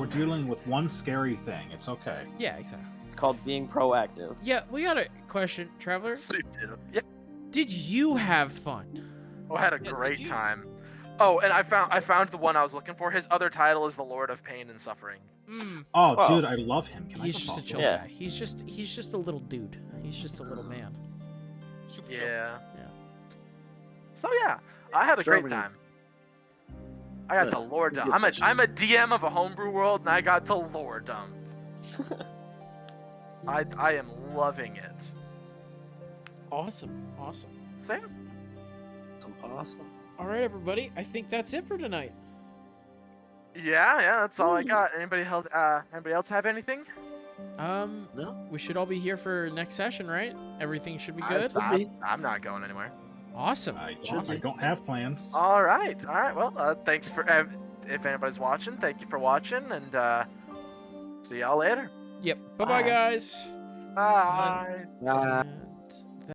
We're dealing with one scary thing. It's okay. Yeah, exactly. It's called being proactive. Yeah, we got a question, Traveler. Sweet, dude. Yeah. Did you have fun? Oh, I had a Yeah, great did you? time. Oh, and I found the one I was looking for. His other title is the Lord of Pain and Suffering. Mm, Oh, Oh. dude, I love him. Can he's I just a talk to chill him? Yeah. guy. He's just a little dude. He's just a little man. Super chill. Yeah. Yeah. So yeah, I had a great Germany. time. I got to Ugh, lore dump. I'm a DM of a homebrew world, and I got to lore dump. I am loving it. Awesome. So yeah. Awesome. All right, everybody. I think that's it for tonight. Yeah, that's all I got. Anybody else have anything? No. We should all be here for next session, right? Everything should be good. I'm not going anywhere. Awesome. I Awesome. don't have plans. All right. Well, thanks for if anybody's watching, thank you for watching, and see y'all later. Yep. Bye-bye, guys. Bye. Bye.